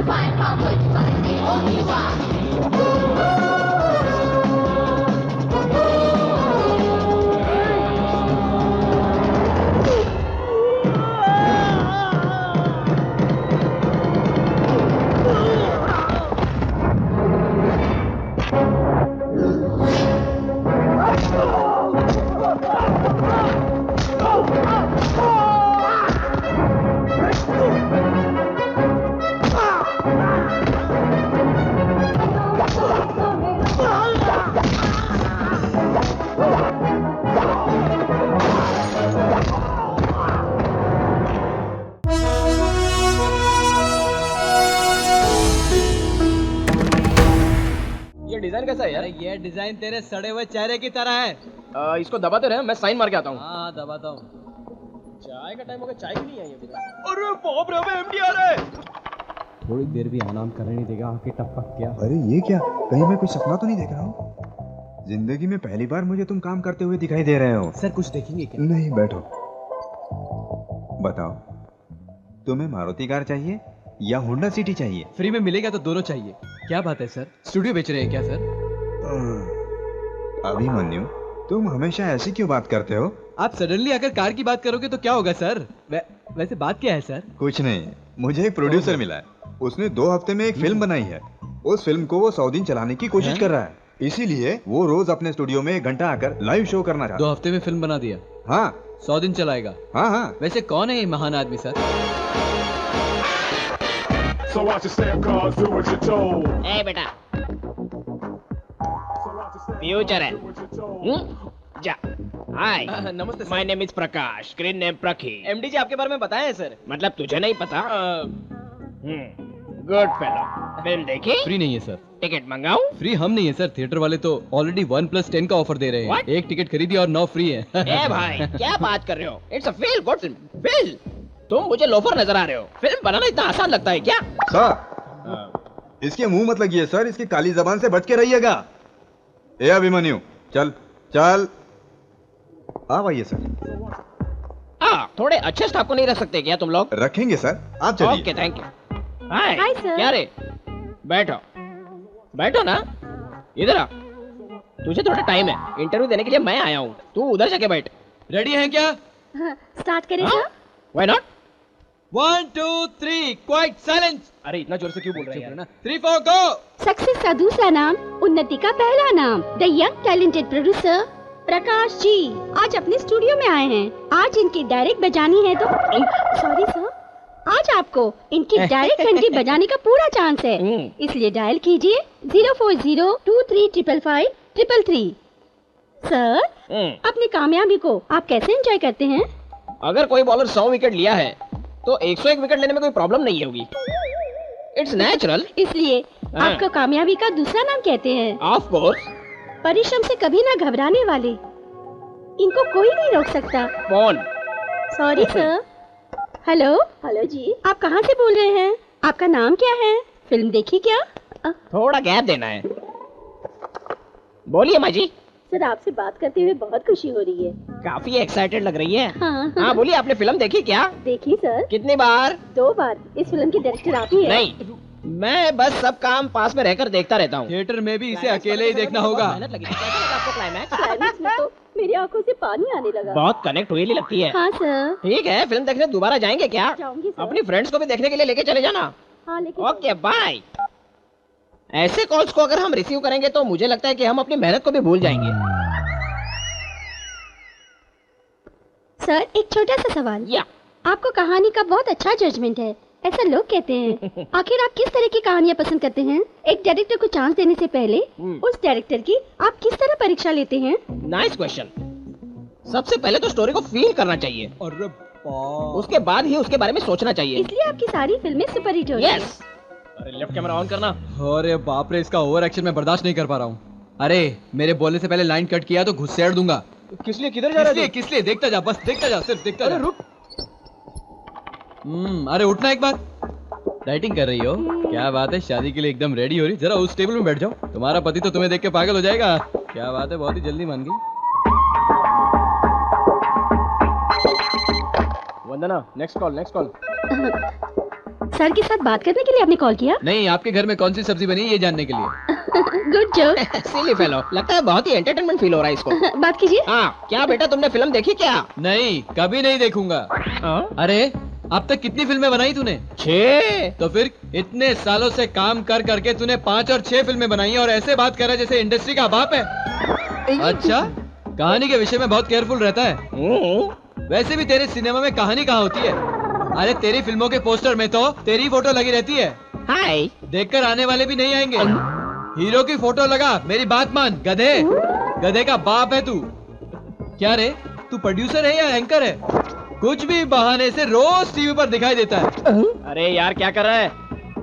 find how good fun is the only one. ये design कैसा है यार? ये डिजाइन तेरे सड़े हुए चेहरे की तरह है। इसको दबाते रहे, मैं साइन मार के आता हूँ। हाँ दबाता हूँ। चाय का टाइम हो गया, चाय भी नहीं आई अभी तक। अरे बाप रे, अबे एमडी आ रहा है। थोड़ी देर भी आराम करने नहीं देगा, आके टपक क्या। अरे ये क्या, कहीं मैं कोई सपना तो नहीं देख रहा हूँ? जिंदगी में पहली बार मुझे तुम काम करते हुए दिखाई दे रहे हो। सर कुछ देखेंगे क्या? नहीं, बैठो। बताओ, तुम्हें मारुति कार चाहिए या होंडा सिटी चाहिए? फ्री में मिलेगा तो दोनों चाहिए। क्या बात है सर, स्टूडियो बेच रहे हैं क्या सर? अभिमन्यु, तुम हमेशा ऐसी क्यों बात करते हो? आप सडनली अगर कार की बात करोगे तो क्या होगा सर? वैसे बात क्या है सर? कुछ नहीं, मुझे एक प्रोड्यूसर मिला है। उसने 2 हफ्ते में एक फिल्म बनाई है। उस फिल्म को वो 100 दिन चलाने की कोशिश कर रहा है। इसीलिए वो रोज अपने स्टूडियो में 1 घंटा आकर लाइव शो करना चाहता है। 2 हफ्ते में फिल्म बना दिया? हाँ। 100 दिन चलाएगा? हाँ हाँ। वैसे कौन है ये महान आदमी sir? So watch your step, cause do what you're told. ए बेटा, फ्यूचर है। जा। हाय, नमस्ते। My name is Prakash, screen name Prakhi. MD ji आपके बारे में बताया है सर। मतलब तुझे नहीं पता? Good fellow. फिल्म देखी? फ्री नहीं है सर। टिकट मंगाऊं? फ्री हम नहीं है सर, थिएटर वाले तो ऑलरेडी 1+10 का ऑफर दे रहे हैं। What? 1 टिकट खरीदी और 9 फ्री है। ए भाई, क्या बात कर रहे हो? It's a feel good film. फिल, तुम मुझे लोफर नजर आ रहे हो। फिल्म बनाना इतना आसान लगता है क्या? सर, इसके मुंह मत लगिए सर, इसकी काली जबान से बच के रहिएगा। ए अभिमन्यु, चल चल। आप आइए सर। थोड़े अच्छे स्टाफ को नहीं रख सकते क्या तुम लोग? रखेंगे सर, आप चलिए। Okay, thank you. Hi sir. क्या रे? बैठो बैठो ना, इधर आ। तुझे थोड़ा टाइम है, इंटरव्यू देने के लिए मैं आया हूँ। तू उधर जाके बैठ। रेडी हैं क्या? स्टार्ट करें sir? Why not? 1 2 3 quite silence. अरे इतना जोर से क्यों बोल रहे हैं यार? 3 4 गो। सक्सेस का दूसरा नाम, उन्नति का पहला नाम। The young talented producer Prakash ji आज अपने स्टूडियो में आए हैं। आज इनकी डायरेक्ट बजानी है तो सॉरी सर, आज आपको इनकी डायरेक्ट घंटी बजाने का पूरा चांस है। इसलिए डायल कीजिए 04023555333। सर, अपनी कामयाबी को आप कैसे एंजॉय करते हैं? अगर कोई बॉलर 100 विकेट लिया है तो 101 विकेट लेने में कोई प्रॉब्लम नहीं होगी। It's natural. इसलिए आपको कामयाबी का दूसरा नाम कहते हैं। Of course. परिश्रम से कभी ना घबराने वाले, इनको कोई नहीं रोक सकता। कौन? Sorry sir. हेलो हेलो जी, आप कहाँ से बोल रहे हैं? आपका नाम क्या है? फिल्म देखी क्या? थोड़ा गैप देना है। बोलिए माँ जी। सर, आपसे बात करते हुए बहुत खुशी हो रही है। काफी एक्साइटेड लग रही है। हाँ बोलिए, आपने फिल्म देखी क्या? देखी सर। कितनी बार? 2 बार। इस फिल्म के डायरेक्टर आप ही हैं। नहीं, मैं बस सब काम पास में रहकर देखता रहता हूँ। थिएटर में भी इसे अकेले ही देखना होगा। मेहनत लगी। कैसा लगा आपको क्लाइमैक्स? क्लाइमैक्स में तो मेरी आंखों से पानी आने लगा। बहुत कनेक्ट हुई लगती है। हाँ सर। ठीक है, फिल्म देखने दोबारा जाएंगे क्या? जाऊंगी सर। अपनी फ्रेंड्स को भी देखने के लिए लेके चले जाना। हाँ लेकिन ओके बाय। ऐसे कॉल्स को अगर हम रिसीव करेंगे तो मुझे लगता है कि हम अपनी मेहनत को भी भूल जाएंगे। सर, एक छोटा सा सवाल। या आपको कहानी का बहुत अच्छा जजमेंट है, ऐसा लोग कहते हैं। आखिर आप किस तरह की कहानियाँ पसंद करते हैं? एक डायरेक्टर को चांस देने से पहले उस डायरेक्टर की आप किस तरह परीक्षा लेते हैं? Nice question. सबसे पहले तो स्टोरी को फील करना चाहिए अरे उसके बाद ही उसके बारे में सोचना चाहिए। इसलिए आपकी सारी फिल्में सुपरहिट हो रही हैं। यस। अरे लेफ्ट कैमरा ऑन करना। अरे बाप रे, इसका ओवर एक्शन मैं बर्दाश्त नहीं कर पा रहा हूँ। अरे मेरे बोलने से पहले लाइन कट किया तो घुसेड़ दूंगा। किस लिए? किधर जा रहा है? किस लिए? देखता जा, बस देखता जा, सिर्फ देखता जा। रुक। अरे उठना एक बार। राइटिंग कर रही हो? क्या बात है, शादी के लिए एकदम रेडी हो रही। जरा उस टेबल में बैठ जाओ, तुम्हारा पति तो तुम्हें देख के पागल हो जाएगा। क्या बात है, बहुत ही जल्दी मान गई। वंदना, नेक्स्ट कॉल। सर के साथ बात करने के लिए आपने कॉल किया? नहीं, आपके घर में कौन सी सब्जी बनी ये जानने के लिए। Good joke. सिली फेलो, लगता है बहुत ही एंटरटेनमेंट फील हो रहा है इसको। बात कीजिए। हाँ, क्या बेटा तुमने फिल्म देखी क्या? नहीं, कभी नहीं देखूंगा। अरे अब तक कितनी फिल्में बनाई तूने? 6। तो फिर इतने सालों से काम कर करके तूने 5 और 6 फिल्में बनाई हैं और ऐसे बात कर रहा है जैसे इंडस्ट्री का बाप है। अच्छा, कहानी के विषय में बहुत केयरफुल रहता है। वैसे भी तेरे सिनेमा में कहानी कहाँ होती है? अरे तेरी फिल्मों के पोस्टर में तो तेरी फोटो लगी रहती है। हाय। देखकर आने वाले भी नहीं आएंगे। हीरो की फोटो लगा, मेरी बात मान गधे। गधे का बाप है तू। क्या रे, तू प्रोड्यूसर है या एंकर है? कुछ भी बहाने से रोज टीवी पर दिखाई देता है। अरे यार क्या कर रहा है?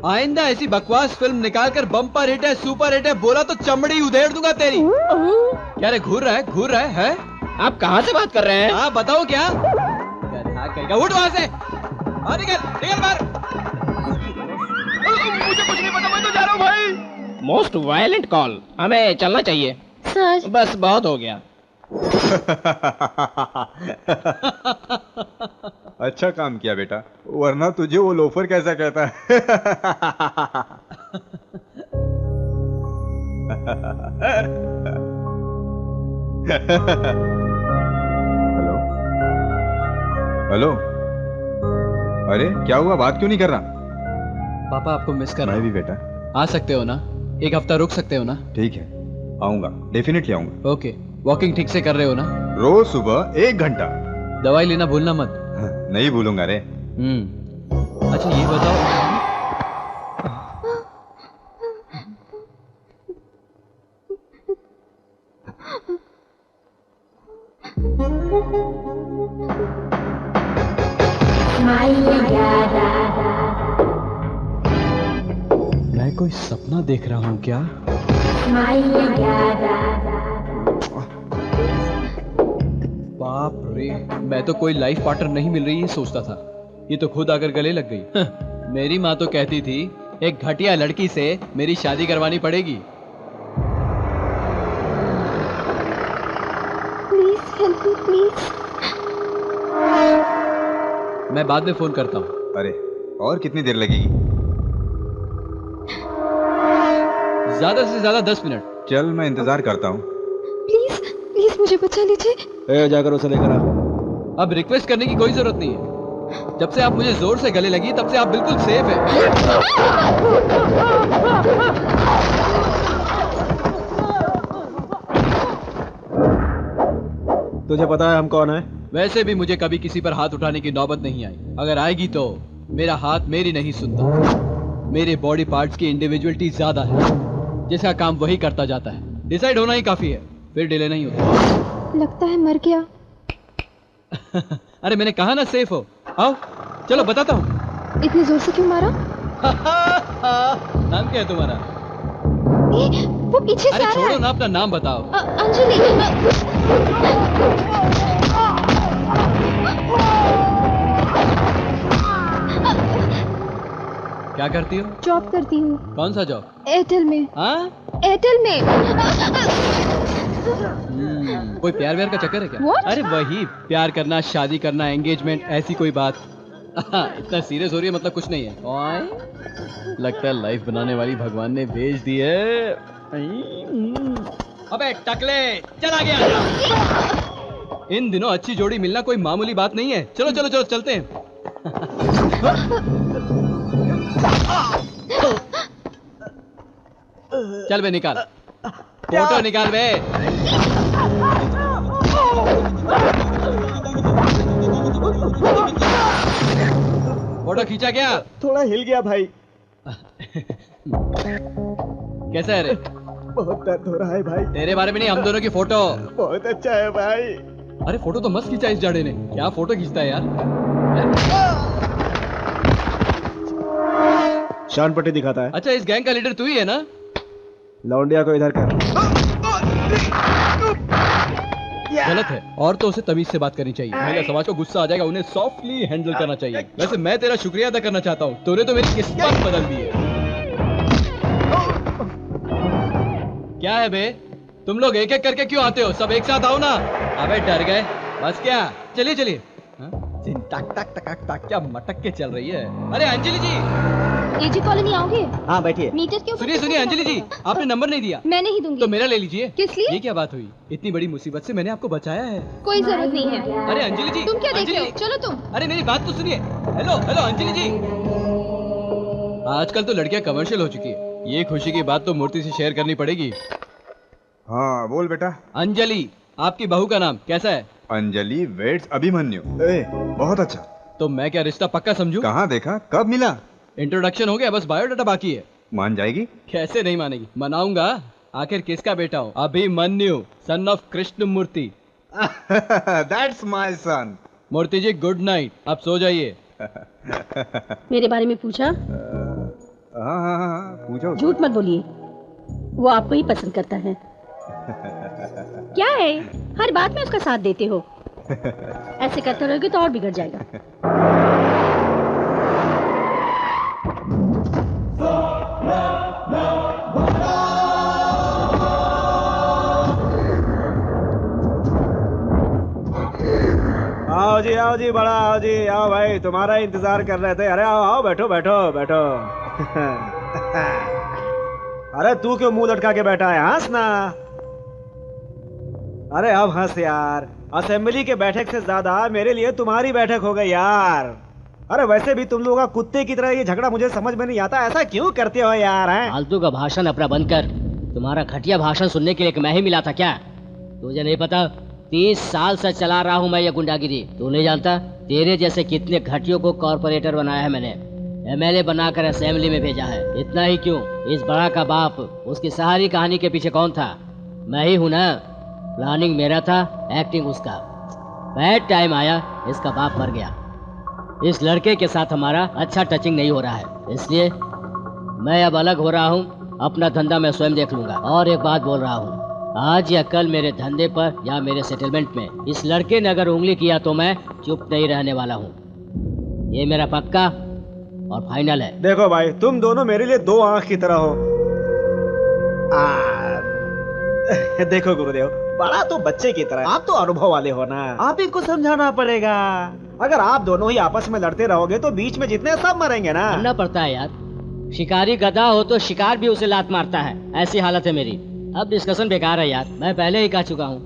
आइंदा ऐसी बकवास फिल्म निकाल कर बम्पर हिट है, सुपर हिट है बोला तो चमड़ी उधेड़ दूंगा तेरी। क्या रे, घूर रहा है? घूर रहा है? आप कहाँ से बात कर रहे हैं? हाँ बताओ क्या? उठ वहां से, निकल निकल बाहर। मुझे कुछ नहीं पता, मैं तो जा रहा हूँ भाई। मोस्ट वायलेंट कॉल, हमें चलना चाहिए। सर बस बहुत हो गया। अच्छा काम किया बेटा, वरना तुझे वो लोफर कैसा कहता है। हेलो हेलो, अरे क्या हुआ, बात क्यों नहीं कर रहा? पापा आपको मिस कर रहा मैं हूँ। भी बेटा। आ सकते हो ना? एक हफ्ता रुक सकते हो ना? ठीक है, आऊंगा, डेफिनेटली आऊंगा। ओके, वॉकिंग ठीक से कर रहे हो ना? रोज सुबह 1 घंटा। दवाई लेना भूलना मत। नहीं भूलूंगा रे। अच्छा ये बताओ, मैं कोई सपना देख रहा हूँ क्या? बाप रे, मैं तो कोई लाइफ पार्टनर नहीं मिल रही है सोचता था, ये तो खुद आकर गले लग गई। मेरी माँ तो कहती थी एक घटिया लड़की से मेरी शादी करवानी पड़ेगी। Please help me please. मैं बाद में फोन करता हूँ। अरे और कितनी देर लगेगी? ज्यादा से ज्यादा 10 मिनट। चल मैं इंतजार करता हूँ। प्लीज प्लीज मुझे बचा लीजिए। जाकर उसे लेकर आ। अब रिक्वेस्ट करने की कोई जरूरत नहीं है। जब से आप मुझे जोर से गले लगी तब से आप बिल्कुल सेफ है। तुझे पता है हम कौन है? वैसे भी मुझे कभी किसी पर हाथ उठाने की नौबत नहीं आई। अगर आएगी तो मेरा हाथ मेरी नहीं सुनता। मेरे बॉडी पार्ट्स की इंडिविजुअलिटी ज्यादा है, जिसका काम वही करता जाता है। डिसाइड होना ही काफी है, फिर डिले नहीं होता। लगता है मर गया। अरे मैंने कहा ना सेफ हो। आओ चलो बताता हूँ। इतनी जोर से क्यों मारा? नाम क्या है तुम्हारा? वो पीछे से अरे आ रहा छोड़ो है। ना, अपना नाम बताओ। अंजलि। क्या करती हो? जॉब करती हूँ। कौन सा जॉब? एयरटेल में। हाँ? एयरटेल में। कोई प्यार व्यार का चक्कर है क्या? What? अरे वही प्यार करना, शादी करना, एंगेजमेंट, ऐसी कोई बात। इतना सीरियस हो रही है मतलब कुछ नहीं है। ओए, लगता है लाइफ बनाने वाली भगवान ने भेज दी है। अबे टकले, चला गया। इन दिनों अच्छी जोड़ी मिलना कोई मामूली बात नहीं है। चलो चलो चलो चलते हैं। चल बे निकाल, फोटो निकाल बे। फोटो खींचा क्या? थोड़ा हिल गया भाई। कैसा है रे? बहुत दर्द हो रहा है भाई। तेरे बारे में नहीं, हम दोनों की फोटो। बहुत अच्छा है भाई। अरे फोटो तो मस्त खींचा इस जाड़े ने। क्या फोटो खींचता है यार। शान पट्टी दिखाता है। अच्छा इस गैंग का लीडर तू ही है ना? लौंडिया को इधर कर। गलत है, और तो उसे तमीज से बात करनी चाहिए। महिला समाज को गुस्सा आ जाएगा, उन्हें सॉफ्टली हैंडल करना चाहिए। वैसे मैं तेरा शुक्रिया अदा करना चाहता हूँ, तूने तो मेरी किस्मत बदल दी है। क्या है बे, तुम लोग एक एक करके क्यों आते हो? सब एक साथ आओ ना। अबे डर गए? बस क्या, चलिए चलिए। टक टक टक टक क्या मटक के चल रही है। अरे अंजलि जी, एजी कॉलोनी आओगे? हाँ बैठिए। मीटर के ऊपर सुनिए सुनिए अंजलि जी, आपने नंबर नहीं दिया। मैं नहीं दूंगी। तो मेरा ले लीजिए। किस लिए? ये क्या बात हुई? इतनी बड़ी मुसीबत से मैंने आपको बचाया है। कोई जरूरत नहीं है। अरे अंजलि जी, तुम क्या देख रहे हो? अंजलि, चलो तुम। अरे मेरी बात तो सुनिए। हेलो हेलो अंजलि जी। आजकल तो लड़कियां कमर्शियल हो चुकी है। ये खुशी की बात तो मूर्ति से शेयर करनी पड़ेगी। हाँ बोल बेटा। अंजलि, आपकी बहू का नाम कैसा है? अंजलि वेट्स अभिमन्यु। बहुत अच्छा। तो मैं क्या रिश्ता पक्का समझूं? कहाँ देखा, कब मिला? इंट्रोडक्शन हो गया, बस बायोडाटा बाकी है। मान जाएगी? कैसे नहीं मानेगी, मनाऊंगा। आखिर किसका बेटा हूँ? Abhimanyu, son of Krishna Murthy. That's my son. Murthy ji good night, अब सो जाइए। मेरे बारे में पूछा? हाँ पूछो। झूठ मत बोलिए, वो आपको ही पसंद करता है। क्या है, हर बात में उसका साथ देते हो। ऐसे करते रहोगे तो और बिगड़ जाएगा। आओ जी बड़ा, आओ जी, आओ भाई, तुम्हारा इंतजार कर रहे थे। अरे आओ आओ, बैठो बैठो बैठो। अरे तू क्यों मुंह लटका के बैठा है? हंस ना। अरे अब हंस यार। असेंबली के बैठक से ज्यादा मेरे लिए तुम्हारी बैठक हो गई यार। अरे वैसे भी तुम लोगों का कुत्ते की तरह ये झगड़ा मुझे समझ में नहीं आता, ऐसा क्यों करते हो यार? हैं? फालतू का भाषण अपना बंद कर। तुम्हारा घटिया भाषण सुनने के लिए मैं ही मिला था क्या? तुझे नहीं पता 30 साल से चला रहा हूँ मैं ये गुंडागिरी। तू नहीं जानता तेरे जैसे कितने घटियों को कॉर्पोरेटर बनाया है मैंने, MLA बनाकर असेंबली में भेजा है। इतना ही क्यों, इस बड़ा का बाप, उसकी सारी कहानी के पीछे कौन था? मैं ही हूँ ना। प्लानिंग मेरा था, एक्टिंग उसका। बैड टाइम आया, इसका बाप मर गया। इस लड़के के साथ हमारा अच्छा टचिंग नहीं हो रहा है, इसलिए मैं अब अलग हो रहा हूँ। अपना धंधा मैं स्वयं देख लूंगा। और एक बात बोल रहा हूँ, आज या कल मेरे धंधे पर या मेरे सेटलमेंट में इस लड़के ने अगर उंगली किया तो मैं चुप नहीं रहने वाला हूँ। ये मेरा पक्का और फाइनल है। देखो भाई, तुम दोनों मेरे लिए दो आंख की तरह हो। देखो गुरुदेव, बड़ा तो बच्चे की तरह, आप तो अनुभव वाले हो ना, आप ही को समझाना पड़ेगा। अगर आप दोनों ही आपस में लड़ते रहोगे तो बीच में जितने सब मरेंगे ना। करना पड़ता है यार। शिकारी गधा हो तो शिकार भी उसे लात मारता है, ऐसी हालत है मेरी। अब डिस्कशन बेकार है यार, मैं पहले ही कह चुका हूँ,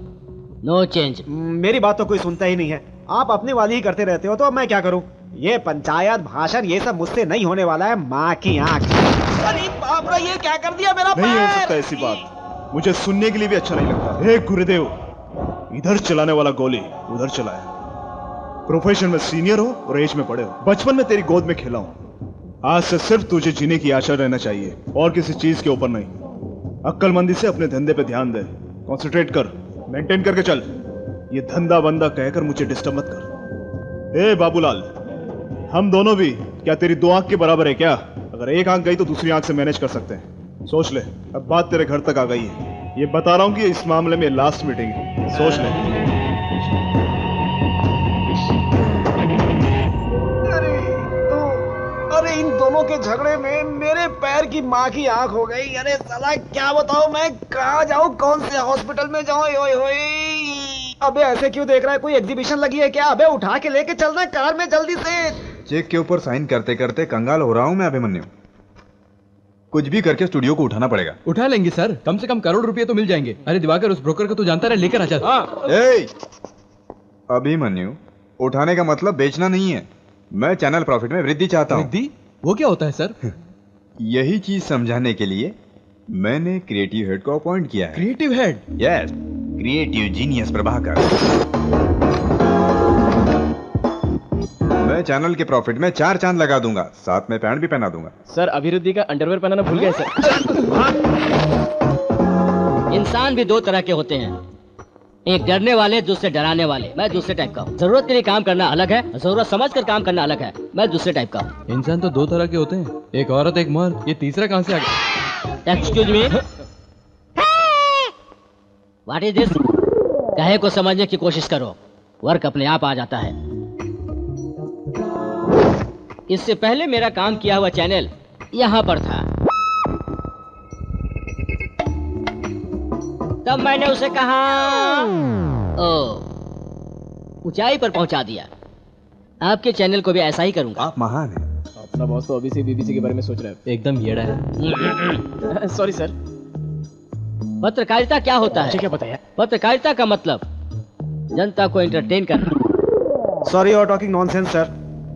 नो चेंज। मेरी बात तो कोई सुनता ही नहीं है। आप अपने वाली ही करते रहते हो, तो अब मैं क्या करूँ? ये पंचायत भाषण ये सब मुझसे नहीं होने वाला है, माँ की आंख। अरे बाप रे, ये क्या कर दिया मेरा पैर? नहीं हो सकता ऐसी बात, मुझे सुनने के लिए भी अच्छा नहीं लगता। हे गुरुदेव, इधर चलाने वाला गोली उधर चलाया। प्रोफेशन में सीनियर हो और एज में बड़े हो, बचपन में तेरी गोद में खेला हूं। आज से सिर्फ तुझे जीने की आशा रहना चाहिए और किसी चीज के ऊपर नहीं। अक्लमंदी से अपने धंधे पे ध्यान दे, कंसंट्रेट कर, मेंटेन करके चल। ये धंधा बंदा कहकर मुझे डिस्टर्ब मत कर। ए बाबूलाल, हम दोनों भी क्या तेरी दो आंख के बराबर है क्या? अगर एक आंख गई तो दूसरी आंख से मैनेज कर सकते हैं। सोच ले, अब बात तेरे घर तक आ गई है। ये बता रहा हूं कि इस मामले में लास्ट मीटिंग है, सोच ले। अरे इन दोनों के झगड़े में मेरे पैर की माँ की आंख हो गई। अरे साला क्या बताऊं, मैं कहाँ जाऊं, कौन से हॉस्पिटल में जाऊं? ओए होए, अबे ऐसे क्यों देख रहा है? कोई एग्जीबिशन लगी है क्या? अबे उठा के लेके चलना कार में जल्दी से। चेक के ऊपर साइन करते करते कंगाल हो रहा हूँ मैं अभिमन्यु। कुछ भी करके स्टूडियो को उठाना पड़ेगा। उठा लेंगे सर, कम से कम करोड़ रुपए तो मिल जाएंगे। अरे दिवाकर, उस ब्रोकर को तो जानता रहे, लेकर आ जा। अभिमन्यु, उठाने का मतलब बेचना नहीं है। मैं चैनल प्रॉफिट में वृद्धि चाहता हूँ। वृद्धि? वो क्या होता है सर? यही चीज समझाने के लिए मैंने क्रिएटिव हेड को अपॉइंट किया है। Creative head? Yes, creative genius Prabhakar. मैं चैनल के प्रॉफिट में 4 चांद लगा दूंगा, साथ में पैंट भी पहना दूंगा। सर, अभिवृद्धि का अंडरवेयर पहनाना भूल गए सर। इंसान भी दो तरह के होते हैं, एक डरने वाले, दूसरे डराने वाले। मैं दूसरे टाइप का हूँ। जरूरत के लिए काम करना अलग है, जरूरत समझ कर काम करना अलग है। मैं दूसरे टाइप का हूँ। इंसान तो 2 तरह के होते हैं, एक औरत एक मर्द। ये तीसरा कहाँ से आ गया? Excuse me, what is this? कहे को समझने की कोशिश करो, वर्क अपने आप आ जाता है। इससे पहले मेरा काम किया हुआ चैनल यहाँ पर था, तब मैंने उसे कहा ऊंचाई पर पहुंचा दिया। आपके चैनल को भी ऐसा ही करूंगा। आप महान हैं। अपना बॉस तो अभी से बीबीसी के बारे में सोच रहा है। एकदम येड़ा है। Sorry sir. पत्रकारिता क्या होता है? मुझे क्या पता यार। पत्रकारिता का मतलब जनता को एंटरटेन करना। Sorry you are talking nonsense sir.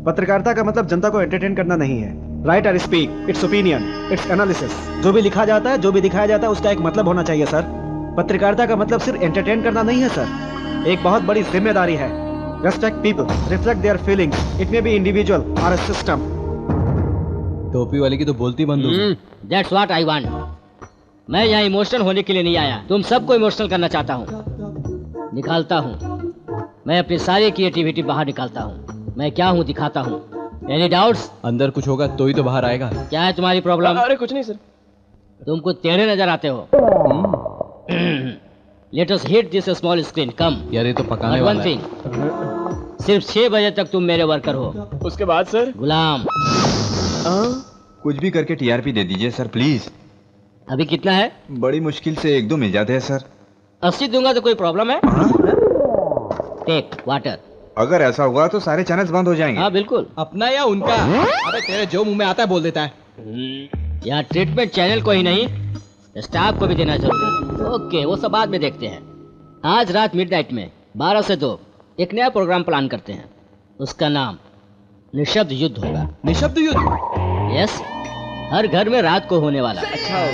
पत्रकारिता का मतलब जनता को एंटरटेन करना नहीं है। राइट और speak, it's opinion, it's analysis. जो भी लिखा जाता है, जो भी दिखाया जाता है, उसका एक मतलब होना चाहिए सर। पत्रकारिता का मतलब सिर्फ एंटरटेन करना नहीं है सर, एक बहुत बड़ी जिम्मेदारी है। Respect people, reflect their feelings, it may be individual और अ सिस्टम। टोपी वाले की तो बोलती बंद हो गई। That's what I want. मैं यहाँ इमोशनल होने के लिए नहीं आया, तुम सबको इमोशनल करना चाहता हूँ। निकालता हूँ, मैं अपनी सारी क्रिएटिविटी बाहर निकालता हूँ। मैं क्या हूँ दिखाता हूँ। Any doubts? अंदर कुछ होगा तो ही तो बाहर आएगा। क्या है तुम्हारी प्रॉब्लम? अरे कुछ नहीं सर। तुमको टेढ़े नजर आते हो। Let us hit this small screen. कम यार ये तो पकाने वाला है। सिर्फ 6 बजे तक तुम मेरे वर्कर हो। उसके बाद सर? गुलाम। कुछ भी करके टीआरपी दे दीजिए सर प्लीज। अभी कितना है? बड़ी मुश्किल से 1-2 मिल जाते हैं सर। 80 दूंगा तो कोई प्रॉब्लम है? Take water. अगर ऐसा हुआ तो सारे चैनल्स बंद हो जाएंगे। हाँ बिल्कुल। अपना या उनका? अबे तेरे जो मुंह में आता है बोल देता है। यहाँ ट्रीटमेंट चैनल को ही नहीं, स्टाफ को भी देना जरूरी है। ओके, वो सब बाद में देखते हैं। आज रात मिडनाइट में 12 से 2 एक नया प्रोग्राम प्लान करते हैं। उसका नाम निशब्द युद्ध होगा। निशब्द युद्ध? यस, हर घर में रात को होने वाला। अच्छा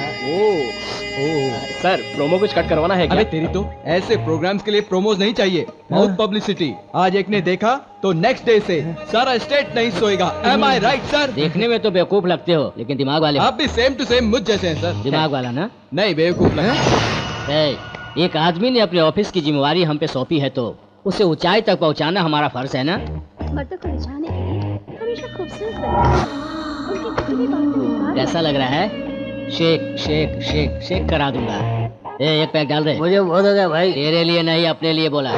सर, प्रोमो कुछ कट करवाना है क्या? अबे तेरी तो ऐसे प्रोग्राम्स के लिए प्रोमोज नहीं चाहिए, बहुत पब्लिसिटी। आज एक ने देखा तो नेक्स्ट डे से सारा स्टेट नहीं सोएगा। Am I right sir? देखने में तो बेवकूफ लगते हो, लेकिन दिमाग वाले। आप भी सेम टू सेम मुझ जैसे हैं सर। दिमाग वाला ना? नहीं बेवकूफ लगते। एक आदमी ने अपने ऑफिस की जिम्मेवारी हम पे सौंपी है तो उसे ऊंचाई तक पहुंचाना हमारा फर्ज है ना? मर्दों को रिझाने के लिए हमेशा खूबसूरत बनना चाहिए। उनकी किसी भी बात में इनकार कैसा लग रहा है? शेक शेक शेक शेक करा दूंगा। एक पैक डाल दे। मुझे बहुत हो गया भाई। तेरे लिए नहीं, अपने लिए बोला।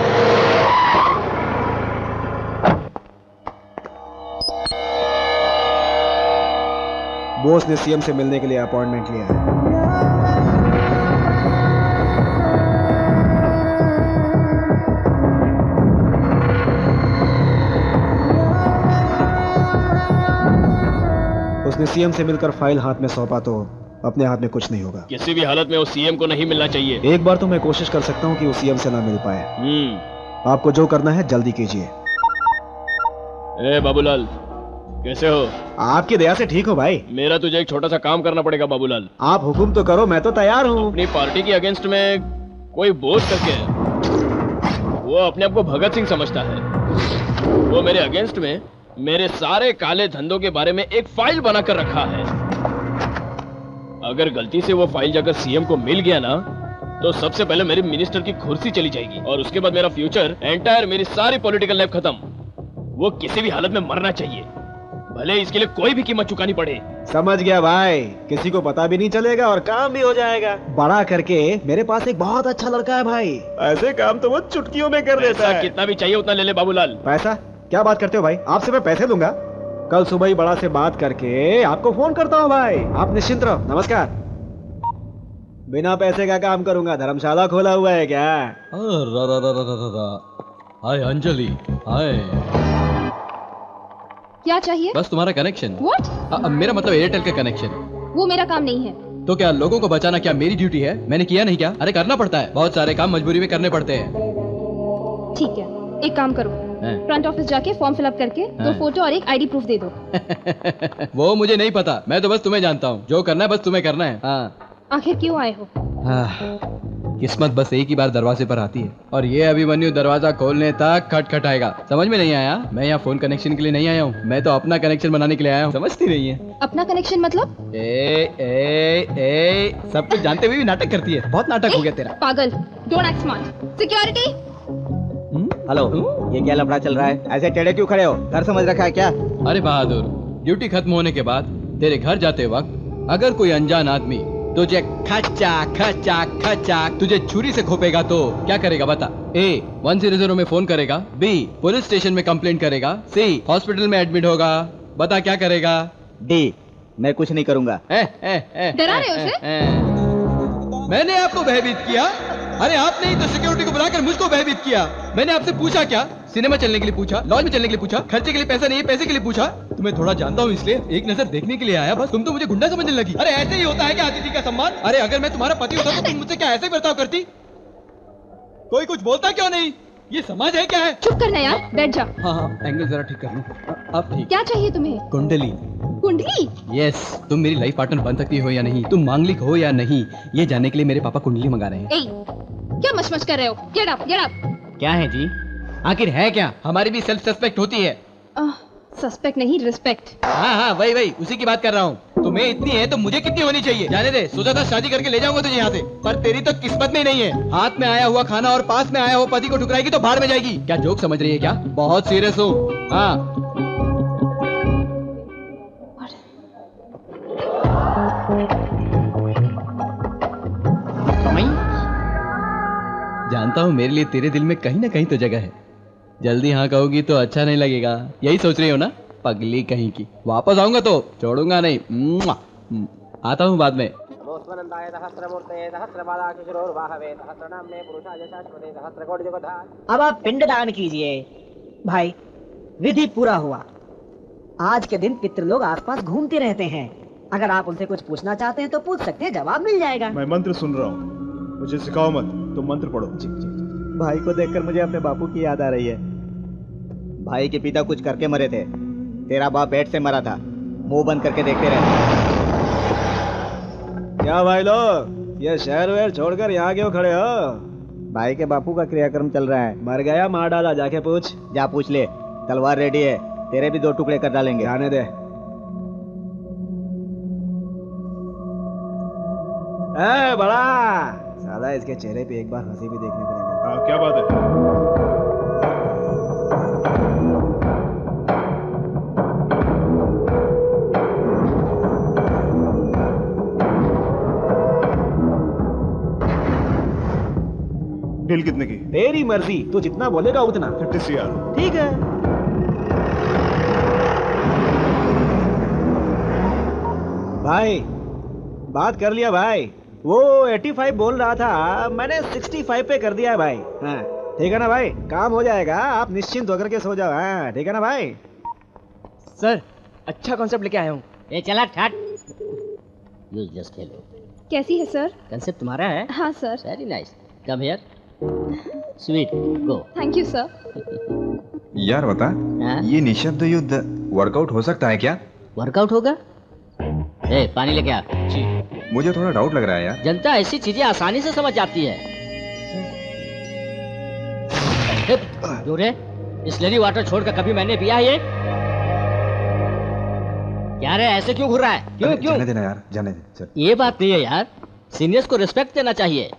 बॉस ने सीएम से मिलने के लिए अपॉइंटमेंट लिया है। उसने सीएम से मिलकर फाइल हाथ में सौंपा तो अपने हाथ में कुछ नहीं होगा। किसी भी हालत में उस सीएम को नहीं मिलना चाहिए। एक बार तो मैं कोशिश कर सकता हूँ कि वो सीएम से ना मिल पाए। आपको जो करना है जल्दी कीजिए। ए बाबूलाल, कैसे हो? आपकी दया से ठीक हो भाई। मेरा तुझे एक छोटा सा काम करना पड़ेगा बाबूलाल। आप हुक्म तो करो, मैं तो तैयार हूँ। अपनी पार्टी के अगेंस्ट में कोई बोझ करके वो अपने आप को भगत सिंह समझता है। वो मेरे अगेंस्ट में मेरे सारे काले धंधों के बारे में एक फाइल बनाकर रखा है। अगर गलती से वो फाइल जाकर सीएम को मिल गया ना, तो सबसे पहले मेरी मिनिस्टर की कुर्सी चली जाएगी और उसके बाद मेरा फ्यूचर एंटायर, मेरी सारी पॉलिटिकल लाइफ खत्म। वो किसी भी हालत में मरना चाहिए, भले इसके लिए कोई भी कीमत चुकानी पड़े। समझ गया भाई, किसी को पता भी नहीं चलेगा और काम भी हो जाएगा। बड़ा करके मेरे पास एक बहुत अच्छा लड़का है भाई, ऐसे काम तो वो चुटकियों में कर देता है। कितना भी चाहिए उतना ले ले बाबूलाल। पैसा? क्या बात करते हो भाई, आपसे मैं पैसे दूंगा। कल सुबह ही बड़ा से बात करके आपको फोन करता हूँ भाई। आप निश्चिंत रहो। नमस्कार। बिना पैसे का काम करूंगा। धर्मशाला खोला हुआ है क्या? हाय अंजलि। हाय। क्या चाहिए? बस तुम्हारा कनेक्शन। What? मेरा मतलब एयरटेल का कनेक्शन। वो मेरा काम नहीं है। तो क्या लोगों को बचाना क्या मेरी ड्यूटी है? मैंने किया नहीं क्या? अरे करना पड़ता है, बहुत सारे काम मजबूरी में करने पड़ते हैं। ठीक है, एक काम करो, फ्रंट ऑफिस जाके फॉर्म फिलअप करके 2 फोटो और एक आईडी प्रूफ दे दो। वो मुझे नहीं पता, मैं तो बस तुम्हें जानता हूँ। जो करना है बस तुम्हें करना है। आखिर क्यों आए हो? किस्मत बस एक ही बार दरवाजे पर आती है और ये अभिमन्यु दरवाजा खोलने तक खटखटाएगा। समझ में नहीं आया? मैं यहाँ फोन कनेक्शन के लिए नहीं आया हूँ, मैं तो अपना कनेक्शन बनाने के लिए आया हूँ। समझती नहीं है? अपना कनेक्शन मतलब? सब कुछ जानते हुए भी नाटक करती है। बहुत नाटक हो गया तेरा। पागल, don't act smart. Security. Hello, ये क्या लफड़ा चल रहा है? ऐसे टेढ़े क्यों खड़े हो? घर समझ रखा है क्या? अरे बहादुर, ड्यूटी खत्म होने के बाद तेरे घर जाते वक्त अगर कोई अनजान आदमी तुझे खचा खचा खचा तुझे छुरी से खोपेगा तो क्या करेगा बता? A 100 में फोन करेगा, B पुलिस स्टेशन में कंप्लेंट करेगा, C हॉस्पिटल में एडमिट होगा। बता क्या करेगा? D मैं कुछ नहीं करूंगा। डरा रहे हो उसे? मैंने आपको भयभीत किया? अरे आपने ही तो सिक्योरिटी को बुलाकर मुझको भयभीत किया। मैंने आपसे पूछा क्या? सिनेमा चलने के लिए पूछा, लॉज में चलने के लिए पूछा, खर्चे के लिए पैसा नहीं है, पैसे के लिए पूछा। तुम्हें थोड़ा जानता हूँ इसलिए एक नजर देखने के लिए आया बस। तुम तो मुझे गुंडा समझने लगी। अरे ऐसे ही होता है क्या अतिथि का सम्मान? अरे अगर मैं तुम्हारा पति होता तो तुम मुझसे क्या ऐसे बर्ताव करती? कोई कुछ बोलता क्यों नहीं? ये समाज है क्या है? चुप करना यार, बैठ जा। हाँ, एंगल जरा ठीक कर लूं। अब ठीक। क्या चाहिए तुम्हें? कुंडली। कुंडली? यस, तुम मेरी लाइफ पार्टनर बन सकती हो या नहीं, तुम मांगलिक हो या नहीं, ये जानने के लिए मेरे पापा कुंडली मंगा रहे हैं। ए, क्या मशमश कर रहे हो? Get up, get up. क्या है जी? आखिर है क्या? हमारी भी सेल्फ सस्पेक्ट होती है। सस्पेक्ट नहीं, रिस्पेक्ट। हाँ, वही उसी की बात कर रहा हूँ। तुम्हें इतनी है तो मुझे कितनी होनी चाहिए? जाने दे, सोचा था शादी करके ले जाऊंगा तुझे यहाँ से, पर तेरी तो किस्मत में ही नहीं है। हाथ में आया हुआ खाना और पास में आया हुआ पति को ठुकराएगी तो भाड़ में जाएगी। क्या जोक समझ रही है क्या? बहुत सीरियस हूँ। हाँ, जानता हूँ मेरे लिए तेरे दिल में कहीं ना कहीं तो जगह है। जल्दी हाँ कहोगी तो अच्छा नहीं लगेगा, यही सोच रही हो ना? पगली कहीं की। वापस आऊंगा तो छोड़ूंगा नहीं। आता हूँ बाद में। अब आप पिंडदान कीजिए भाई, विधि पूरा हुआ। आज के दिन पितृलोग आसपास घूमते रहते हैं, अगर आप उनसे कुछ पूछना चाहते हैं तो पूछ सकते हैं, जवाब मिल जाएगा। मैं मंत्र सुन रहा हूँ, मुझे सिखाओ मत, तुम मंत्र पढ़ो। भाई को देखकर मुझे अपने बापू की याद आ रही है। भाई के पिता कुछ करके मरे थे, तेरा बाप पेट से मरा था। मुंह बंद करके देखते रहे। क्या भाई लोग, ये शहर वेर छोड़कर यहाँ क्यों खड़े हो? भाई के बापू का क्रियाक्रम चल रहा है। मर गया, मार डाला, जाके पूछ। जा पूछ ले, तलवार रेडी है, तेरे भी 2 टुकड़े कर डालेंगे। जाने दे। बड़ा साला, इसके चेहरे पे एक बार हंसी भी देखने को नहीं मिलती। हाँ, क्या बात है? डील कितने की? तेरी मर्जी, तू जितना बोलेगा उतना। 50 CR। ठीक है। भाई बात कर लिया भाई, वो 85 बोल रहा था, मैंने 65 पे कर दिया है भाई। हाँ ठीक है ना भाई, काम हो जाएगा, आप निश्चिंत होकर के सो जाओ। हाँ ठीक है ना भाई? सर अच्छा कॉन्सेप्ट लेके आया हूँ। ए चला ठाट, जस्ट खेलो। कैसी है सर? कंसेप्ट तुम्हारा है? हाँ sir. Very nice, come here, sweet, go. Thank you sir. यार बता, ये निशब्द युद्ध वर्कआउट हो सकता है क्या? वर्कआउट होगा? ए पानी लेके आ। जी। मुझे थोड़ा डाउट लग रहा है यार। जनता ऐसी चीजें आसानी से समझ जाती है। जोरे, बिस्लरी वाटर छोड़कर कभी मैंने पिया है ये? क्या रे, ऐसे क्यों घूर रहा है? क्यों? जाने देना यार, जाने दे। चल। ये बात नहीं है यार, सीनियर्स को रिस्पेक्ट देना चाहिए।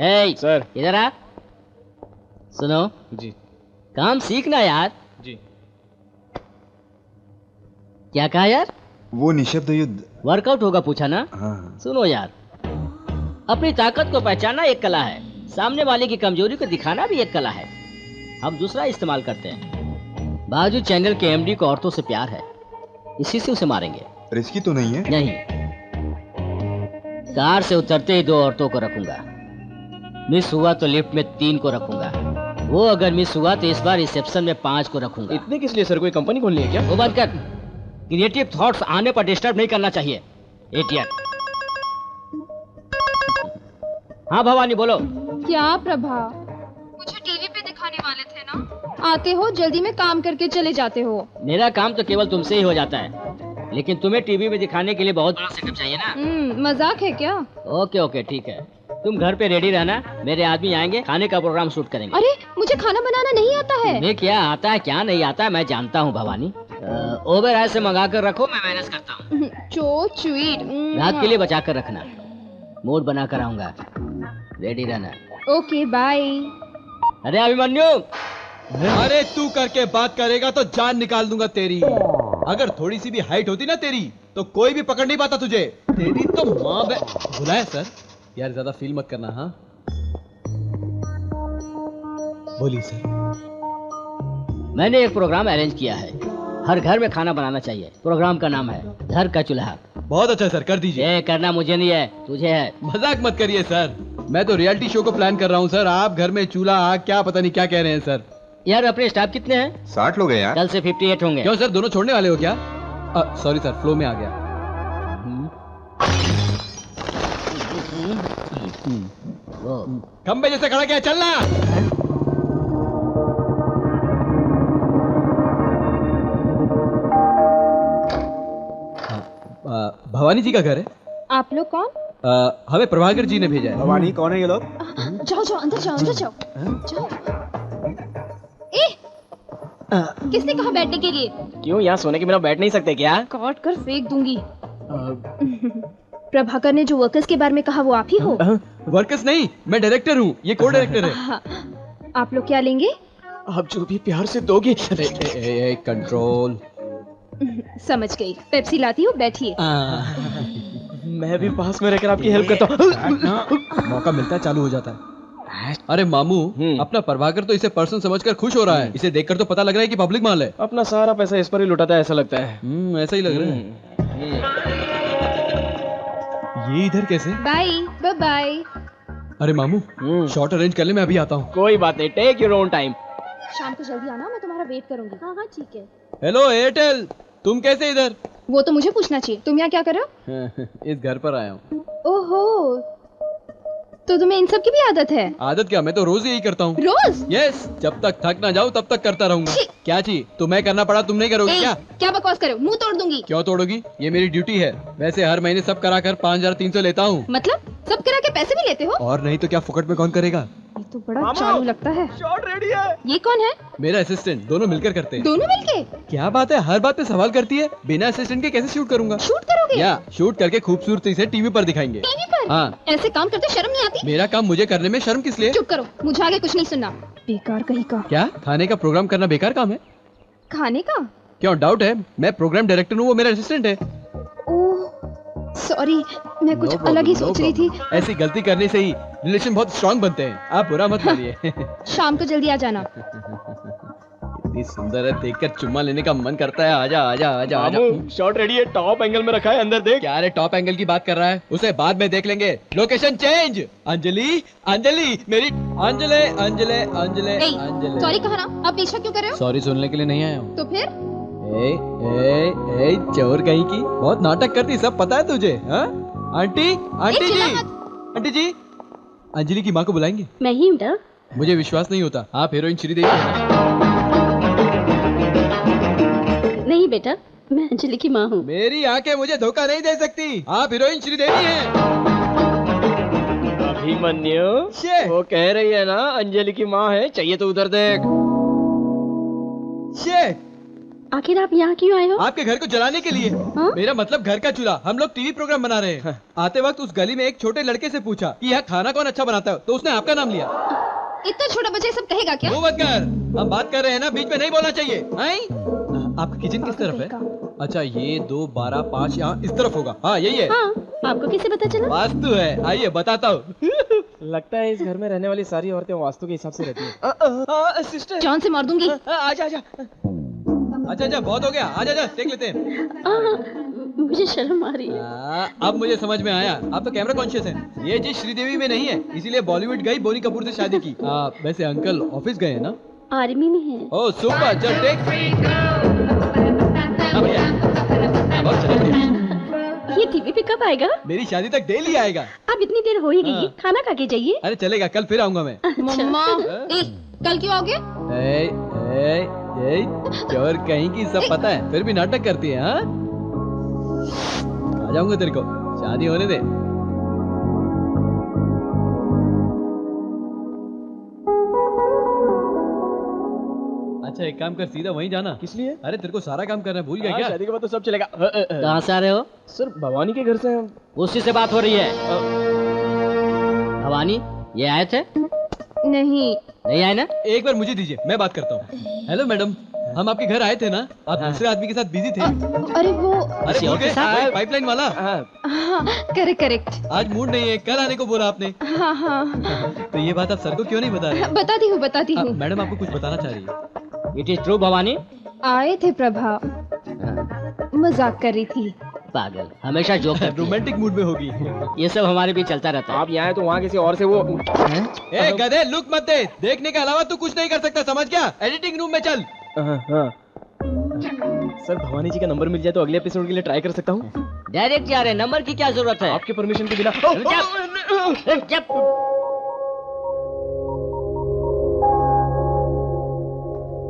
ए सर, इधर आ। सुनो जी। काम सीखना यार। जी। क्या कहा यार? वो निशब्द युद्ध वर्कआउट होगा पूछा ना? हाँ। सुनो यार, अपनी ताकत को पहचानना एक कला है, सामने वाले की कमजोरी को दिखाना भी एक कला है। हम दूसरा इस्तेमाल करते हैं। बाजू चैनल के एमडी को औरतों से प्यार है, इसी से उसे मारेंगे। रिस्की तो नहीं है? नहीं। कार से उतरते ही 2 औरतों को रखूंगा, मिस हुआ तो लिफ्ट में 3 को रखूंगा, वो अगर मिस हुआ तो इस बार रिसेप्शन में 5 को रखूंगा। इतने किस लिए सर? कोई कंपनी खोलनी है क्या? वो बंद कर, क्रिएटिव थॉट्स आने पर डिस्टर्ब नहीं करना चाहिए, इडियट। हाँ भवानी बोलो। क्या प्रभा, मुझे टीवी पे दिखाने वाले थे ना, आते हो जल्दी में काम करके चले जाते हो। मेरा काम तो केवल तुमसे ही हो जाता है, लेकिन तुम्हें टीवी में दिखाने के लिए बहुत बड़ा सेटअप चाहिए ना। मजाक है क्या? ओके ओके ठीक है, तुम घर पे रेडी रहना, मेरे आदमी आएंगे, खाने का प्रोग्राम शूट करेंगे। अरे मुझे खाना बनाना नहीं आता है। तुम्हें क्या आता है क्या नहीं आता है मैं जानता हूँ भवानी। ओवर आय से मंगा कर रखो, मैं मैनेज करता हूँ। चो स्वीट। रात के लिए बचा कर रखना, मूड बना कर आऊंगा, रेडी रहना। Okay bye. अरे अभिमन्यु, अरे तू करके बात करेगा तो जान निकाल दूंगा तेरी। अगर थोड़ी सी भी हाइट होती ना तेरी तो कोई भी पकड़ नहीं पाता तुझे। तेरी तो माँ बुलाया सर। यार ज्यादा फील मत करना। हाँ बोलिए सर। मैंने एक प्रोग्राम अरेंज किया है, हर घर में खाना बनाना चाहिए। प्रोग्राम का नाम है घर का चूल्हा। बहुत अच्छा सर, कर दीजिए। ये करना मुझे नहीं है, तुझे है। मजाक मत करिए सर, मैं तो रियलिटी शो को प्लान कर रहा हूँ सर। आप घर में चूल्हा आग क्या पता नहीं क्या कह रहे हैं सर। यार अपने स्टाफ कितने हैं? 60 लोग हैं यार। कल से 58 होंगे। क्यों सर, दोनों छोड़ने वाले हो क्या? सॉरी सर, फ्लो में आ गया। खंबे जैसे खड़ा क्या, चलना। भवानी जी का घर है। आप लोग कौन? हमें प्रभाकर जी ने भेजा है। भवानी कौन है ये लोग? जाओ जाओ अंदर जाओ, अंदर जाओ। जाओ। किसने कहा बैठने के लिए? क्यों, यहाँ सोने के बिना बैठ नहीं सकते क्या? काट कर फेंक दूंगी। प्रभाकर ने जो वर्कर्स के बारे में कहा वो आप ही हो? वर्कर्स नहीं, मैं डायरेक्टर हूँ, ये को डायरेक्टर है। आप लोग क्या लेंगे? आप जो भी प्यार से दोगे। कंट्रोल। समझ गई, पेप्सी लाती हूँ, बैठिए। मैं भी पास में रहकर आपकी हेल्प करता हूँ। मौका मिलता है चालू हो जाता है। अरे मामू, अपना प्रभाकर तो इसे पर्सन समझकर खुश हो रहा है। इसे देखकर तो पता लग रहा है कि पब्लिक माल है। अपना सारा पैसा इस पर ही लुटाता है, ऐसा लगता है। ऐसा ही लग रहा है। ये इधर कैसे? Bye bye bye. अरे मामू, शॉट अरेंज कर ले, मैं अभी आता हूँ। कोई बात नहीं, टेक योर ओन टाइम। शाम को जल्दी आना, मैं तुम्हारा वेट करूंगी। हाँ हाँ ठीक है। हेलो एयरटेल, तुम कैसे इधर? वो तो मुझे पूछना चाहिए, तुम यहाँ क्या कर रहे हो? इस घर पर आया हूँ। ओहो, तो तुम्हें इन सब की भी आदत है? आदत क्या, मैं तो रोज यही करता हूँ। रोज? यस, जब तक थक ना जाऊँ तब तक करता रहूंगा। क्या चीज, तुम्हें करना पड़ा तुम नहीं करोगी क्या? क्या बकवास करो, मुंह तोड़ दूंगी। क्यों तोड़ोगी, ये मेरी ड्यूटी है। वैसे हर महीने सब कराकर 5300 लेता हूँ। मतलब सब करा के पैसे भी लेते हो? और नहीं तो क्या, फुकट में कौन करेगा? ये तो बड़ा चालू लगता है। शॉट रेडी है। ये कौन है? मेरा असिस्टेंट, दोनों मिलकर करते हैं। दोनों मिलके? क्या बात है, हर बात पे सवाल करती है। बिना असिस्टेंट के कैसे शूट करूंगा? शूट करोगे? या शूट करके खूबसूरती से टीवी पर दिखाएंगे। टीवी पर? हाँ। ऐसे काम करते शर्म नहीं आती? मेरा काम मुझे करने में शर्म किस लिए? चुप करो, मुझे आगे कुछ नहीं सुनना। बेकार कहीं का। क्या खाने का प्रोग्राम करना बेकार काम है? खाने का? क्यों डाउट है? मैं प्रोग्राम डायरेक्टर हूँ, वो मेरा असिस्टेंट है। सॉरी, मैं कुछ अलग ही सोच रही थी। ऐसी गलती करने से ही रिलेशन बहुत स्ट्रांग बनते हैं, आप बुरा मत मानिए। शाम को जल्दी आ जाना। इतनी सुंदर है, देखकर चुम्मा लेने का मन करता है। आजा आजा आजा आजा। शॉट रेडी है, टॉप एंगल में रखा है, अंदर देख। क्या रे, टॉप एंगल की बात कर रहा है? उसे बाद में देख लेंगे। Location change. अंजलि, अंजलि मेरी अंजलि, अंजलि, अंजलि, अंजलि। सॉरी कहा ना, आप पीछा क्यों कर रहे हो? सॉरी सुनने के लिए नहीं आया हूँ। तो फिर? ए चोर कहीं की, बहुत नाटक करती, सब पता है तुझे? हाँ? आंटी, आंटी जी, आंटी जी, अंजलि की माँ को बुलाएंगे। मैं ही हूँ। मुझे विश्वास नहीं होता, आप हीरोइन श्रीदेवी हैं। नहीं बेटा, मैं अंजलि की माँ हूँ। मेरी आंखें मुझे धोखा नहीं दे सकती, आप हीरोइन श्रीदेवी हैं। अभिमन्यु, वो कह रही है ना अंजलि की माँ है, चाहिए तो उधर देख। आखिर आप यहाँ क्यों आए हो? आपके घर को जलाने के लिए। हाँ? मेरा मतलब घर का चूल्हा। हम लोग टीवी प्रोग्राम बना रहे हैं। आते वक्त उस गली में एक छोटे लड़के से पूछा कि यहाँ खाना कौन अच्छा बनाता है, तो उसने आपका नाम लिया। इतना छोटा बच्चा सब कहेगा क्या? वो मत कर, हम बात कर रहे हैं ना, बीच में नहीं बोलना चाहिए। आपका किचन किस तरफ है? अच्छा, ये 2, 12, 5 यहाँ इस तरफ होगा। हाँ यही है। हाँ, आपको कैसे पता चला? वास्तु है, आइए बताता हूँ। लगता है इस घर में रहने वाली सारी औरतें वास्तु के हिसाब से रहती हैं। सिस्टर, जान से मार दूंगी। आजा आजा। अच्छा, बहुत हो गया, आजा आजा, देख लेते हैं। मुझे शर्म आ रही है। अब मुझे समझ में आया, आप तो कैमरा कॉन्शियस हैं। ये चीज श्रीदेवी में नहीं है, इसीलिए बॉलीवुड गई, बोनी कपूर से शादी की। वैसे अंकल ऑफिस गए हैं ना? आर्मी में है। ओह सुपर, चल टेक। बहुत चला। ये टीवी पे कब आएगा? मेरी शादी तक डेली आएगा। अब इतनी देर हो ही गई, खाना खा के जाइए। अरे चलेगा, कल फिर आऊंगा मैं। मम्मा, कल क्यों आओगे? चोर कहीं की, सब पता है, फिर भी नाटक करती है। हाँ, आ जाऊंगा, तेरे को शादी होने दे। अच्छा एक काम कर, सीधा वहीं जाना। किस लिए? अरे तेरे को सारा काम करना भूल गया क्या? शादी के बाद तो सब चलेगा। कहाँ से आ रहे हो? सर भवानी के घर से। उसी से बात हो रही है। भवानी, ये आए थे? नहीं आए ना? एक बार मुझे दीजिए, मैं बात करता हूँ। हेलो मैडम, हम आपके घर आए थे ना, आप दूसरे आदमी के साथ बिजी थे। अरे वो, अरे भूल गए, पाइपलाइन वाला। हाँ, करेक्ट। आज मूड नहीं है, कल आने को बोला आपने। हाँ। तो ये बात आप सर को क्यों नहीं बता रहे? बताती हूँ। मैडम आपको कुछ बताना चाह रही है। It is true Bhavani. आए थे प्रभा, मजाक कर रही थी। पागल हमेशा जोक करती है। रोमांटिक मूड में होगी। ये सब हमारे बीच चलता रहता है। आप यहाँ आए तो वहाँ किसी और से वो ए गधे, लुक मत दे। देखने के अलावा तू कुछ नहीं कर सकता, समझ गया? एडिटिंग रूम में चल। हाँ। सर भवानी जी का नंबर मिल जाए तो अगले एपिसोड के लिए ट्राई कर सकता हूँ। डायरेक्ट जा रहे, नंबर की क्या जरूरत है? आपके परमिशन के बिना।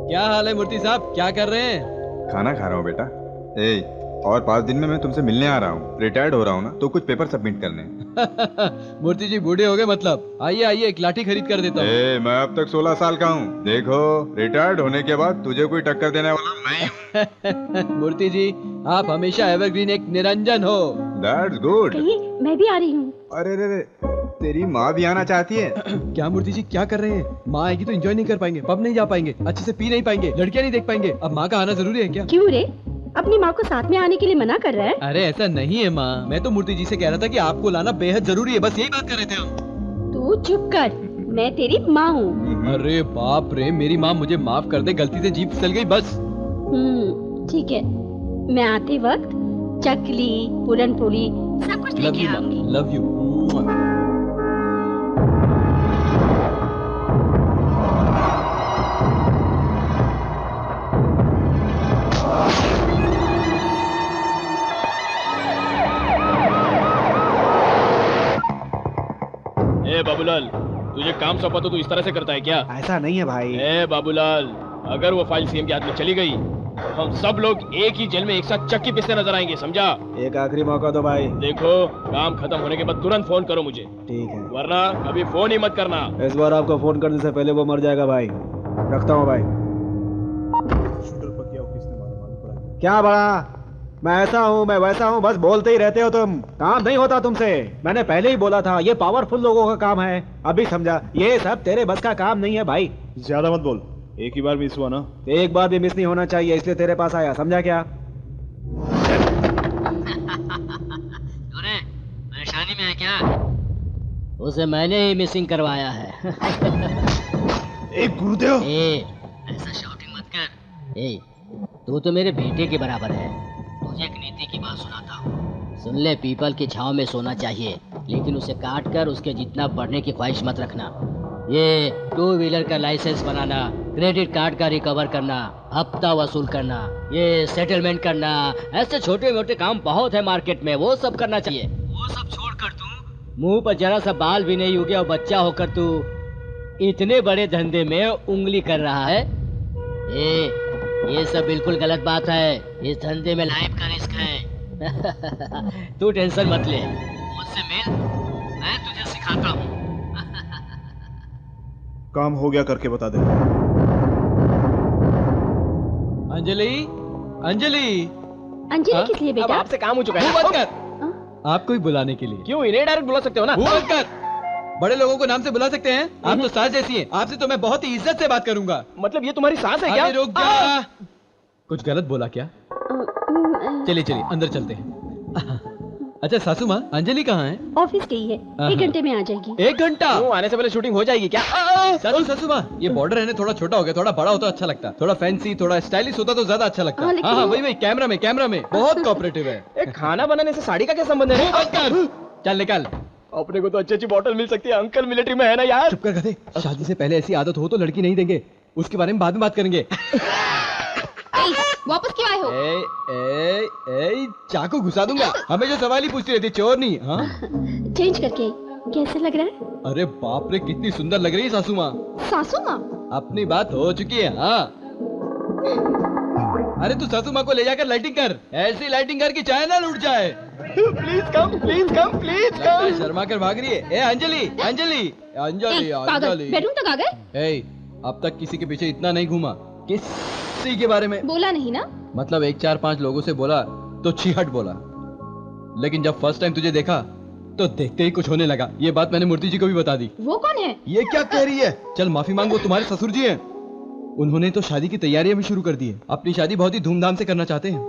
क्या हाल है मूर्ति साहब, क्या कर रहे हैं? खाना खा रहा हूँ बेटा। और 5 दिन में मैं तुमसे मिलने आ रहा हूँ। रिटायर्ड हो रहा हूँ ना, तो कुछ पेपर सबमिट करने हैं। मूर्ति जी बूढ़े हो गए मतलब? आइए आइए, एक लाठी खरीद कर देता हूँ। मैं अब तक 16 साल का हूँ। देखो, रिटायर्ड होने के बाद तुझे कोई टक्कर देने वाला नहीं। मूर्ति जी, आप हमेशा एवरग्रीन एक निरंजन हो। That's good। मैं भी आ रही हूँ। अरे रे, तेरी माँ भी आना चाहती है। क्या मूर्ति जी क्या कर रहे हैं? माँ आएगी तो एंजॉय नहीं कर पाएंगे, पब नहीं जा पाएंगे, अच्छे से पी नहीं पाएंगे, लड़कियाँ नहीं देख पाएंगे। अब माँ का आना जरूरी है क्या? क्यों रे? अपनी माँ को साथ में आने के लिए मना कर रहा है? अरे ऐसा नहीं है माँ, मैं तो मूर्ति जी से कह रहा था कि आपको लाना बेहद जरूरी है, बस यही बात कर रहे थे हम। तू चुप कर, मैं तेरी माँ हूँ। अरे बाप रे, मेरी माँ मुझे माफ कर दे, गलती से जीभ फिसल गई बस। ठीक है, मैं आते वक्त चकली, पूरन पूरी सब कुछ लेके आऊंगी। Love you. बाबूलाल, तुझे काम सौंपा तो तू इस तरह से करता है क्या? ऐसा नहीं है भाई। बाबूलाल, अगर वो फाइल सीएम के हाथ में चली गई तो हम सब लोग एक ही जेल में एक साथ चक्की पिसते नजर आएंगे, समझा? एक आखिरी मौका दो भाई। देखो, काम खत्म होने के बाद तुरंत फोन करो मुझे। ठीक है। वरना कभी फोन ही मत करना। इस बार आपको फोन करने से पहले वो मर जाएगा भाई। रखता हूँ भाई। क्या बड़ा, मैं ऐसा हूँ, मैं वैसा हूँ, बस बोलते ही रहते हो तुम। काम नहीं होता तुमसे। मैंने पहले ही बोला था, ये पावरफुल लोगों का काम है। अभी समझा? ये सब तेरे बस का काम नहीं है भाई। ज्यादा मत बोल, एक ही बार मिस हुआ ना। एक बार भी मिस नहीं होना चाहिए, इसलिए तेरे पास आया, समझा क्या? परेशानी में है क्या? उसे मैंने ही मिसिंग करवाया है। गुरुदेव, ऐसा शाउटिंग मत कर। तू तो मेरे बेटे के बराबर है। तुझे एक नीति की बात सुनाता हूँ। सुन ले, पीपल की छांव में सोना चाहिए, लेकिन उसे काट कर उसके जितना बढ़ने की ख्वाहिश मत रखना। ये 2 व्हीलर का लाइसेंस बनाना, क्रेडिट कार्ड का रिकवर करना, हफ्ता वसूल करना, ये सेटलमेंट करना, ऐसे छोटे मोटे काम बहुत है मार्केट में, वो सब करना चाहिए। वो सब छोड़कर तू मुंह पर जरा सा बाल भी नहीं उगे और बच्चा होकर तू इतने बड़े धंधे में उंगली कर रहा है। ये सब बिल्कुल गलत बात है। इस धंधे में लाइफ का रिस्क है। तू टेंशन मत ले, मुझसे मिल, मैं तुझे सिखाता हूँ। काम हो गया करके बता दे। अंजलि, अंजलि, अंजलि किस लिए बेटा? आपसे काम हो चुका है। बंद कर। आपको ही बुलाने के लिए। क्यों, इन्हें डायरेक्ट बुला सकते हो ना? बंद कर। बड़े लोगों को नाम से बुला सकते हैं? आप तो सास जैसी हैं। आपसे तो मैं बहुत ही इज्जत से बात करूंगा। मतलब ये तुम्हारी सास है क्या? अरे रुक जा। कुछ गलत बोला क्या? चलिए चलिए अंदर चलते हैं। अच्छा सासू माँ, अंजलि कहाँ है? ऑफिस गई है, 1 घंटे में आ जाएगी। 1 घंटा? आने से पहले शूटिंग हो जाएगी क्या? सासू माँ, ये बॉर्डर है ना, थोड़ा छोटा हो गया, थोड़ा बड़ा होता अच्छा लगता, थोड़ा फैंसी, थोड़ा स्टाइलिश होता तो ज्यादा अच्छा लगता। हाँ वही कैमरा में बहुत कोऑपरेटिव है। खाना बनाने से साड़ी का क्या संबंध है? चल निकाल। अपने को तो अच्छी बॉटल मिल सकती है। अंकल मिलिट्री में है ना यार। चुप कर गधे। शादी से पहले ऐसी आदत हो तो लड़की नहीं देंगे, उसके बारे में बाद में बात करेंगे। वापस क्यों आए हो? चाकू घुसा दूंगा। हमेशा सवाल ही पूछती रहती, चोर नहीं। हाँ चेंज करके कैसे लग रहा है? अरे बाप रे, कितनी सुंदर लग रही है सासू माँ। सासू माँ? अपनी बात हो चुकी है। हाँ अरे तू सासू माँ को ले जाकर लाइटिंग कर, ऐसी लाइटिंग कर कि चाहे ना लूट जाए। Please come, please come, please come. Sharma कर भाग रही है। अंजलि, अंजलि, अंजलि, अंजलि। बेडरूम तक आ गए? अब तक किसी के पीछे इतना नहीं घूमा। किसी के बारे में बोला नहीं ना? मतलब 1-4-5 लोगों से बोला तो छीहट बोला, लेकिन जब फर्स्ट टाइम तुझे देखा तो देखते ही कुछ होने लगा। ये बात मैंने मूर्ति जी को भी बता दी। वो कौन है? ये क्या कह रही है? चल माफी मांग, वो तुम्हारे ससुर जी हैं। उन्होंने तो शादी की तैयारियां भी शुरू कर दी है। अपनी शादी बहुत ही धूमधाम से करना चाहते हैं।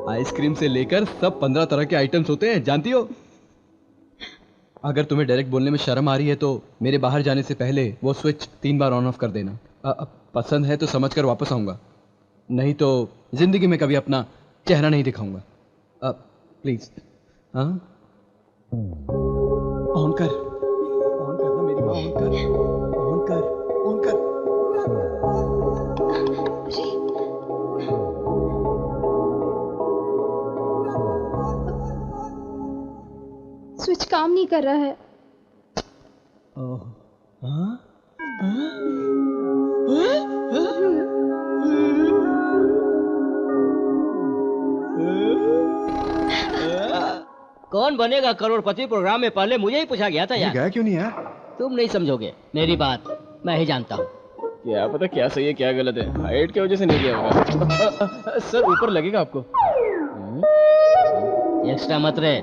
आइसक्रीम से लेकर सब 15 तरह के आइटम्स होते हैं, जानती हो। अगर तुम्हें डायरेक्ट बोलने में शर्म आ रही है तो मेरे बाहर जाने से पहले वो स्विच 3 बार ऑन ऑफ कर देना। पसंद है तो समझकर वापस आऊंगा, नहीं तो जिंदगी में कभी अपना चेहरा नहीं दिखाऊंगा। प्लीज। हाँ ऑन कर ना मेरी माँ, ऑन कर। स्विच काम नहीं कर रहा है। कौन बनेगा करोड़पति प्रोग्राम में पहले मुझे ही पूछा गया था यार। गया क्यों नहीं यार? तुम नहीं समझोगे मेरी बात, मैं ही जानता हूँ। क्या पता क्या सही है क्या गलत है, हाइट की वजह से नहीं गया होगा। सर ऊपर लगेगा आपको। एक्स्ट्रा मत रहे,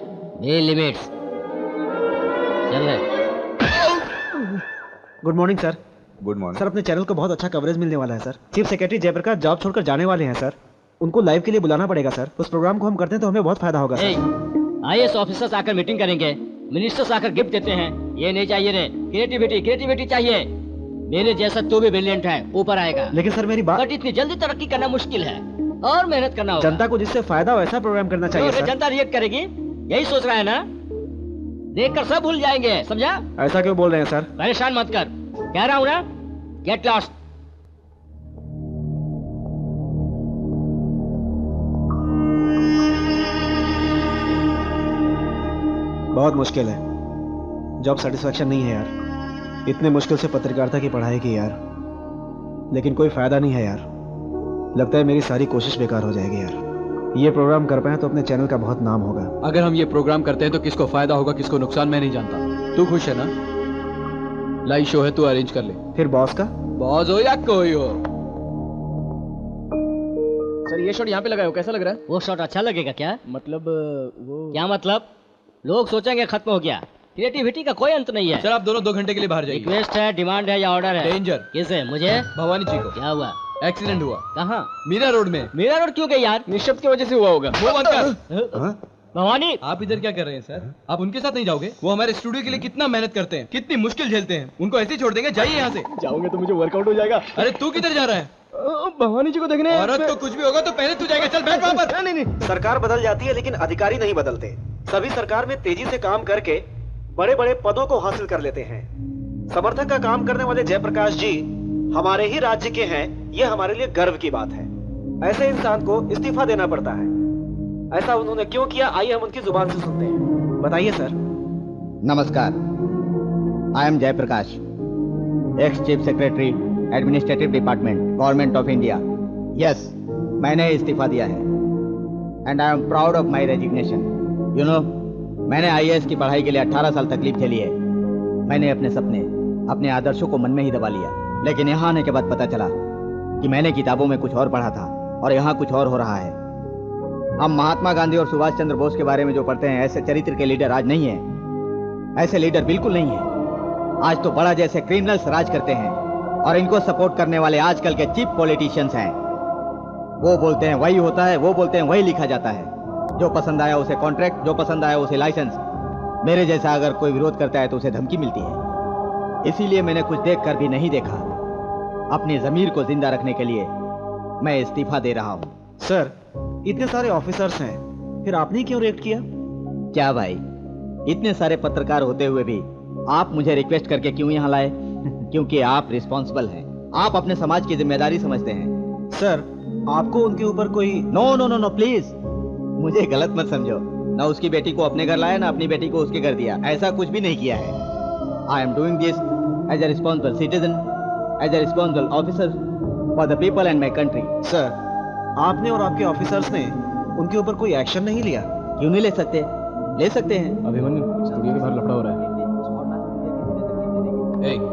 ये लिमिट्स। चल रहे। Good morning sir. Good morning sir, अपने चैनल को बहुत अच्छा कवरेज मिलने वाला है sir. Chief secretary Jayaprakash job छोड़कर जाने वाले हैं सर। उनको लाइव के लिए बुलाना पड़ेगा सर। उस प्रोग्राम को हम करते हैं तो हमें बहुत फायदा होगा सर। आईएएस ऑफिसर्स आकर मीटिंग करेंगे, मिनिस्टर्स आकर गिफ्ट देते हैं। ये नहीं चाहिए रे, क्रिएटिविटी चाहिए। मेरे जैसा तू भी ब्रिलियंट है, ऊपर आएगा। लेकिन सर मेरी बात, बट इतनी जल्दी तरक्की करना मुश्किल है और मेहनत करना होगा। जनता को जिससे फायदा हो ऐसा प्रोग्राम करना चाहिए सर। जनता रिएक्ट करेगी, यही सोच रहा है ना? देखकर सब भूल जाएंगे, समझा? ऐसा क्यों बोल रहे हैं सर? परेशान मत कर, कह रहा हूँ ना, गेट लॉस्ट। बहुत मुश्किल है, जॉब सेटिस्फैक्शन नहीं है यार। इतने मुश्किल से पत्रकारिता की पढ़ाई की यार, लेकिन कोई फायदा नहीं है यार। लगता है मेरी सारी कोशिश बेकार हो जाएगी यार। ये प्रोग्राम कर पाए तो अपने चैनल का बहुत नाम होगा। अगर हम ये प्रोग्राम करते हैं तो किसको फायदा होगा किसको नुकसान मैं नहीं जानता। तू खुश है ना? लाइव शो है, तू अरेंज कर ले। फिर बॉस का? बॉस हो या कोई हो। सर ये शॉट यहाँ पे लगाए हो, कैसा लग रहा है? वो शॉट अच्छा लगेगा क्या? मतलब वो क्या मतलब? लोग सोचेंगे खत्म हो गया। क्रिएटिविटी का कोई अंत नहीं है। सर आप दोनों 2 घंटे के लिए बाहर जाइए। रिक्वेस्ट है, डिमांड है या ऑर्डर है? डेंजर। किसे? मुझे? भवानी जी को। क्या हुआ? एक्सीडेंट हुआ। कहाँ? मीरा रोड में। मीरा रोड क्यों गई यार? निशब्द की वजह से हुआ होगा। वो बंद कर। भवानी, आप इधर क्या कर रहे हैं सर? आप उनके साथ नहीं जाओगे? वो हमारे स्टूडियो के लिए कितना मेहनत करते हैं, कितनी मुश्किल झेलते हैं। उनको ऐसे ही छोड़ देंगे? जाइए यहाँ से। जाओगे तो मुझे वर्कआउट हो जाएगा। अरे तू किधर जा रहा है? भवानी जी को देखने। औरत तो कुछ भी होगा तो पहले तू जाएगा। चल बैठ वहाँ पर। नहीं। सरकार बदल जाती है लेकिन अधिकारी नहीं बदलते। सभी सरकार में तेजी से काम करके बड़े बड़े पदों को हासिल कर लेते हैं। समर्थक का काम करने वाले जयप्रकाश जी हमारे ही राज्य के हैं, यह हमारे लिए गर्व की बात है। ऐसे इंसान को इस्तीफा देना पड़ता है। ऐसा उन्होंने क्यों किया, आइए हम उनकी जुबान से सुनते हैं। बताइए सर। नमस्कार, I am Jayaprakash, ex chief secretary administrative department government of India. Yes, मैंने इस्तीफा दिया है and I am proud of my resignation. You know, मैंने आईएएस की पढ़ाई के लिए 18 साल तकलीफ झेली है। मैंने अपने सपने, अपने आदर्शों को मन में ही दबा लिया, लेकिन यहाँ आने के बाद पता चला कि मैंने किताबों में कुछ और पढ़ा था और यहाँ कुछ और हो रहा है। हम महात्मा गांधी और सुभाष चंद्र बोस के बारे में जो पढ़ते हैं, ऐसे चरित्र के लीडर आज नहीं है। ऐसे लीडर बिल्कुल नहीं है। आज तो बड़ा जैसे क्रिमिनल्स राज करते हैं और इनको सपोर्ट करने वाले आजकल के चीप पॉलिटिशियंस हैं। वो बोलते हैं वही होता है, वो बोलते हैं वही लिखा जाता है। जो पसंद आया उसे कॉन्ट्रैक्ट, जो पसंद आया उसे लाइसेंस। मेरे जैसा अगर कोई विरोध करता है तो उसे धमकी मिलती है। इसीलिए मैंने कुछ देख कर भी नहीं देखा। अपनी जमीर को जिंदा रखने के लिए मैं इस्तीफा दे रहा हूँ। सर, इतने सारे ऑफिसर्स हैं, फिर आपने क्यों रिएक्ट किया? क्या भाई, इतने सारे पत्रकार होते हुए भी आप मुझे रिक्वेस्ट करके क्यों यहाँ लाए? क्योंकि आप रिस्पॉन्सिबल हैं, आप अपने समाज की जिम्मेदारी समझते हैं। सर, आपको उनके ऊपर कोई... no no no no please, मुझे गलत मत समझो। ना उसकी बेटी को अपने घर लाया, ना अपनी बेटी को उसके घर दिया। ऐसा कुछ भी नहीं किया है। I am doing this as a responsible citizen, as a responsible officer for the people and my country. Sir, आपने और आपके ऑफिसर्स ने उनके ऊपर कोई एक्शन नहीं लिया? क्यों नहीं ले सकते? ले सकते हैं। अभिमन्यु, स्टूडियो के बाहर लफड़ा हो रहा है।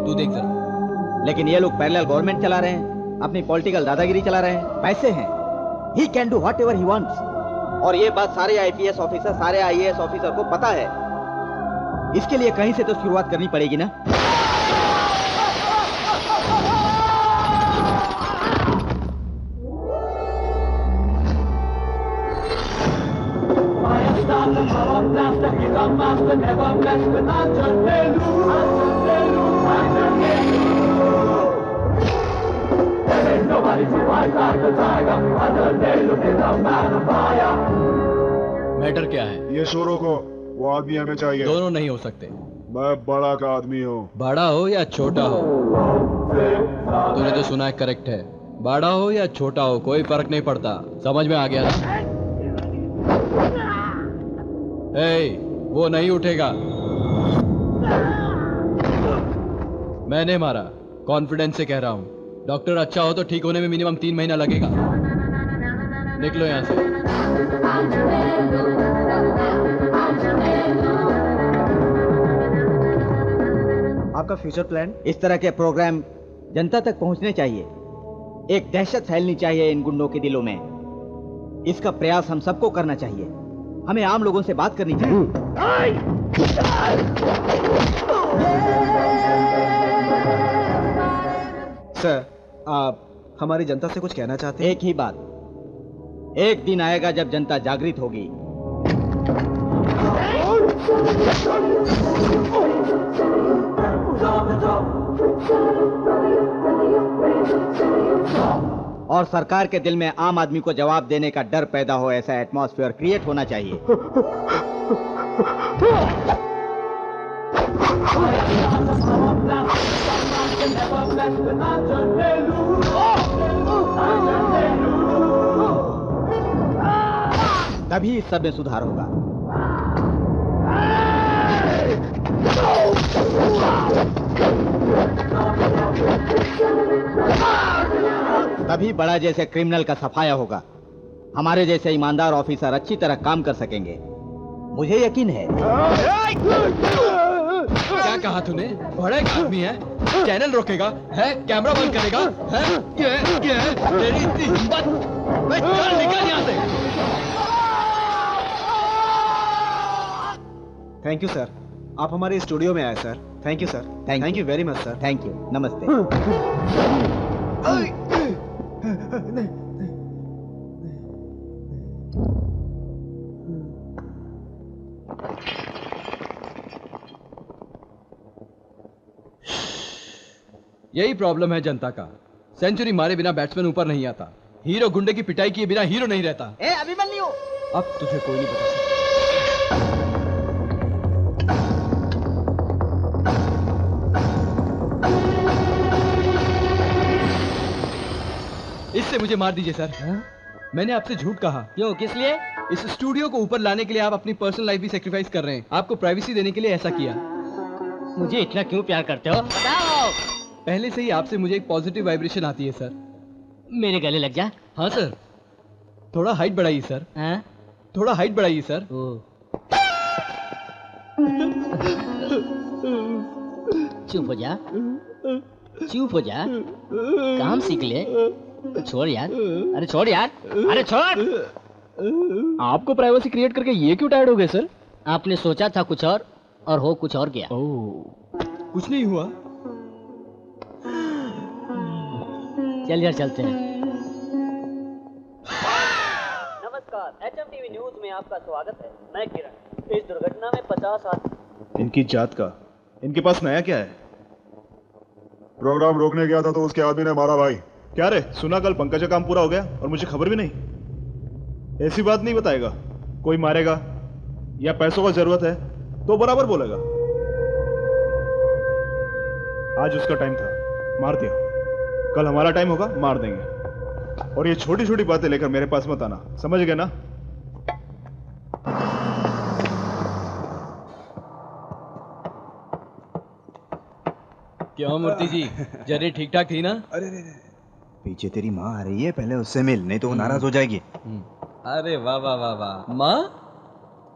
तू देख जरा। लेकिन ये लोग पैरेलल गवर्नमेंट चला रहे हैं, अपनी पॉलिटिकल दादागिरी चला रहे हैं। पैसे हैं, he can do whatever he wants. और ये बात सारे आईपीएस ऑफिसर, सारे आईएएस ऑफिसर को पता है। इसके लिए कहीं से तो शुरुआत करनी पड़ेगी ना। मैटर क्या है? ये शोरों को, वो आदमी हमें चाहिए। दोनों नहीं हो सकते। मैं बड़ा का आदमी हूँ। बड़ा हो या छोटा हो, तूने जो सुना है करेक्ट है। बड़ा हो या छोटा हो कोई फर्क नहीं पड़ता। समझ में आ गया ना? वो नहीं उठेगा। मैंने मारा, कॉन्फिडेंस से कह रहा हूं। डॉक्टर अच्छा हो तो ठीक होने में मिनिमम 3 महीना लगेगा। निकलो यहां से। आपका फ्यूचर प्लान? इस तरह के प्रोग्राम जनता तक पहुंचने चाहिए। एक दहशत फैलनी चाहिए इन गुंडों के दिलों में। इसका प्रयास हम सबको करना चाहिए। हमें आम लोगों से बात करनी चाहिए। सर, आप हमारी जनता से कुछ कहना चाहते हैं? एक ही बात, एक दिन आएगा जब जनता जागृत होगी। और सरकार के दिल में आम आदमी को जवाब देने का डर पैदा हो, ऐसा एटमॉस्फेयर क्रिएट होना चाहिए। तभी इस सब में सुधार होगा। तभी बड़ा जैसे क्रिमिनल का सफाया होगा। हमारे जैसे ईमानदार ऑफिसर अच्छी तरह काम कर सकेंगे, मुझे यकीन है। क्या कहा तूने? बड़ा एक आदमी है, चैनल रोकेगा है, कैमरा बंद करेगा है? ये तेरी इतनी हिम्मत? मैं चल निकल यहाँ से। थैंक यू सर, आप हमारे स्टूडियो में आए sir. Thank you sir. Thank you very much sir. Thank you. नमस्ते। यही प्रॉब्लम है जनता का। सेंचुरी मारे बिना बैट्समैन ऊपर नहीं आता। हीरो गुंडे की पिटाई किए बिना हीरो नहीं रहता। अभिमन्यु, अब तुझे कोई नहीं बता सकता। इससे मुझे मार दीजिए सर। मैंने आपसे झूठ कहा। क्यों? किस लिए? इस स्टूडियो को ऊपर लाने के लिए आप अपनी पर्सनल लाइफ भी सेक्रीफाइस कर रहे हैं। आपको प्राइवेसी देने के लिए ऐसा किया। मुझे इतना क्यों प्यार करते हो? बताओ। पहले से ही आपसे मुझे एक पॉजिटिव वाइब्रेशन आती है सर। मेरे गले लग जा। हाँ सर। थोड़ा हाइट बढ़ाइए सर। हाँ? थोड़ा हाइट बढ़ाइए सर। चुप हो जा, चुप हो जा। काम सीख ले। छोड़ यार, अरे छोड़ यार, अरे छोड़। आपको प्राइवेसी क्रिएट करके ये क्यों टायर्ड हो गए सर? आपने सोचा था कुछ और हो कुछ और गया। कुछ नहीं हुआ। चल यार, चलते हैं। नमस्कार, HMTV न्यूज में आपका स्वागत है। मैं किरण। इस दुर्घटना में 50 आदमी। इनकी जात का, इनके पास नया क्या है? प्रोग्राम रोकने गया था तो उसके आदमी ने मारा भाई। क्या रे, सुना कल पंकज का काम पूरा हो गया और मुझे खबर भी नहीं। ऐसी बात नहीं बताएगा। कोई मारेगा या पैसों का जरूरत है तो बराबर बोलेगा। आज उसका टाइम था, मार दिया। कल हमारा टाइम होगा, मार देंगे। और ये छोटी छोटी बातें लेकर मेरे पास मत आना, समझ गए ना? क्या मूर्ति जी, जर्नी ठीक ठाक थी ना? अरे पीछे तेरी माँ आ रही है, पहले उससे मिल, नहीं तो वो नाराज हो जाएगी। अरे वाह वाह वाह वाह। माँ,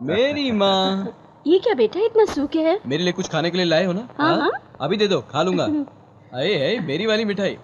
मेरी माँ। ये क्या बेटा, इतना सूखे है? मेरे लिए कुछ खाने के लिए लाए हो ना? हाँ हाँ। अभी दे दो, खा लूंगा। अरे मेरी वाली मिठाई।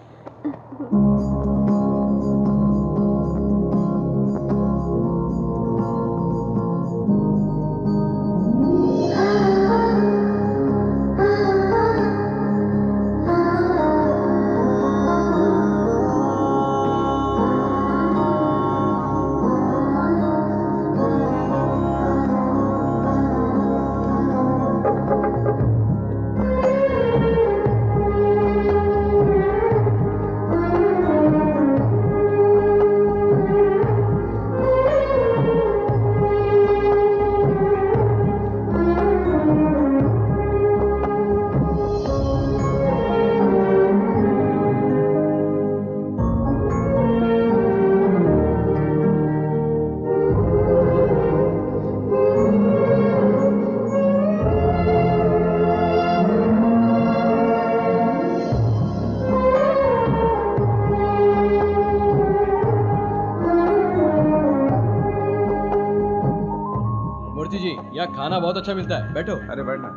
बहुत अच्छा मिलता है, बैठो। अरे बैठना।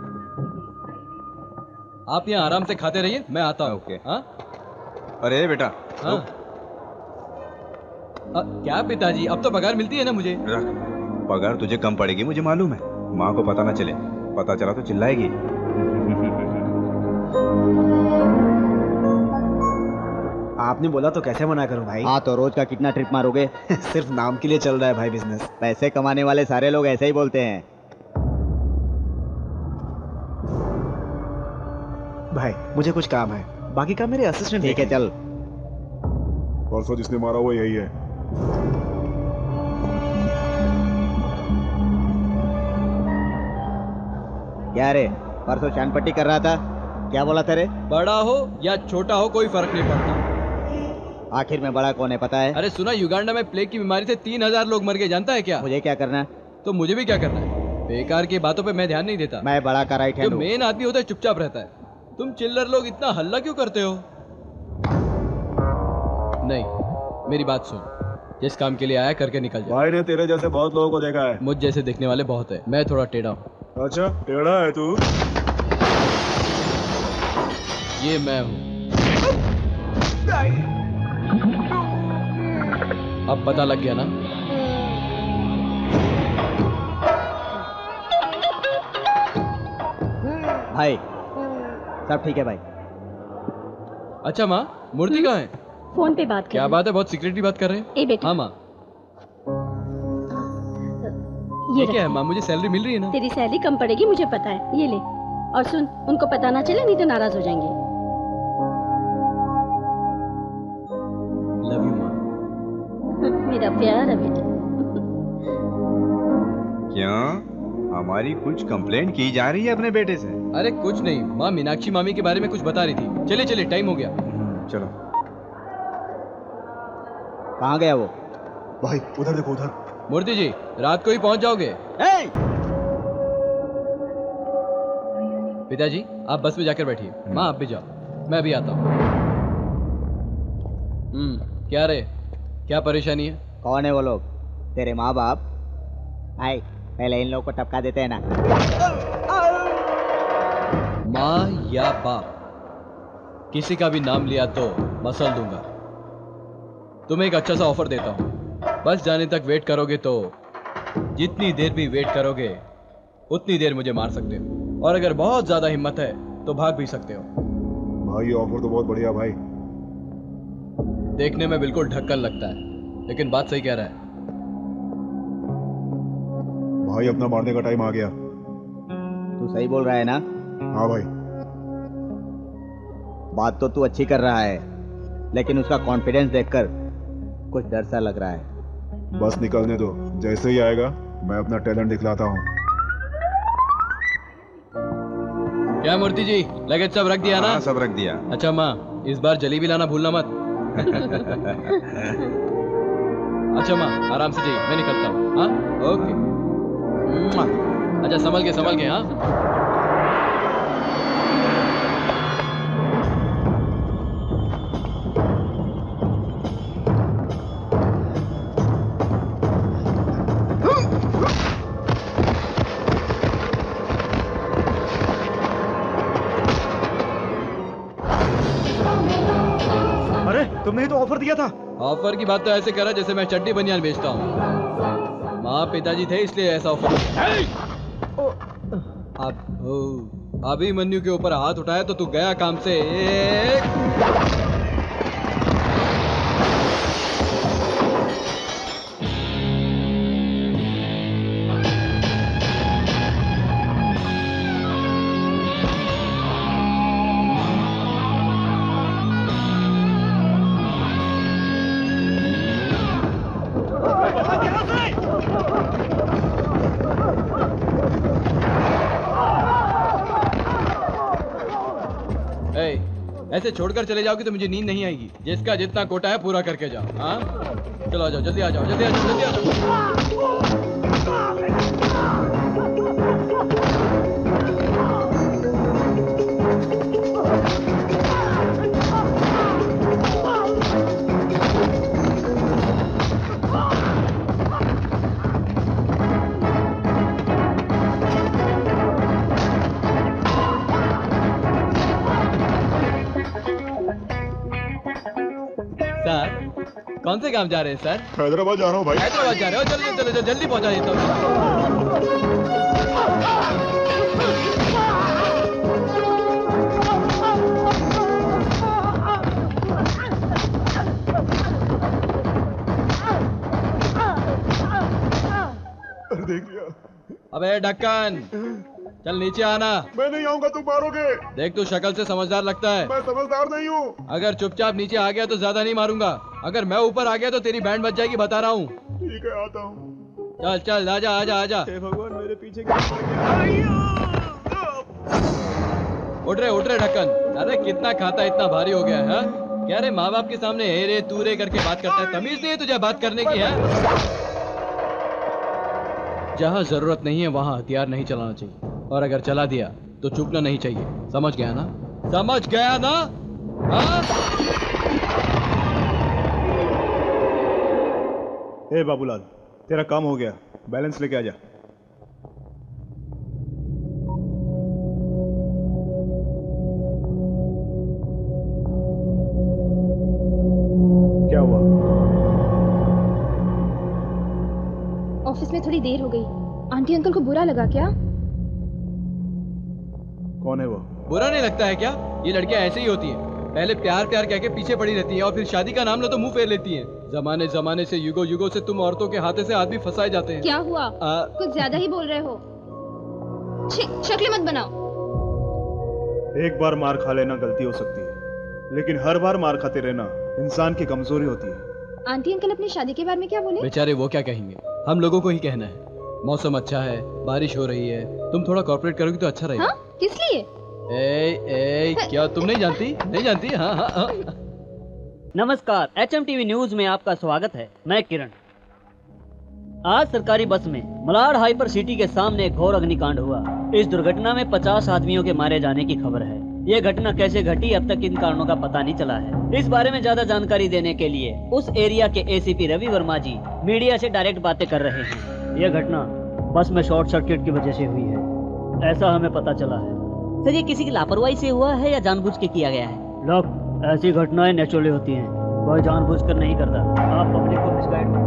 आप यहाँ आराम से खाते रहिए, मैं आता हूँ। ओके। हाँ अरे बेटा हाँ। क्या पिताजी, अब तो पगार मिलती है ना मुझे? रख, पगार तुझे कम पड़ेगी मुझे मालूम है। माँ को पता ना चले, पता चला तो चिल्लाएगी। आपने बोला तो कैसे मना करूं भाई? हाँ तो रोज का कितना ट्रिप मारोगे? सिर्फ नाम के लिए चल रहा है भाई बिजनेस। पैसे कमाने वाले सारे लोग ऐसे ही बोलते हैं। भाई मुझे कुछ काम है, बाकी काम मेरे असिस्टेंट। ठीक है चल। परसों जिसने मारा वो यही है। क्या रे, परसों शानपट्टी कर रहा था, क्या बोला तेरे? बड़ा हो या छोटा हो कोई फर्क नहीं पड़ता। आखिर में बड़ा कौन है पता है? अरे सुना, युगांडा में प्लेग की बीमारी से 3000 लोग मर गए, जानता है क्या? मुझे क्या करना है? तो मुझे भी क्या करना है, बेकार की बातों पे मैं ध्यान नहीं देता। मैं बड़ा का राइट हैंड जो हूँ। मेन आदमी होता है चुपचाप रहता है। तुम चिल्लर लोग इतना हल्ला क्यों करते हो? नहीं, मेरी बात सुन, जिस काम के लिए आया करके निकल जा। भाई ने तेरे जैसे बहुत लोगों को देखा है। मुझ जैसे देखने वाले बहुत है, मैं थोड़ा टेढ़ा हूँ। अच्छा टेढ़ा है तू? ये मैं हूँ। अब पता लग गया ना? भाई सब ठीक है भाई। अच्छा माँ, मूर्ति कहाँ है? फोन पे बात कर। क्या बात है, बहुत सीक्रेटली बात कर रहे हैं। ए बेटा। हाँ माँ। ये क्या है माँ, मुझे सैलरी मिल रही है ना? तेरी सैलरी कम पड़ेगी मुझे पता है, ये ले। और सुन, उनको पता ना चले नहीं तो नाराज हो जाएंगे। लव यू माँ। मेरा प्यारा बेटा। क्या हमारी कुछ कंप्लेंट की जा रही है अपने बेटे से? अरे कुछ नहीं, माँ मीनाक्षी मामी के बारे में कुछ बता रही थी। चलिए चलिए, टाइम हो गया। चलो। कहाँ गया वो? भाई उधर देखो, उधर। मूर्ति जी, रात को ही पहुंच जाओगे? पिताजी आप बस में जाकर बैठिए, माँ आप भी जाओ, मैं भी आता हूँ। क्या रे, क्या परेशानी है? कौन है वो लोग? तेरे माँ बाप? भाई पहले इन लोगों को टपका देते हैं ना। माँ या बाप, किसी का भी नाम लिया तो मसल दूंगा। तुम्हें एक अच्छा सा ऑफर देता हूँ, बस जाने तक वेट करोगे तो जितनी देर भी वेट करोगे उतनी देर मुझे मार सकते हो, और अगर बहुत ज्यादा हिम्मत है तो भाग भी सकते हो। भाई ये ऑफर तो बहुत बढ़िया भाई। देखने में बिल्कुल ढक्कन लगता है, लेकिन बात सही कह रहा है। भाई अपना मारने का टाइम आ गया। तू सही बोल रहा है ना? हाँ भाई। बात तो तू अच्छी कर रहा है, लेकिन उसका कॉन्फिडेंस देखकर कुछ डर सा लग रहा है। बस निकलने दो, जैसे ही आएगा मैं अपना टैलेंट दिखलाता हूँ। क्या मूर्ति जी, लगेज सब रख दिया ना? हाँ, सब रख दिया। अच्छा माँ, इस बार जलेबी लाना भूलना मत। अच्छा माँ, आराम से जाइए, मैं निकलता हूँ। हाँ ओके। अच्छा संभल के हाँ। अरे तुमने ही तो ऑफर दिया था। ऑफर की बात तो ऐसे करा जैसे मैं चड्डी बनियान बेचता हूँ। माँ पिताजी थे इसलिए ऐसा ऑफर। अभिमन्यु के ऊपर हाथ उठाया तो तू गया काम से। ऐसे छोड़कर चले जाओगे तो मुझे नींद नहीं आएगी। जिसका जितना कोटा है पूरा करके जाओ। हाँ चलो आ जाओ, जल्दी आ जाओ, जल्दी आ जाओ, जल्दी आ जाओ। कौन से काम जा रहे हैं सर? हैदराबाद जा रहा हूँ भाई। हैदराबाद जा रहे हो? चलो चलो चलो जल्दी पहुंचा देता हूँ। देख लिया। अबे ढक्कन, चल नीचे आना। मैं नहीं आऊंगा, तुम मारोगे। देख तू शक्ल से समझदार लगता है। मैं समझदार नहीं हूँ। अगर चुपचाप नीचे आ गया तो ज्यादा नहीं मारूंगा। अगर मैं ऊपर आ गया तो तेरी बैंड बज जाएगी, बता रहा हूँ। ठीक है, आता हूँ। चल चल आजा आजा आजा। हे भगवान, मेरे पीछे उठ रहे ढक्कन। अरे कितना खाता इतना भारी हो गया है? क्या रे माँ बाप के सामने हे रे तू रे करके बात करता है? तमीज नहीं है तुझे बात करने की? है जहाँ जरूरत नहीं है वहाँ हथियार नहीं चलाना चाहिए, और अगर चला दिया तो चूकना नहीं चाहिए। समझ गया ना? समझ गया ना? हाँ? हे बाबूलाल, तेरा काम हो गया, बैलेंस लेके आ जा। क्या हुआ? ऑफिस में थोड़ी देर हो गई। आंटी अंकल को बुरा लगा क्या? कौन है वो? बुरा नहीं लगता है क्या? ये लड़कियां ऐसे ही होती हैं। पहले प्यार प्यार कह के पीछे पड़ी रहती हैं और फिर शादी का नाम लो तो मुंह फेर लेती हैं। जमाने जमाने से युगों युगों से तुम औरतों के हाथे से आदमी फंसाए जाते हैं। क्या हुआ? कुछ ज्यादा ही बोल रहे हो। शक्लें मत बनाओ। एक बार मार खा लेना गलती हो सकती है, लेकिन हर बार मार खाते रहना इंसान की कमजोरी होती है। आंटी अंकल अपनी शादी के बारे में क्या बोले? बेचारे वो क्या कहेंगे, हम लोगों को ही कहना है। मौसम अच्छा है, बारिश हो रही है, तुम थोड़ा कॉर्पोरेट करोगी तो अच्छा रहेगा। हाँ? किस लिए? क्या तुम नहीं जानती? नहीं जानती? हाँ हाँ हाँ। नमस्कार, HMTV न्यूज में आपका स्वागत है। मैं किरण। आज सरकारी बस में मलाड हाइपर सिटी के सामने एक घोर अग्निकांड हुआ। इस दुर्घटना में 50 आदमियों के मारे जाने की खबर है। ये घटना कैसे घटी अब तक इन कारणों का पता नहीं चला है। इस बारे में ज्यादा जानकारी देने के लिए उस एरिया के ACP रवि वर्मा जी मीडिया से डायरेक्ट बातें कर रहे हैं। यह घटना बस में शॉर्ट सर्किट की वजह से हुई है, ऐसा हमें पता चला है। सर, ये किसी की लापरवाही से हुआ है या जानबूझ के किया गया है? लोग, ऐसी घटनाएं नेचुरली होती हैं, कोई जानबूझकर नहीं करता। आप पब्लिक को मिसगाइड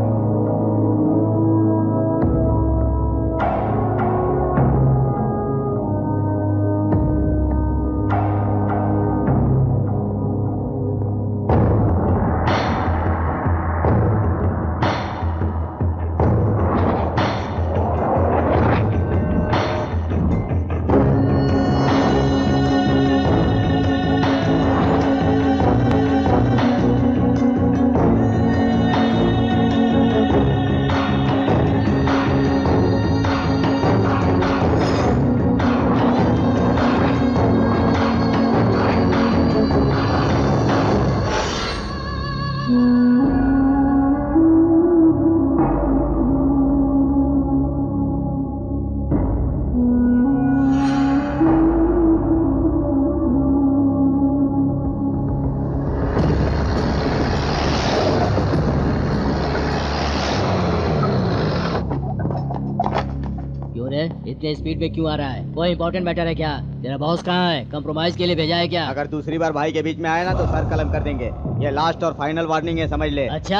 इतने स्पीड पे क्यों आ रहा है? कोई इंपॉर्टेंट मैटर है क्या? तेरा बॉस कहाँ है? कंप्रोमाइज के लिए भेजा है क्या? अगर दूसरी बार भाई के बीच में आया ना तो सर कलम कर देंगे। ये लास्ट और फाइनल वार्निंग है, समझ ले। अच्छा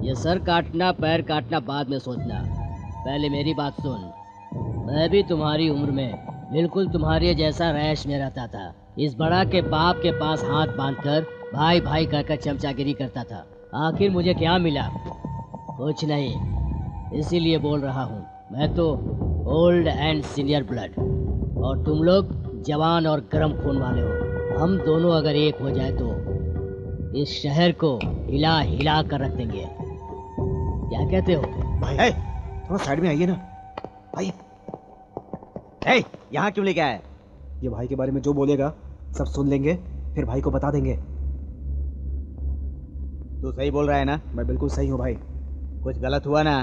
ये सर काटना पैर काटना बाद में सोचना, पहले मेरी बात सुन। मैं भी तुम्हारी उम्र में बिल्कुल तुम्हारे जैसा रैश में रहता था। इस बड़ा के बाप के पास हाथ बांधकर भाई भाई कहकर चमचागिरी करता था। आखिर मुझे क्या मिला? कुछ नहीं, इसीलिए बोल रहा हूँ। मैं तो ओल्ड एंड सीनियर ब्लड और तुम लोग जवान और गर्म खून वाले हो। हम दोनों अगर एक हो जाए तो इस शहर को हिला हिला कर रख देंगे। क्या कहते हो? भाई थोड़ा साइड में आइए ना भाई। यहाँ क्यों लेके आए? ये भाई के बारे में जो बोलेगा सब सुन लेंगे, फिर भाई को बता देंगे। तू सही बोल रहा है ना? मैं बिल्कुल सही हूँ भाई। कुछ गलत हुआ ना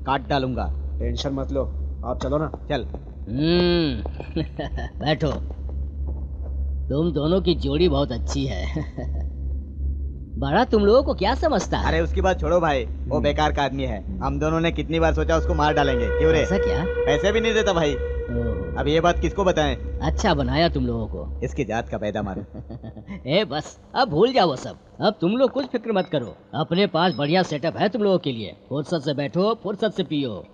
काट डालूंगा। टेंशन मत लो, आप चलो ना। चल। बैठो। तुम दोनों की जोड़ी बहुत अच्छी है। बड़ा तुम लोगों को क्या समझता है? अरे उसकी बात छोड़ो भाई, वो बेकार का आदमी है। हम दोनों ने कितनी बार सोचा उसको मार डालेंगे। क्यों रे? ऐसा क्या? पैसे भी नहीं देता भाई। अब ये बात किसको बताएं? अच्छा बनाया तुम लोगों को। इसकी जात का पैदा मारो। ए बस अब भूल जाओ वो सब। अब तुम लोग कुछ फिक्र मत करो, अपने पास बढ़िया सेटअप है तुम लोगों के लिए। फुर्सत से बैठो, फुर्सत से पियो।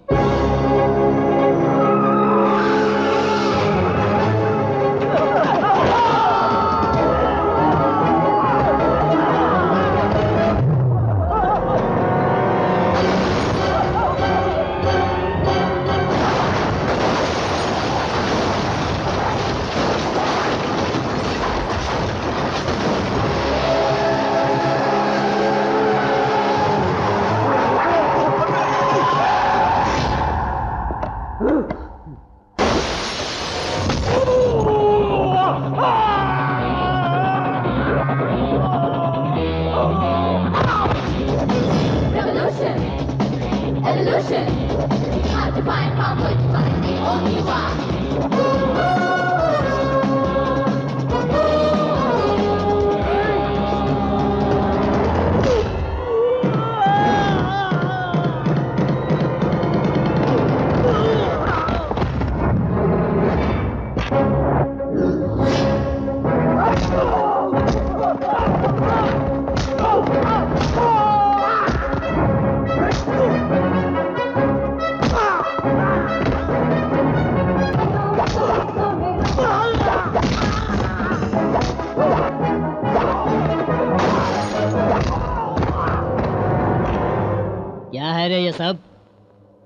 क्या है रे ये सब?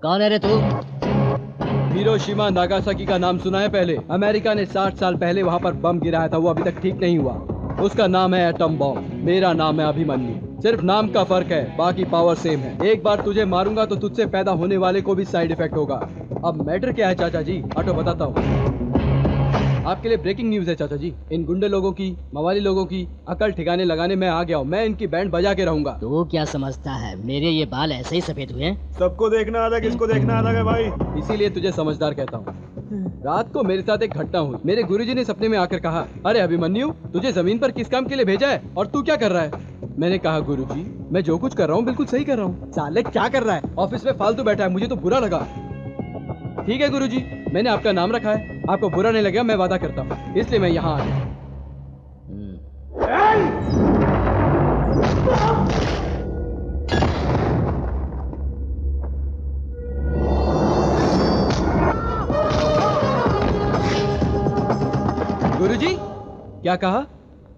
कौन है रे तू? हिरोशिमा नागासाकी का नाम सुना है पहले? अमेरिका ने 60 साल पहले वहाँ पर बम गिराया था, वो अभी तक ठीक नहीं हुआ। उसका नाम है एटम बॉम्ब। मेरा नाम है अभिमन्यु। सिर्फ नाम का फर्क है, बाकी पावर सेम है। एक बार तुझे मारूंगा तो तुझसे पैदा होने वाले को भी साइड इफेक्ट होगा। अब मैटर क्या है चाचा जी? ऑटो बताता हूँ। आपके लिए ब्रेकिंग न्यूज है चाचा जी। इन गुंडे लोगों की, मवाली लोगों की अकल ठिकाने लगाने में आ गया हूँ। मैं इनकी बैंड बजा के रहूंगा। तू क्या समझता है मेरे ये बाल ऐसे ही सफेद हुए हैं? सबको देखना आता, किसको देखना आता है भाई? इसीलिए तुझे समझदार कहता हूँ। रात को मेरे साथ एक घटना हुई। मेरे गुरुजी ने सपने में आकर कहा, अरे अभिमन्यु, तुझे जमीन पर किस काम के लिए भेजा है और तू क्या कर रहा है? मैंने कहा, गुरुजी मैं जो कुछ कर रहा हूँ बिल्कुल सही कर रहा हूँ। साले क्या कर रहा है? ऑफिस में फालतू बैठा है, मुझे तो बुरा लगा। ठीक है गुरुजी, मैंने आपका नाम रखा है, आपको बुरा नहीं लगेगा, मैं वादा करता हूँ, इसलिए मैं यहाँ आ गया। गुरुजी क्या कहा?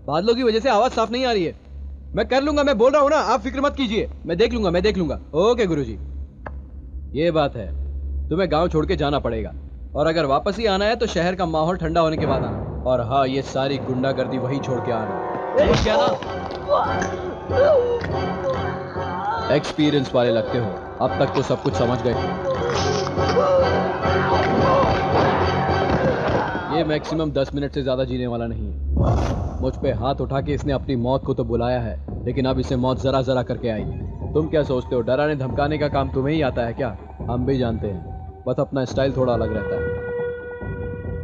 बादलों की वजह से आवाज साफ नहीं आ रही है। मैं कर लूंगा, मैं बोल रहा हूँ ना, आप फिक्र मत कीजिए। मैं देख लूंगा। ओके गुरुजी। ये बात है, तुम्हें गांव छोड़ के जाना पड़ेगा और अगर वापस ही आना है तो शहर का माहौल ठंडा होने के बाद आना। और हाँ, ये सारी गुंडागर्दी वही छोड़ के आना। क्या ना एक्सपीरियंस वाले लगते हो, अब तक तो सब कुछ समझ गए। ये मैक्सिमम 10 मिनट से ज्यादा जीने वाला नहीं है। मुझ पे हाथ उठा के इसने अपनी मौत को तो बुलाया है, लेकिन अब इसे मौत जरा जरा करके आई। तुम क्या सोचते हो डराने धमकाने का काम तुम्हें ही आता है क्या? हम भी जानते हैं, बस अपना स्टाइल थोड़ा अलग रहता है।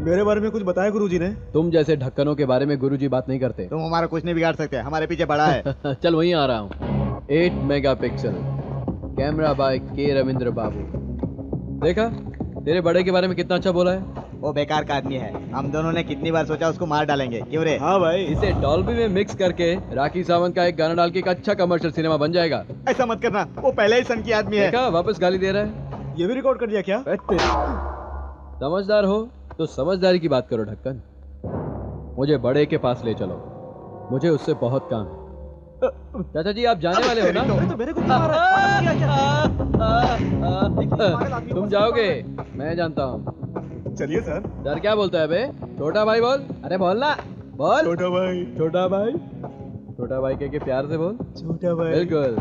मेरे बारे में कुछ बताया गुरुजी ने? तुम जैसे ढक्कनों के बारे में गुरुजी बात नहीं करते। तुम हमारा कुछ नहीं बिगाड़ सकते, हमारे पीछे बड़ा है। चल वहीं आ रहा हूँ। 8 मेगापिक्सल कैमरा बाय के रविंद्र बाबू। देखा तेरे बड़े के बारे में कितना अच्छा बोला है। वो बेकार का आदमी है, हम दोनों ने कितनी बार सोचा उसको मार डालेंगे। क्यों रे? हाँ भाई, इसे डॉल्बी में मिक्स करके राखी सावंत का एक गाना डाल के एक अच्छा कमर्शियल सिनेमा बन जाएगा। ऐसा मत करना, वो पहले ही सन की आदमी है। देखा वापस गाली दे रहा है। ये भी रिकॉर्ड कर दिया क्या? समझदार हो तो समझदारी की बात करो ढक्कन। मुझे बड़े के पास ले चलो, मुझे उससे बहुत काम है। चाचा जी आप जाने वाले हो ना? तो मेरे को मारा। तुम जाओगे, मैं जानता हूँ। चलिए सर। सर क्या बोलता है बे? छोटा भाई बोल। अरे बोल ना, बोल। छोटा भाई। छोटा भाई, छोटा भाई कह के प्यार से बोल। छोटा भाई। बिल्कुल।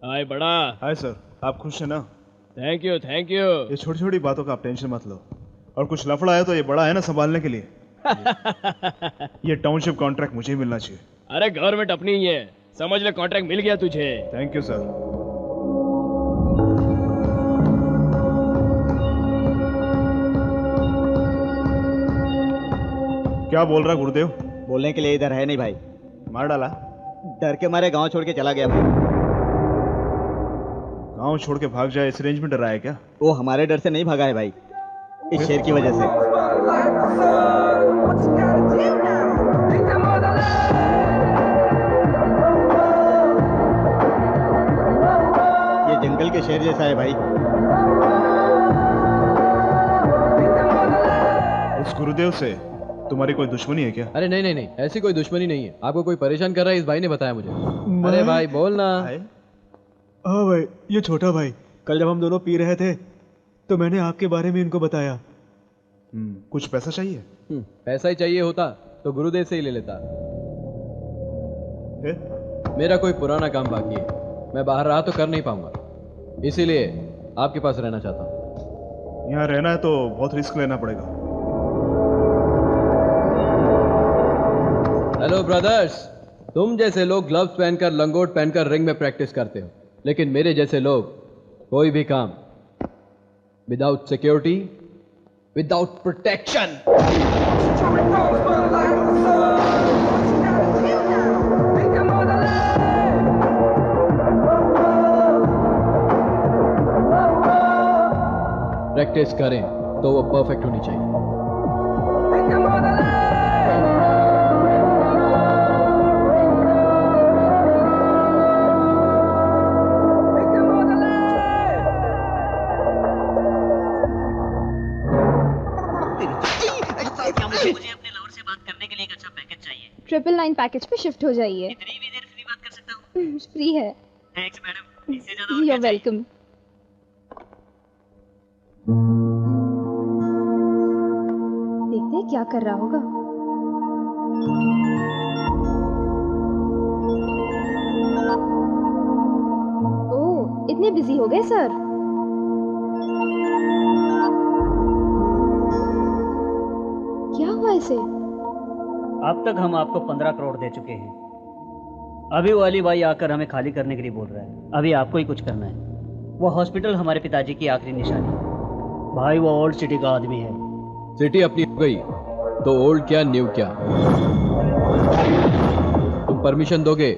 हाय बड़ा। हाय सर, आप खुश हैं ना? Thank you thank you. ये छोटी छोटी बातों का आप टेंशन मत लो, और कुछ लफड़ा है तो ये बड़ा है ना संभालने के लिए। ये टाउनशिप कॉन्ट्रैक्ट मुझे ही मिलना चाहिए। अरे गवर्नमेंट अपनी ही है, समझ ले कॉन्ट्रैक्ट मिल गया तुझे। Thank you sir. क्या बोल रहा गुरुदेव? बोलने के लिए इधर है नहीं भाई। मार डाला? डर के मारे गांव छोड़ के चला गया भाई। गांव छोड़ के भाग जाए इस रेंज में डरा है क्या? वो हमारे डर से नहीं भागा है भाई, इस शेर की वजह से। ये जंगल के शेर जैसा है भाई। उस गुरुदेव से तुम्हारी कोई दुश्मनी है क्या? अरे नहीं नहीं नहीं, ऐसी कोई दुश्मनी नहीं है। आपको कोई परेशान कर रहा है, इस भाई ने बताया मुझे। अरे भाई बोल ना। हाँ भाई, ये छोटा भाई, कल जब हम दोनों पी रहे थे तो मैंने आपके बारे में इनको बताया। कुछ पैसा चाहिए? पैसा ही चाहिए होता तो गुरुदेव से ही ले लेता। मेरा कोई पुराना काम बाकी है, मैं बाहर रहा तो कर नहीं पाऊंगा, इसीलिए आपके पास रहना चाहता हूँ। यहाँ रहना है तो बहुत रिस्क लेना पड़ेगा। हेलो ब्रदर्स, तुम जैसे लोग ग्लव्स पहनकर लंगोट पहनकर रिंग में प्रैक्टिस करते हो, लेकिन मेरे जैसे लोग कोई भी काम without security, without protection practice करें तो वो परफेक्ट होनी चाहिए। मुझे अपने लवर से बात करने के लिए एक अच्छा पैकेज चाहिए। 999 पैकेज पे शिफ्ट हो जाइए। इतनी भी देर फ्री बात कर सकता हूँ? फ्री है। थैंक्स मैडम, इससे ज्यादा यू आर वेलकम। देखते हैं क्या कर रहा होगा। ओह, इतने बिजी हो गए सर। क्या हुआ इसे? अब तक हम आपको 15 करोड़ दे चुके हैं। अभी वो अली भाई आकर हमें खाली करने के लिए बोल रहा है। अभी आपको ही कुछ करना है। वो हॉस्पिटल हमारे पिताजी की आखिरी निशानी है। भाई वो ओल्ड सिटी का आदमी है। सिटी अपनी हो गई तो ओल्ड क्या न्यू क्या। तुम परमिशन दोगे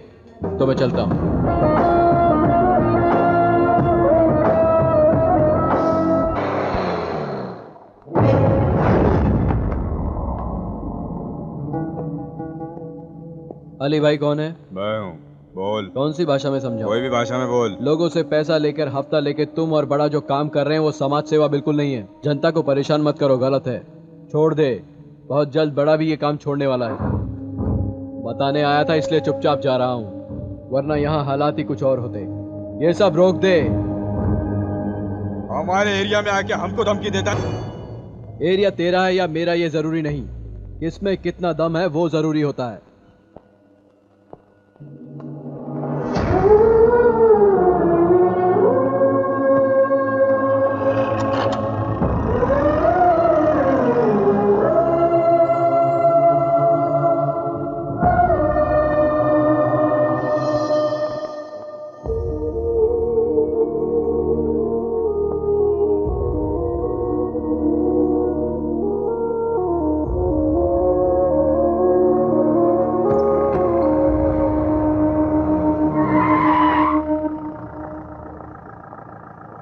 तो मैं चलता हूं। अली भाई कौन है? मैं हूँ। बोल। कौन सी भाषा में समझाऊं? कोई भी भाषा में बोल। लोगों से पैसा लेकर हफ्ता लेकर तुम और बड़ा जो काम कर रहे हैं वो समाज सेवा बिल्कुल नहीं है। जनता को परेशान मत करो, गलत है, छोड़ दे। बहुत जल्द बड़ा भी ये काम छोड़ने वाला है। बताने आया था इसलिए चुपचाप जा रहा हूँ, वरना यहाँ हालात ही कुछ और होते। ये सब रोक दे। हमारे एरिया में आके हमको धमकी देता है। एरिया तेरा है या मेरा ये जरूरी नहीं, इसमें कितना दम है वो जरूरी होता है।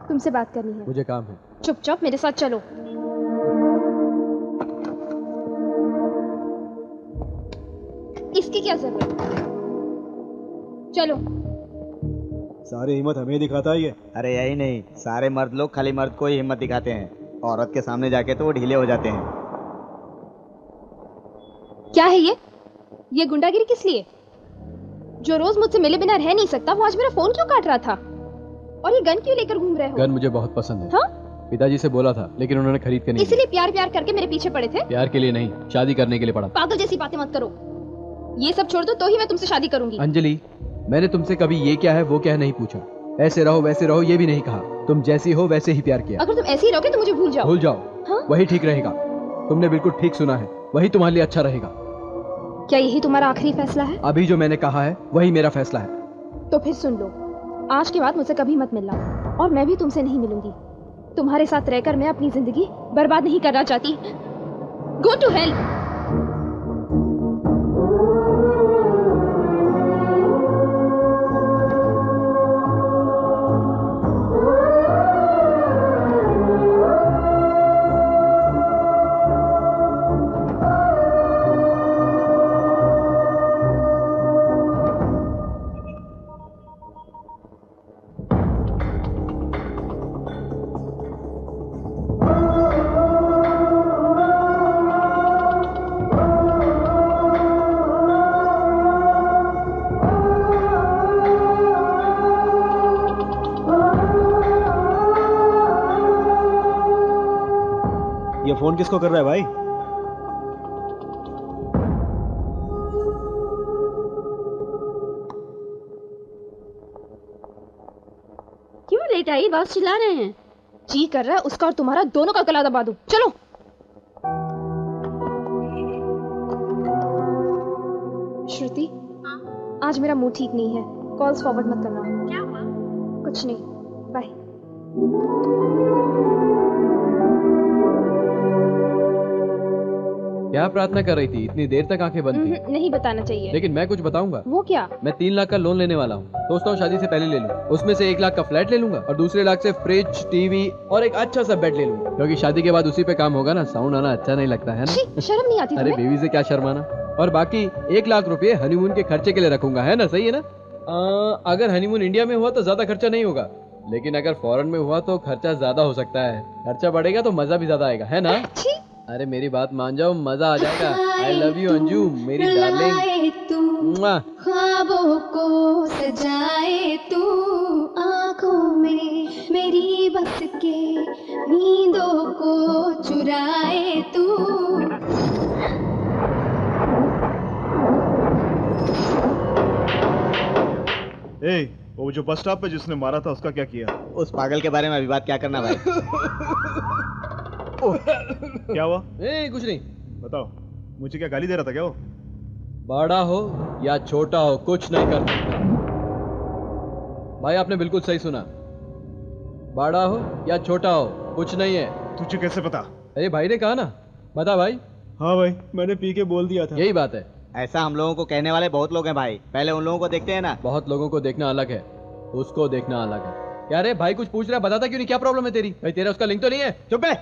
तुमसे बात करनी है। मुझे काम है। चुपचाप मेरे साथ चलो। इसकी क्या जरूरत है? चलो। सारी हिम्मत हमें दिखाता है ये। अरे यही नहीं, सारे मर्द लोग खाली मर्द को ही हिम्मत दिखाते हैं, औरत के सामने जाके तो वो ढीले हो जाते हैं। क्या है ये गुंडागिरी किस लिए? जो रोज मुझसे मिले बिना रह नहीं सकता वो आज मेरा फोन क्यों काट रहा था? और ये गन क्यों लेकर घूम रहे हो? गन मुझे बहुत पसंद है। हाँ? पिताजी से बोला था लेकिन उन्होंने खरीद के नहीं दिया। इसीलिए प्यार प्यार करके मेरे पीछे पड़े थे? प्यार के लिए नहीं, शादी करने के लिए पड़ा। पागल जैसी बातें मत करो। ये सब छोड़ दो तो ही मैं तुमसे शादी करूंगी। अंजलि, मैंने तुमसे कभी ये क्या है वो क्या है नहीं पूछा। ऐसे रहो वैसे रहो ये भी नहीं कहा। तुम जैसी हो वैसे ही प्यार किया। अगर तुम ऐसे ही रहोगे तो मुझे भूल जाओ। भूल जाओ। हाँ? वही ठीक रहेगा। तुमने बिल्कुल ठीक सुना है, वही तुम्हारे लिए अच्छा रहेगा। क्या यही तुम्हारा आखिरी फैसला है? अभी जो मैंने कहा है वही मेरा फैसला है। तो फिर सुन लो, आज के बाद मुझसे कभी मत मिलना और मैं भी तुमसे नहीं मिलूंगी। तुम्हारे साथ रहकर मैं अपनी जिंदगी बर्बाद नहीं करना चाहती। Go to hell. ये फोन किसको कर रहा है भाई? क्यों लेट आई? बॉस चिल्ला रहे हैं। जी कर रहा है उसका और तुम्हारा दोनों का गला दबा दूं। चलो। श्रुति, आज मेरा मूड ठीक नहीं है। कॉल्स फॉरवर्ड मत करना। क्या हुआ? कुछ नहीं, बाय। क्या प्रार्थना कर रही थी? इतनी देर तक आंखें बंद थी। नहीं बताना चाहिए। लेकिन मैं कुछ बताऊंगा। वो क्या? मैं 3 लाख का लोन लेने वाला हूँ। सोचता हूँ शादी से पहले ले लूँ। उसमें से 1 लाख का फ्लैट ले लूंगा और दूसरे लाख से फ्रिज, टीवी और एक अच्छा सा बेड ले लूंगा, क्योंकि शादी के बाद उसी पे काम होगा ना। साउंड आना अच्छा नहीं लगता है ना। शर्म नहीं आती अरे तुम्हें? बीवी से क्या शर्माना। और बाकी 1 लाख रुपए हनीमून के खर्चे के लिए रखूंगा, है ना? सही है ना? अगर हनीमून इंडिया में हुआ तो ज्यादा खर्चा नहीं होगा, लेकिन अगर फॉरेन में हुआ तो खर्चा ज्यादा हो सकता है। खर्चा बढ़ेगा तो मजा भी ज्यादा आएगा, है ना? अरे मेरी बात मान जाओ, मजा आ जाएगा। आई लव यू अंजू, मेरी डार्लिंग। ख्वाबों को सजाए तू, आंखों में मेरी बस के नींदों को चुराए तू। वो जो बस स्टॉप पे जिसने मारा था उसका क्या किया? उस पागल के बारे में अभी बात क्या करना भाई? क्या हुआ? कुछ नहीं। बताओ, मुझे क्या गाली दे रहा था क्या वो? बड़ा हो या छोटा हो कुछ नहीं कर सकता। भाई आपने बिल्कुल सही सुना। बड़ा हो या छोटा हो कुछ नहीं है। तुझे कैसे पता? अरे भाई ने कहा ना। बता भाई। हाँ भाई, मैंने पी के बोल दिया था। यही बात है। ऐसा हम लोगों को कहने वाले बहुत लोग हैं भाई। पहले उन लोगों को देखते हैं ना। बहुत लोगों को देखना अलग है, उसको देखना अलग है। क्या रे भाई कुछ पूछ रहा है? बताता क्यों नहीं? क्या प्रॉब्लम है तेरी? भाई तेरा उसका लिंक तो नहीं है? चुप है।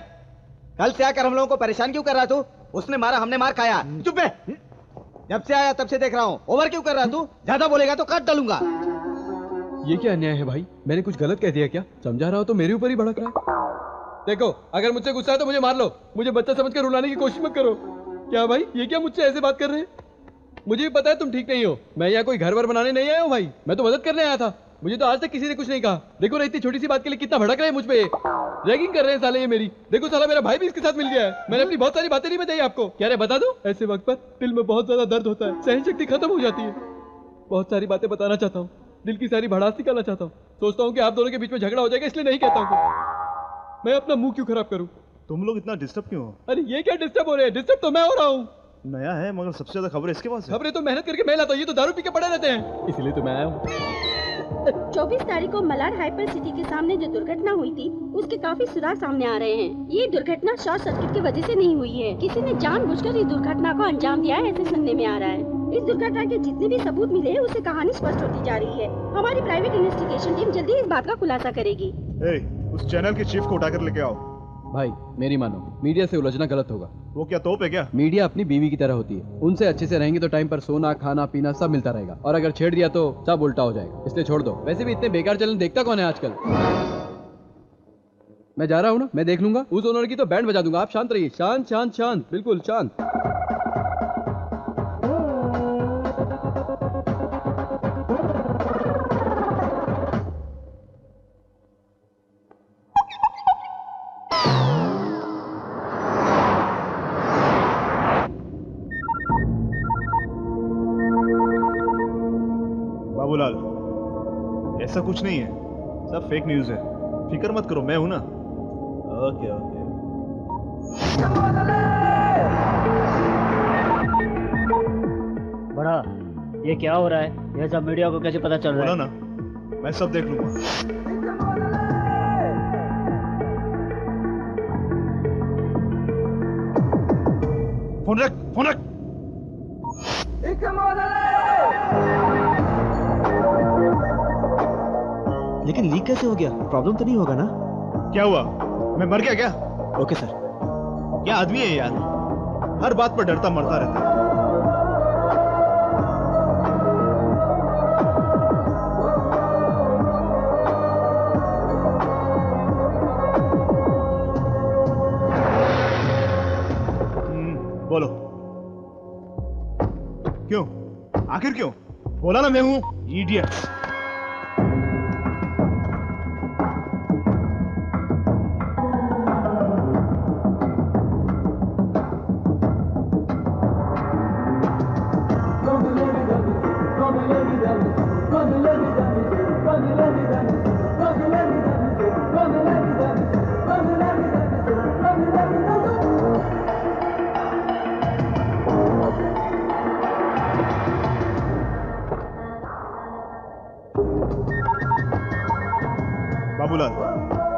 कल से आकर हम लोगों को परेशान क्यों कर रहा तू? उसने मारा, हमने मार खाया। चुप है। जब से आया तब से देख रहा हूँ। ओवर क्यों कर रहा तू? ज्यादा बोलेगा तो काट डालूंगा। ये क्या अन्याय है भाई? मैंने कुछ गलत कह दिया क्या? समझा रहा हो तो मेरे ऊपर ही भड़क रहा है। देखो, अगर मुझसे गुस्सा है तो मुझे मार लो, मुझे बच्चा समझकर रुलाने की कोशिश मत करो। क्या भाई ये क्या मुझसे ऐसे बात कर रहे हैं? मुझे भी पता है तुम ठीक नहीं हो। मैं यहाँ कोई घर वर बनाने नहीं आया हूँ भाई, मैं तो मदद करने आया था। मुझे तो आज तक किसी ने कुछ नहीं कहा। देखो ना इतनी छोटी सी बात के लिए कितना भड़क रहे हैं मुझ पे। रैगिंग कर रहे हैं साले ये मेरी। देखो साला मेरा भाई भी इसके साथ मिल गया है। मैंने अपनी बहुत सारी बातें नहीं बताई आपको। क्या रे बता दूं? ऐसे वक्त पर दिल में बहुत ज्यादा दर्द होता है, सहन शक्ति खत्म हो जाती है। बहुत सारी बातें बताना चाहता हूँ, दिल की सारी भड़ास निकालना चाहता हूँ। सोचता हूँ कि आप दोनों के बीच में झगड़ा हो जाएगा, इसलिए नहीं कहता हूँ। मैं अपना मुंह क्यों खराब करूँ? तुम लोग इतना डिस्टर्ब क्यों हो? अरे ये क्या डिस्टर्ब हो रहे हैं? डिस्टर्ब तो मैं हो रहा हूँ। नया है मगर सबसे ज्यादा खबरें इसके पास है। खबरें तो मेहनत करके मैं लाता हूँ, ये तो दारू पी के पड़े रहते हैं, इसलिए तो मैं आया हूँ। 24 तारीख को मलाड हाइपर सिटी के सामने जो दुर्घटना हुई थी उसके काफी सुराग सामने आ रहे हैं। ये दुर्घटना शॉर्ट सर्किट की वजह से नहीं हुई है, किसी ने जानबूझकर इस दुर्घटना को अंजाम दिया है, ऐसे सुनने में आ रहा है। इस दुर्घटना के जितने भी सबूत मिले हैं उससे कहानी स्पष्ट होती जा रही है। हमारी प्राइवेट इन्वेस्टिगेशन टीम जल्दी इस बात का खुलासा करेगी। उस चैनल के चीफ को उठाकर लेके आओ। भाई मेरी मानो, मीडिया से उलझना गलत होगा। वो क्या तोप है क्या? मीडिया अपनी बीवी की तरह होती है, उनसे अच्छे से रहेंगे तो टाइम पर सोना खाना पीना सब मिलता रहेगा, और अगर छेड़ दिया तो सब उल्टा हो जाएगा, इसलिए छोड़ दो। वैसे भी इतने बेकार चैनल देखता कौन है आजकल। मैं जा रहा हूँ ना, मैं देख लूंगा। उस ओनर की तो बैंड बजा दूंगा। आप शांत रहिए, शांत शांत शांत, बिल्कुल शांत। बाबूलाल, ऐसा कुछ नहीं है, सब फेक न्यूज है। फिक्र मत करो, मैं हूं ना। Okay okay. बड़ा, ये क्या हो रहा है? ये सब मीडिया को कैसे पता चल रहा है? बोला ना, मैं सब देख लूंगा। फोन रख, फोन रख। लेकिन लीक कैसे हो गया? प्रॉब्लम तो नहीं होगा ना? क्या हुआ? मैं मर गया क्या? Okay sir. क्या आदमी है यार, हर बात पर डरता मरता रहता है। बोलो क्यों? आखिर क्यों? बोला ना मैं हूं। इडियट।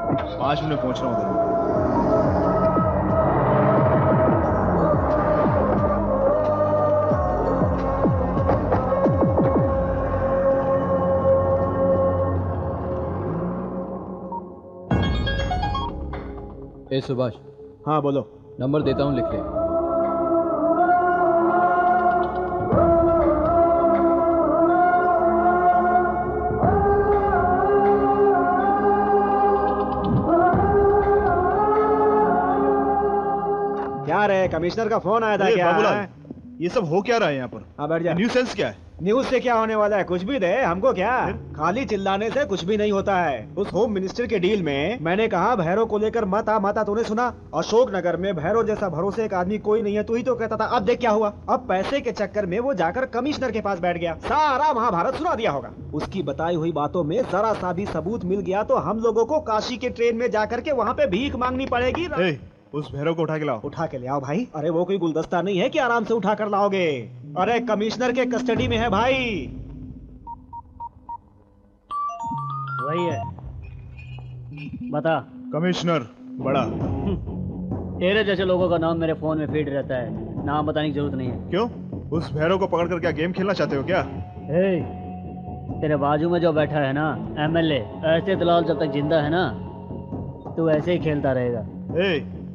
5 मिनट में पहुंच रहा हूँ उधर। ए सुभाष, हाँ बोलो। नंबर देता हूँ, लिख ले। क्या रे, कमिश्नर का फोन आया था ए, क्या? बाबूलाल, ये सब हो क्या रहा है यहाँ पर? हाँ बैठ जा। न्यूसेंस क्या है? न्यूज से क्या होने वाला है? कुछ भी दे हमको, क्या खाली चिल्लाने से कुछ भी नहीं होता है। उस होम मिनिस्टर के डील में मैंने कहा भैरव को लेकर मत आ, तूने सुना? अशोक नगर में भैरव जैसा भरोसे एक आदमी कोई नहीं है, तू ही तो कहता था। अब देख क्या हुआ। अब पैसे के चक्कर में वो जाकर कमिश्नर के पास बैठ गया, सारा महाभारत सुना दिया होगा। उसकी बताई हुई बातों में जरा सा भी सबूत मिल गया तो हम लोगों को काशी के ट्रेन में जाकर के वहाँ पे भीख मांगनी पड़ेगी। उस भैरव को उठा के लाओ। उठा के ले आओ भाई। अरे वो कोई गुलदस्ता नहीं है कि आराम से उठा कर लाओगे। अरे कमिश्नर के कस्टडी में है भाई। वही है, बता। कमिश्नर बड़ा। तेरे जैसे लोगों का नाम मेरे फोन में फीड रहता है, नाम बताने की जरूरत नहीं है। क्यों? उस भैरव को पकड़ कर क्या गेम खेलना चाहते हो क्या? तेरे बाजू में जो बैठा है ना एमएलए, ऐसे दलाल जब तक जिंदा है ना तू ऐसे ही खेलता रहेगा।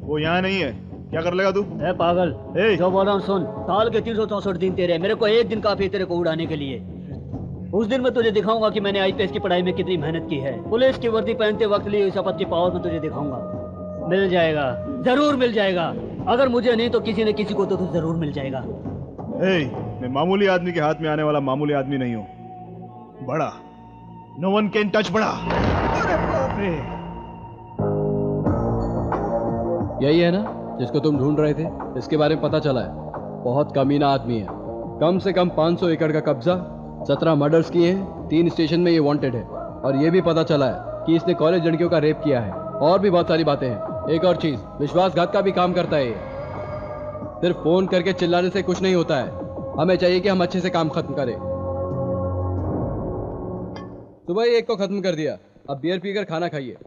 वो यहाँ नहीं है, क्या कर लेगा तू? पागल, जो बोल रहा हूँ सुन। साल के 364 दिन तेरे, मेरे को एक दिन काफी है तेरे को उड़ाने के लिए। उस दिन मैं तुझे दिखाऊंगा कि मैंने आईपीएस की पढ़ाई में कितनी मेहनत की है। पुलिस की वर्दी पहनते वक्त ली शपथ की पावर में तुझे दिखाऊंगा। मिल जाएगा, जरूर मिल जाएगा। अगर मुझे नहीं तो किसी न किसी को तो जरूर मिल जाएगा। मैं मामूली आदमी के हाथ में आने वाला मामूली आदमी नहीं हूँ, बड़ा। नो वन कैन टच बड़ा। अरे बाप रे। यही है ना जिसको तुम ढूंढ रहे थे? इसके बारे में पता चला है, बहुत कमीना आदमी है। कम से कम 500 एकड़ का कब्जा, 17 मर्डर्स किए हैं, 3 स्टेशन में ये वांटेड है। और ये भी पता चला है कि इसने कॉलेज लड़कियों का रेप किया है। और भी बहुत सारी बातें हैं। एक और चीज, विश्वासघात का भी काम करता है ये। सिर्फ फोन करके चिल्लाने से कुछ नहीं होता है। हमें चाहिए कि हम अच्छे से काम खत्म करें। सुबह ही एक को खत्म कर दिया, अब बियर पीकर खाना खाइए।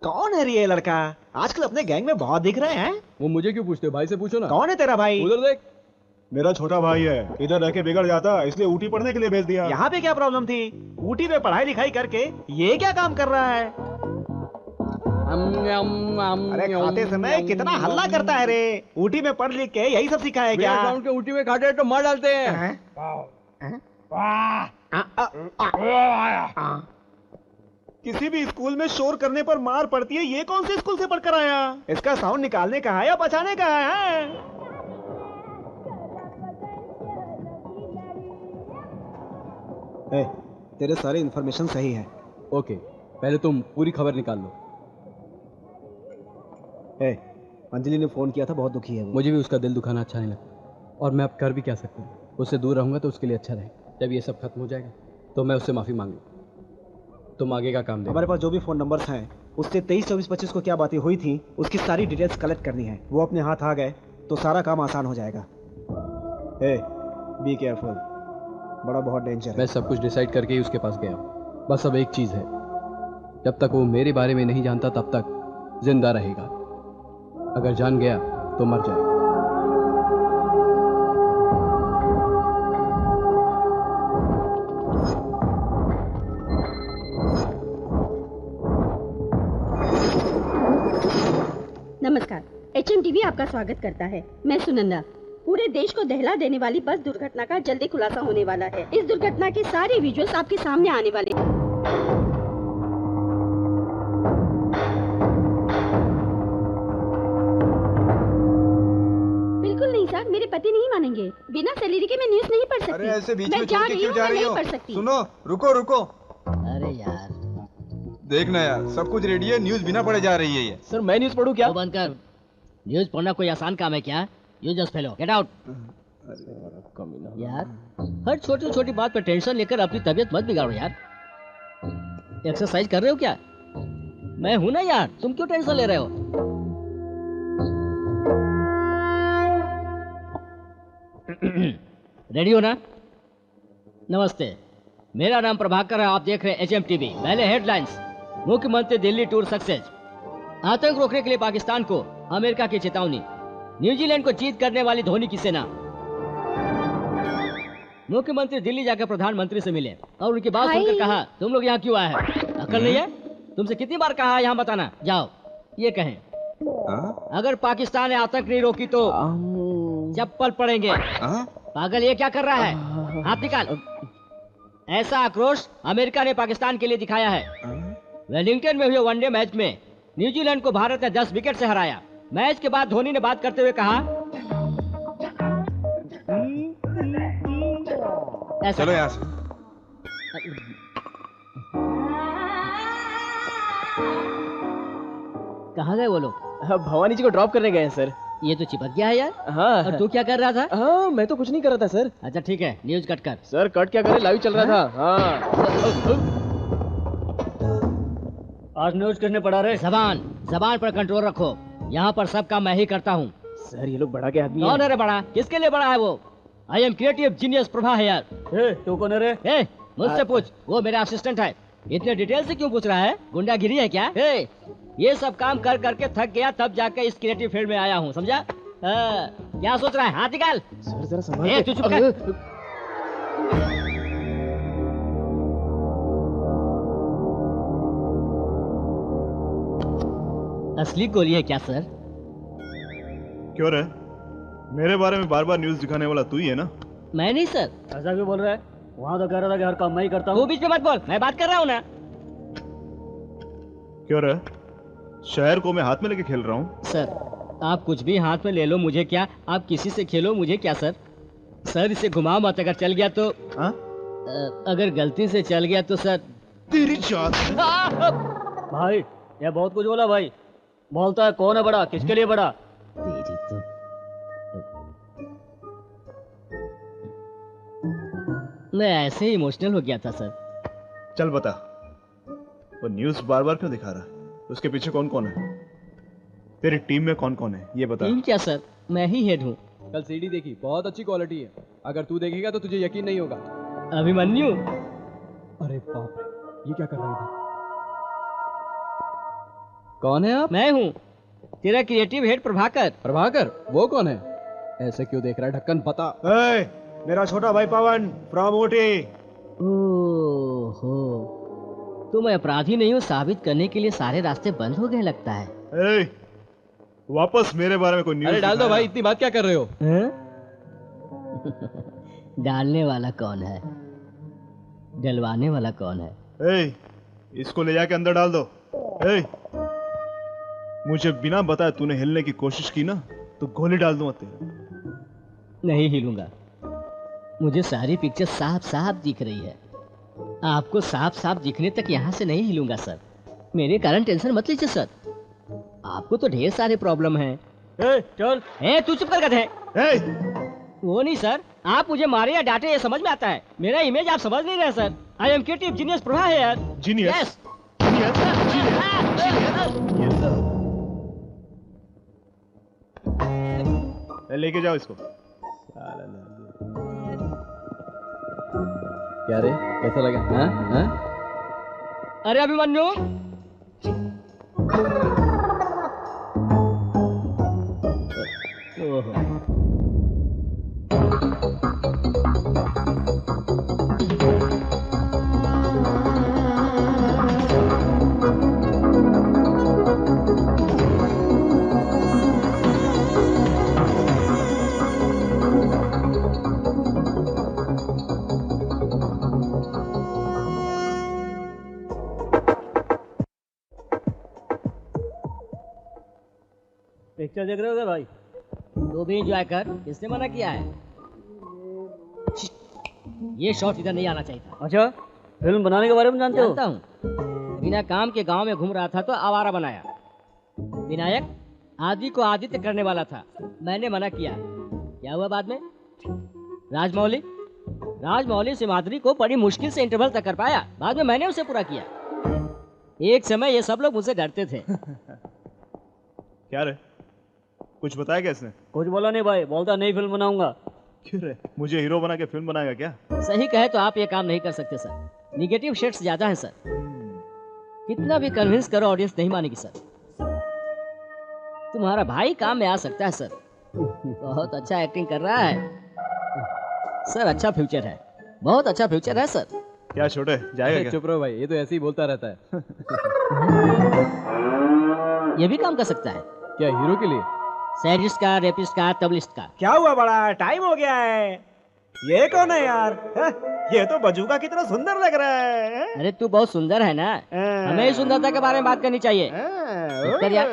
कौन है ये लड़का? आजकल अपने गैंग में बहुत दिख रहे हैं। वो मुझे क्यों पूछते हो? भाई से पूछो ना। कौन है तेरा भाई? उधर देख। मेरा छोटा भाई है, इधर रह के बिगड़ जाता, इसलिए ऊटी पढ़ने के लिए भेज दिया। यहाँ पे क्या प्रॉब्लम थी? ऊटी में पढ़ाई लिखाई करके ये क्या काम कर रहा है? अरे खाते समय कितना हल्ला करता है रे। ऊटी में पढ़ लिख के यही सब सीखा है क्या? ग्राउंड के ऊटी में खाते तो मार डालते हैं। किसी भी स्कूल में शोर करने पर मार पड़ती है, ये कौन से स्कूल से पढ़कर आया? इसका साउंड निकालने का है या बचाने का है? तेरे सारे इन्फॉर्मेशन सही है। ओके, पहले तुम पूरी खबर निकाल लो। अंजलि ने फोन किया था, बहुत दुखी है वो। मुझे भी उसका दिल दुखाना अच्छा नहीं लगता, और मैं अब कर भी क्या सकता हूँ। उससे दूर रहूंगा तो उसके लिए अच्छा रहे। जब ये सब खत्म हो जाएगा तो मैं उससे माफी मांग लूँ। तुम आगे का काम दे। हमारे पास जो भी फोन नंबर्स हैं उससे 23, 24, 25 को क्या बातें हुई थी उसकी सारी डिटेल्स कलेक्ट करनी है। वो अपने हाथ आ गए तो सारा काम आसान हो जाएगा। बी केयरफुल, बड़ा बहुत डेंजर है। मैं सब कुछ डिसाइड करके ही उसके पास गया हूँ। बस अब एक चीज है, जब तक वो मेरे बारे में नहीं जानता तब तक जिंदा रहेगा। अगर जान गया तो मर जाएगा। नमस्कार, HMTV आपका स्वागत करता है। मैं सुनंदा। पूरे देश को दहला देने वाली बस दुर्घटना का जल्दी खुलासा होने वाला है। इस दुर्घटना के सारे विजुअल्स आपके सामने आने वाले हैं। बिल्कुल नहीं सर, मेरे पति नहीं मानेंगे। बिना सैलरी के मैं न्यूज नहीं पढ़ सकती। अरे ऐसे बीच मैं में जा छोड़ के रही क्यों हूँ, जा मैं रही नहीं हो? पढ़ सकती। सुनो, रुको रुको। अरे यार देखना यार, सब कुछ रेडी है, न्यूज बिना पढ़े जा रही है ये। सर मैं न्यूज पढ़ूं क्या? वो बंद कर। न्यूज पढ़ना कोई आसान काम है क्या? You just fellow, get out. यार हर छोटी छोटी बात पर टेंशन लेकर अपनी तबीयत मत बिगाड़ो यार। एक्सरसाइज कर रहे हो क्या? मैं हूं ना यार, तुम क्यों टेंशन ले रहे हो? रेडी हो ना? नमस्ते, मेरा नाम प्रभाकर है, आप देख रहे हैं HMTV। पहले हेडलाइंस। मुख्यमंत्री दिल्ली टूर सक्सेस। आतंक रोकने के लिए पाकिस्तान को अमेरिका की चेतावनी। न्यूजीलैंड को जीत करने वाली धोनी की सेना। मुख्यमंत्री दिल्ली जाकर प्रधानमंत्री से मिले और उनकी बात सुनकर कहा, तुम लोग यहाँ क्यों आए हैं? अकल नहीं है? तुमसे कितनी बार कहा है यहाँ बताना? जाओ ये कहें। अगर पाकिस्तान ने आतंक नहीं रोकी तो चप्पल पड़ेंगे। पागल ये क्या कर रहा है? हाथ निकाल। ऐसा आक्रोश अमेरिका ने पाकिस्तान के लिए दिखाया है। वेलिंगटन में हुए वनडे मैच में न्यूजीलैंड को भारत ने 10 विकेट से हराया। मैच के बाद धोनी ने बात करते हुए कहा, चलो यहाँ से। कहाँ गए वो लोग? भवानी जी को ड्रॉप करने गए हैं सर। ये तो चिपक गया है यार। हाँ। और तू क्या कर रहा था? हाँ, मैं तो कुछ नहीं कर रहा था सर। अच्छा ठीक है, न्यूज कट कर। सर कट क्या करे, लाइव चल रहा था। हाँ। आज न्यूज करने पड़ा रहे। जबान पर कंट्रोल रखो। यहाँ पर सब काम मैं ही करता हूँ। सर ये लोग बड़ा के आदमी कौन है रे बड़ा? किसके लिए बड़ा है वो? I am creative genius Prabha है यार। तू कौन है रे? मुझसे पूछ, वो मेरा असिस्टेंट है। इतने डिटेल से क्यों पूछ रहा है? गुंडागिरी है क्या? ये सब काम कर करके थक गया, तब जाकर इस क्रिएटिव फील्ड में आया हूँ, समझा? क्या सोच रहा है? हाथ निकाल। सर जरा संभाल। तू चुप कर। असली गोली है क्या सर? क्यों रे? मेरे बारे में बार बार न्यूज दिखाने वाला तू ही है ना? मैं नहीं सर। ऐसा क्यों बोल रहा है? वहाँ तो कह रहा था कि हर काम मैं ही करता हूँ। तू बीच में मत बोल, मैं बात कर रहा हूँ ना। क्यों रे? शहर को मैं हाथ में लेके खेल रहा हूँ। सर आप कुछ भी हाथ में ले लो, मुझे क्या? आप किसी से खेलो, मुझे क्या सर? सर इसे घुमाओ मत, अगर चल गया तो। अगर गलती से चल गया तो सर तेरी जात। भाई ये बहुत कुछ बोला भाई। बोलता है कौन है बड़ा, किसके लिए बड़ा? तेरी तो मैं ऐसे ही इमोशनल हो गया था सर। चल बता, वो न्यूज बार बार क्यों दिखा रहा है? उसके पीछे कौन कौन है? तेरी टीम में कौन कौन है ये बता। टीम क्या सर, मैं ही हेड हूँ। कल सीडी देखी, बहुत अच्छी क्वालिटी है। अगर तू देखेगा तो तुझे यकीन नहीं होगा। अभिमन्यु। अरे बाप रे, ये क्या कर रहा है? कौन है आप? मैं हूँ तेरा क्रिएटिव हेड प्रभाकर। प्रभाकर? वो कौन है? ऐसे क्यों देख रहा है? ढक्कन पता। मेरा छोटा भाई पवन फ्रॉम ऊटी। ओहो, तो मैं अपराधी नहीं हूँ साबित करने के लिए सारे रास्ते बंद हो गए लगता है। वापस मेरे बारे में कोई न्यूज़? अरे डाल दो भाई, इतनी बात क्या कर रहे हो? डालने वाला कौन है? डलवाने वाला कौन है? इसको ले जाके अंदर डाल दो। मुझे बिना बताए तूने हिलने की कोशिश की ना तो गोली डाल दूंगा तेरे। नहीं हिलूंगा, मुझे सारी पिक्चर साफ साफ दिख रही है। आपको साफ साफ दिखने तक यहाँ से नहीं हिलूंगा सर। मेरे कारण टेंशन मत लीजिए सर, आपको तो ढेर सारे प्रॉब्लम हैं। चल तू चुप कर गधे। वो नहीं सर, आप मुझे मारे या डांटे ये समझ में आता है, मेरा इमेज आप समझ नहीं रहे sir. I am creative genius Prabha है यार। जीनियस? लेके जाओ इसको। क्या रे, कैसा लगा? हाँ? अरे अभिमन्यु, ओहो, पिक्चर देख रहे हो भाई? तू भी एंजॉय कर, किसने मना किया है? ये शॉट इधर नहीं आना चाहिए था। अच्छा, फिल्म बनाने के बारे में जानते हो? जानता हूँ, बिना काम के गांव में घूम रहा था तो आवारा बनाया। विनायक आदि को आदित्य करने वाला था, मैंने मना किया। क्या हुआ बाद में? राजमौली सिमाद्री को बड़ी मुश्किल से इंटरवल तक कर पाया, बाद में मैंने उसे पूरा किया। एक समय ये सब लोग मुझसे डरते थे। क्या रे, कुछ बताया क्या इसने? कुछ बोला नहीं भाई, बोलता नई फिल्म बनाऊंगा। क्यों रे, मुझे हीरो बना के फिल्म बनाएगा क्या? सही कहे तो आप ये काम नहीं कर सकते सर। निगेटिव शेड्स ज्यादा है सर। कितना भी कन्विंस करो ऑडियंस नहीं मानेगी सर। तुम्हारा भाई काम में आ सकता है सर। बहुत अच्छा एक्टिंग कर रहा है सर। अच्छा फ्यूचर है, बहुत अच्छा फ्यूचर है सर। क्या छोटे जाएगा क्या? चुप रहो भाई, ये तो ऐसे ही बोलता रहता है। ये भी काम कर सकता है क्या हीरो के लिए? सैडिस्ट का, रेपिस्ट का, तबलिस्ट का। क्या हुआ बड़ा, टाइम हो गया है। ये कौन है यार? ये तो बजूका कितना सुंदर लग रहा है। अरे तू बहुत सुंदर है ना, हमें ही सुंदरता के बारे में बात करनी चाहिए। कर यार।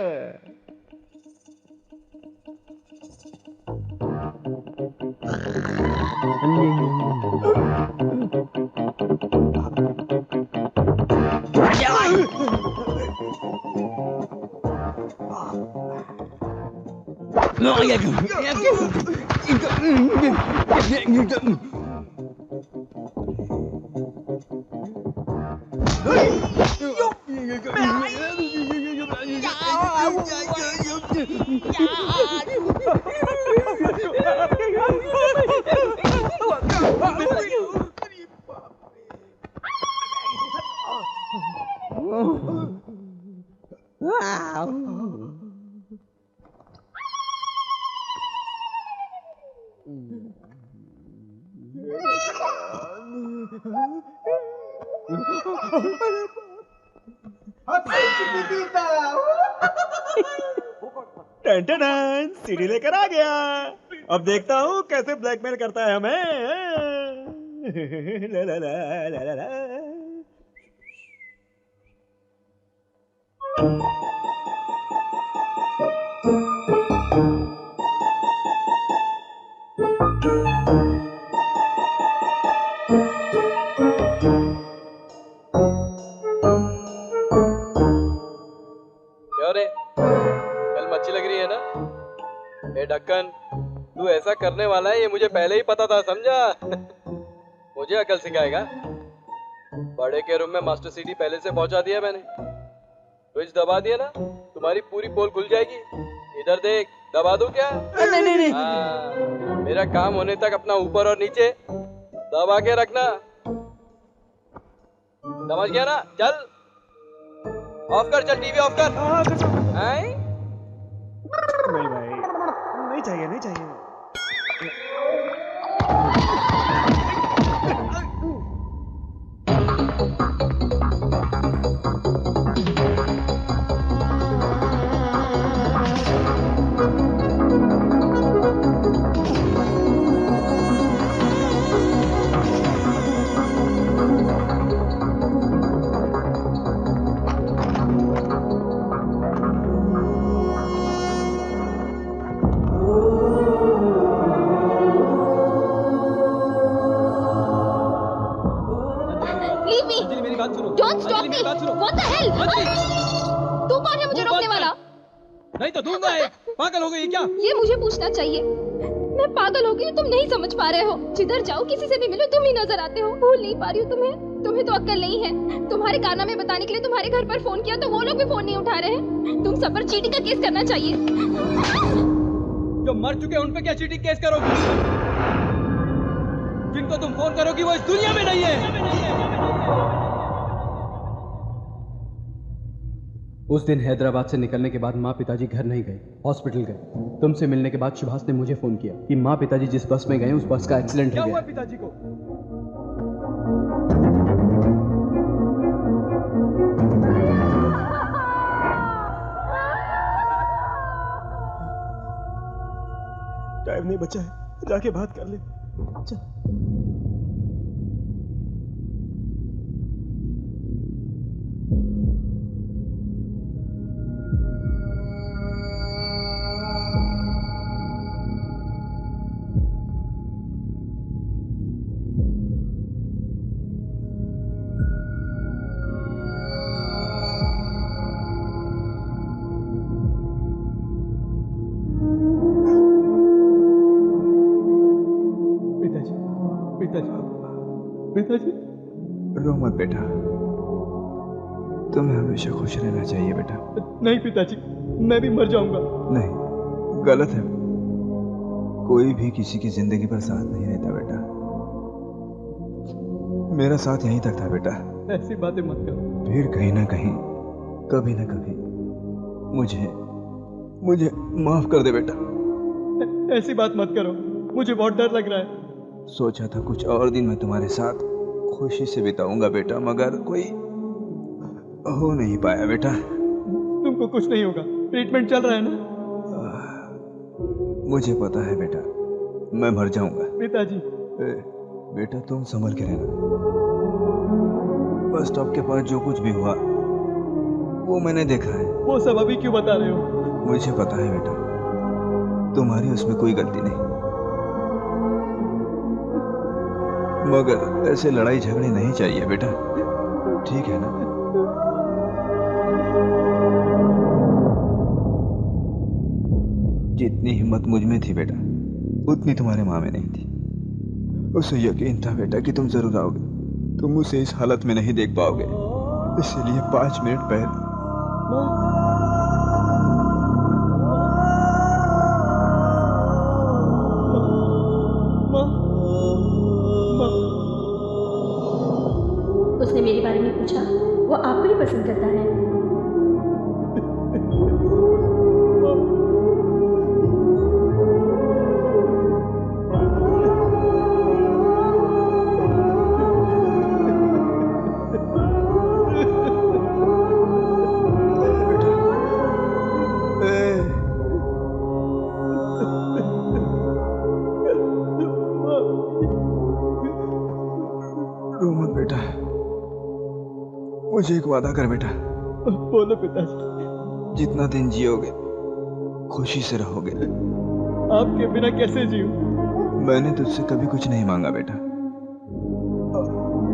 सीढ़ी लेकर आ गया। अब देखता हूँ कैसे ब्लैकमेल करता है हमें। ला ला ला ला ला ला। क्या रे, फिल्म अच्छी लग रही है ना? ए ढक्कन, तू ऐसा करने वाला है ये मुझे पहले ही पता था, समझा? मुझे अकल सिखाएगा? बड़े के रूम में मास्टर सीडी पहले से पहुंचा दिया मैंने। स्विच दबा दिया ना, तुम्हारी पूरी पोल खुल जाएगी। इधर देख, दबा दूं क्या? नहीं। मेरा काम होने तक अपना ऊपर और नीचे दबा के रखना, समझ गया ना? चल ऑफ कर, चल टीवी ऑफ कर। नहीं भाई, नहीं चाहिए, नहीं चाहिए। Don't stop me! What the hell? तू कौन है मुझे रोकने वाला? नहीं तो दूंगा। पागल हो गई क्या? ये मुझे पूछना चाहिए। मैं पागल हो गई, तुम नहीं समझ पा रहे हो। जिधर जाओ किसी से भी मिलो तुम ही नजर आते हो। भूल नहीं पा रही हूँ तुम्हें। तुम्हें तो अक्ल नहीं है। तुम्हारे कारनामे बताने के लिए तुम्हारे घर पर फोन किया तो वो लोग भी फोन नहीं उठा रहे हैं। तुम सब पर चीटिंग का केस करना चाहिए। जो मर चुके उन पे क्या चीटिंग केस करोगी? जिनको तुम फोन करोगी वो इस दुनिया में नहीं है। उस दिन हैदराबाद से निकलने के बाद माँ पिताजी घर नहीं गए, हॉस्पिटल गए। तुमसे मिलने के बाद सुभाष ने मुझे फोन किया कि माँ पिताजी जिस बस में गए उस बस का एक्सीडेंट हो गया। क्या हुआ पिताजी को? टाइम नहीं बचा है, जाके बात कर ले। चल। पिताजी रो मत बेटा, तुम्हें हमेशा खुश रहना चाहिए बेटा। नहीं पिताजी, मैं भी मर जाऊंगा। नहीं, गलत है। कोई भी किसी की जिंदगी पर साथ नहीं रहता बेटा। मेरा साथ यहीं तक था बेटा। ऐसी बातें मत करो। फिर कहीं ना कहीं, कभी ना कभी मुझे माफ कर दे बेटा। ऐसी बात मत करो, मुझे बहुत डर लग रहा है। सोचा था कुछ और दिन मैं तुम्हारे साथ खुशी से बिताऊंगा बेटा, मगर कोई हो नहीं पाया बेटा। तुमको कुछ नहीं होगा, ट्रीटमेंट चल रहा है ना? मुझे पता है बेटा, मैं मर जाऊंगा। पिताजी। बेटा तुम संभल के रहना। बस स्टॉप के पास जो कुछ भी हुआ वो मैंने देखा है। वो सब अभी क्यों बता रहे हो? मुझे पता है बेटा, तुम्हारी उसमें कोई गलती नहीं, मगर ऐसे लड़ाई झगड़े नहीं चाहिए बेटा, ठीक है ना? जितनी हिम्मत मुझ में थी बेटा, उतनी तुम्हारे माँ में नहीं थी। उसे यकीन था बेटा कि तुम जरूर आओगे। तुम उसे इस हालत में नहीं देख पाओगे, इसीलिए 5 मिनट पहले उसने मेरे बारे में पूछा, वो आपको ही पसंद करता है। रो मत बेटा, मुझे एक वादा कर बेटा। बोलो पिताजी। जितना दिन जियोगे खुशी से रहोगे। आपके बिना कैसे जीऊं? मैंने तुझसे कभी कुछ नहीं मांगा बेटा।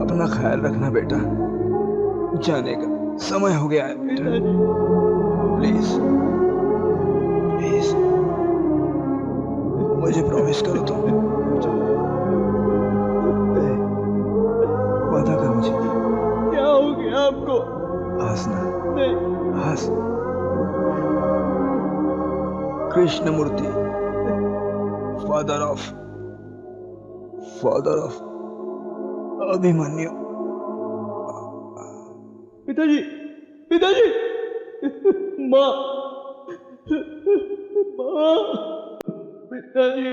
अपना ख्याल रखना बेटा, जाने का समय हो गया है बेटा। प्लीज प्लीज मुझे प्रॉमिस करो तुम। वादा कर मुझे। क्या हो गया आपको? हंसना नहीं। हंस। Krishnamurthy, father of Abhimanyu. पिताजी, पिताजी, माँ, माँ, पिताजी।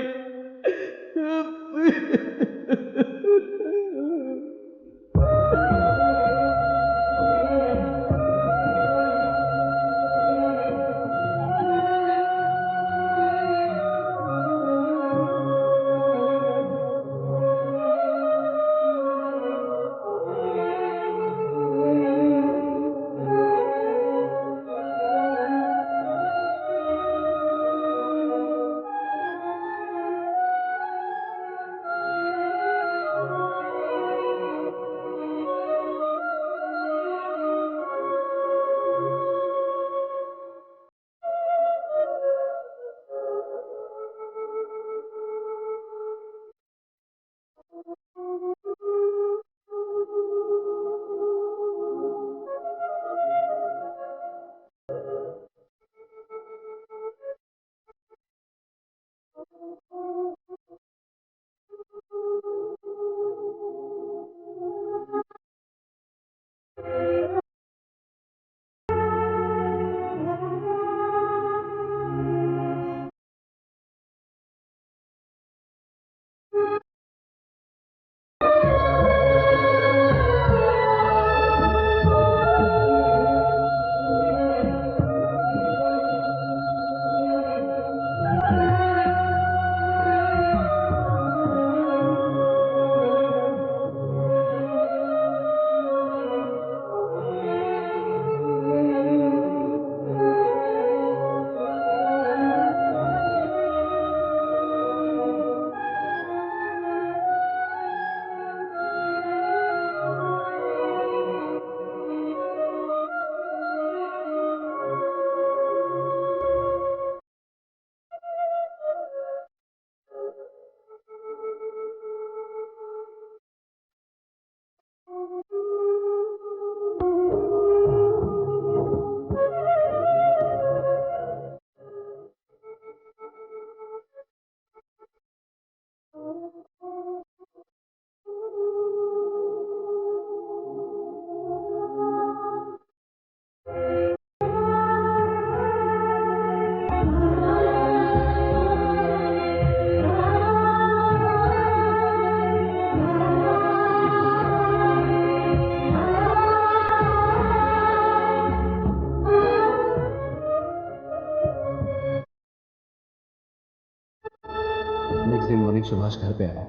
सुभाष घर पे आया।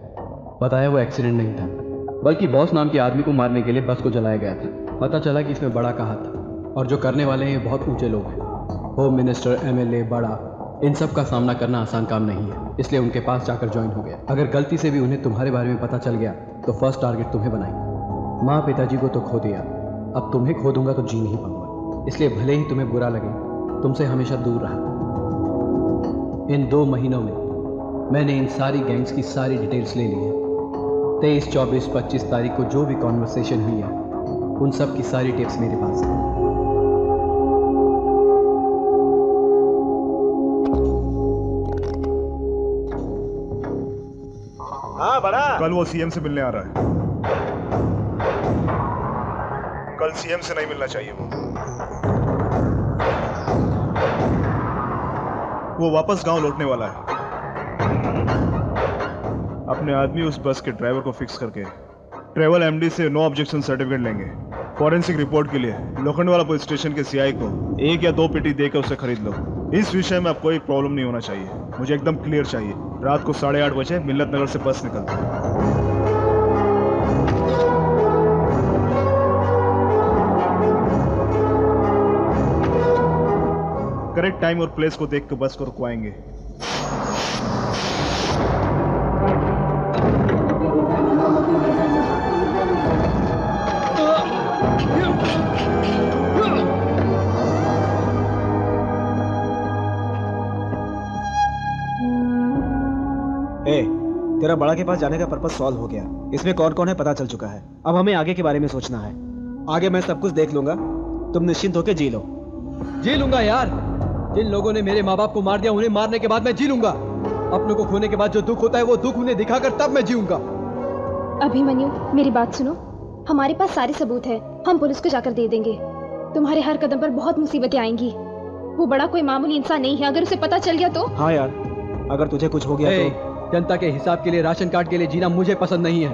बताया वो एक्सीडेंट नहीं था, बल्कि बॉस नाम के आदमी को मारने के लिए बस को जलाया गया था। पता चला कि इसमें बड़ा का हाथ था, और जो करने वाले हैं ये बहुत ऊंचे लोग हैं। होम मिनिस्टर, एमएलए, बड़ा, इन सब का सामना करना आसान काम नहीं है, इसलिए उनके पास जाकर ज्वाइन हो गया। अगर गलती से भी उन्हें तुम्हारे बारे में पता चल गया तो फर्स्ट टारगेट तुम्हें बनाएंगे। माँ पिताजी को तो खो दिया, अब तुम्हें खो दूंगा तो जी नहीं पाऊंगा, इसलिए भले ही तुम्हें बुरा लगे, तुमसे हमेशा दूर रहा। इन 2 महीनों में मैंने इन सारी गैंग्स की सारी डिटेल्स ले ली है। 23, 24, 25 तारीख को जो भी कॉन्वर्सेशन हुई है उन सब की सारी टिप्स मेरे पास है। हाँ बड़ा, कल वो सीएम से मिलने आ रहा है। कल सीएम से नहीं मिलना चाहिए। वो वापस गांव लौटने वाला है। अपने आदमी उस बस के ड्राइवर को फिक्स करके ट्रेवल एमडी से नो ऑब्जेक्शन सर्टिफिकेट लेंगे। फॉरेंसिक रिपोर्ट के लिए लोखंडवाला पुलिस स्टेशन के सीआई को 1 या 2 पेटी देकर उसे खरीद लो। इस विषय में अब कोई प्रॉब्लम नहीं होना चाहिए, मुझे एकदम क्लियर चाहिए। रात को 8:30 बजे मिल्लत नगर से बस निकलती है। करेक्ट टाइम और प्लेस को देख कर बस को रुकवाएंगे। तेरा बड़ा के पास जाने का पर्पस सॉल्व हो गया। इसमें कौन कौन है पता चल चुका है। अब हमें आगे के बारे में सोचना है। आगे मैं सब कुछ देख लूंगा, तुम निश्चिंत होकर जी लो। जी लूंगा यार, जिन लोगों ने मेरे माँ बाप को मार दिया उन्हें मारने के बाद मैं जी लूंगा। अपनों को खोने के बाद जो दुख होता है वो दुख उन्हें दिखाकर तब मैं जीऊंगा। अभिमन्यु, मेरी बात सुनो, हमारे पास सारे सबूत है, हम पुलिस को जाकर दे देंगे। तुम्हारे हर कदम पर बहुत मुसीबतें आएंगी। वो बड़ा कोई मामूली इंसान नहीं है, अगर उसे पता चल गया तो। हाँ यार, अगर तुझे कुछ हो गया तो। जनता के हिसाब के लिए, राशन कार्ड के लिए जीना मुझे पसंद नहीं है।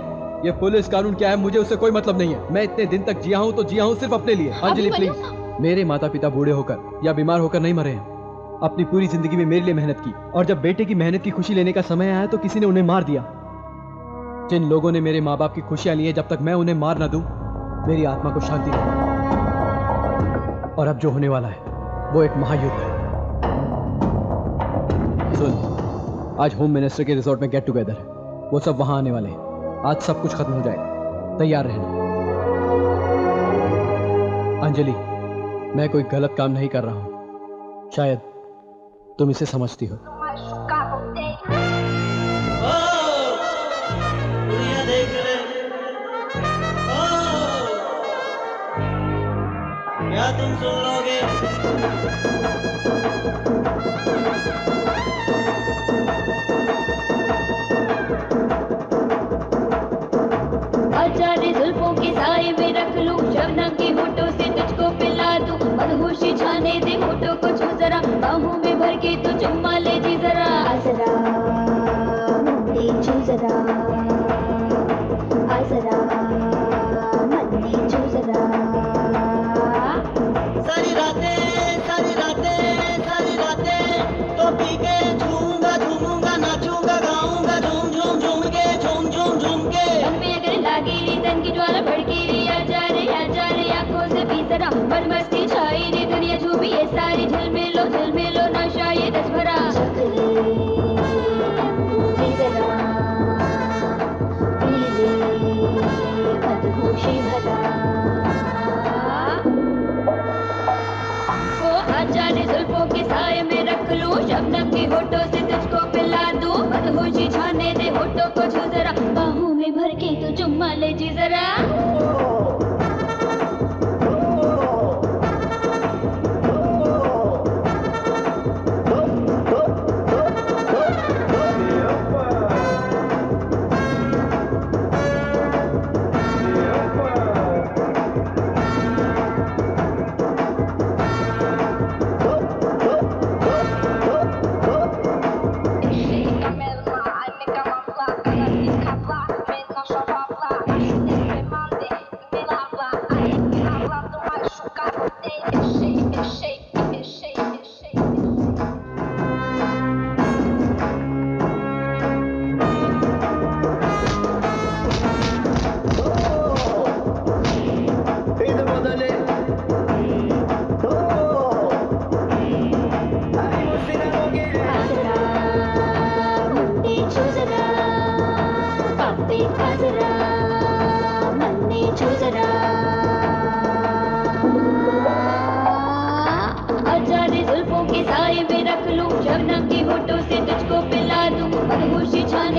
ये पुलिस कानून क्या है मुझे उससे कोई मतलब नहीं है। मैं इतने दिन तक जिया हूँ तो जिया हूँ सिर्फ अपने लिए। अंजलि प्लीज, मेरे माता पिता बूढ़े होकर या बीमार होकर नहीं मरे हैं। अपनी पूरी जिंदगी में मेरे लिए मेहनत की, और जब बेटे की मेहनत की खुशी लेने का समय आया तो किसी ने उन्हें मार दिया। जिन लोगों ने मेरे माँ बाप की खुशियां ली हैं, जब तक मैं उन्हें मार ना दूं मेरी आत्मा को शांति नहीं। और अब जो होने वाला है वो एक महायुद्ध है। सुन, आज होम मिनिस्टर के रिजॉर्ट में गेट टुगेदर है, वो सब वहां आने वाले हैं। आज सब कुछ खत्म हो जाएगा, तैयार रहना। अंजलि, मैं कोई गलत काम नहीं कर रहा हूं, शायद तुम इसे समझती हो। क्या तुम सुन लोगे? आचार्य जुल्फों के साए में रख लूं, शबनम की होठों से तुझको पिला दूं, मदहोशी छाने दे होठों को छू जरा, बाहों में भर के तू चुम्मा ले जी जरा, जरा मंदी छू जरा, जरा मंदी छू जरा। सारी रातें तो पी के झूमूंगा झूमूंगा, नाचूंगा गाऊंगा, झूम झूम झूम के, झूम झूम झूम के। मन में अगर लागी री तन की ज्वाला भड़की री, आजा रे आंखों से पी जरा, मन मस्ती छाई रे दुनिया झूमी ये सारी, झिलमिलो नशा ये रस भरा। मदहोशी भरा वो आचार्य जुल्फों के साए में रख लूं, शबनम की होठों से तुझको पिला दूं, मदहोशी छाने दे होठों को छू जरा, बाहों में भर के तू चुम्मा ले जी जरा।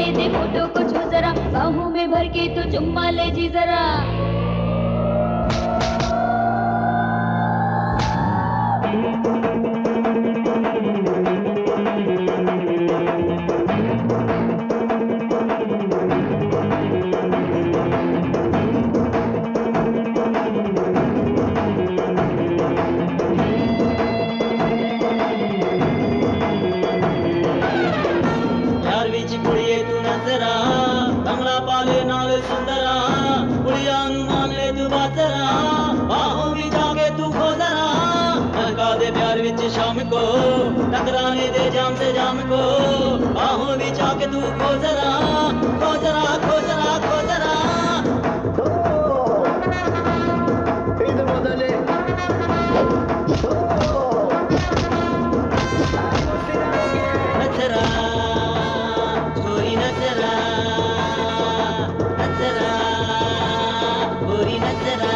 छाने दे होठों को छू जरा बाहों में भर के तू चुम्मा ले जी जरा शाम को टकराने दे जाम से जाम को बाहों में जाके तू खो जरा खो जरा खो जरा खो जरा नचरा छोरी नचरा नचरा छोरी नचरा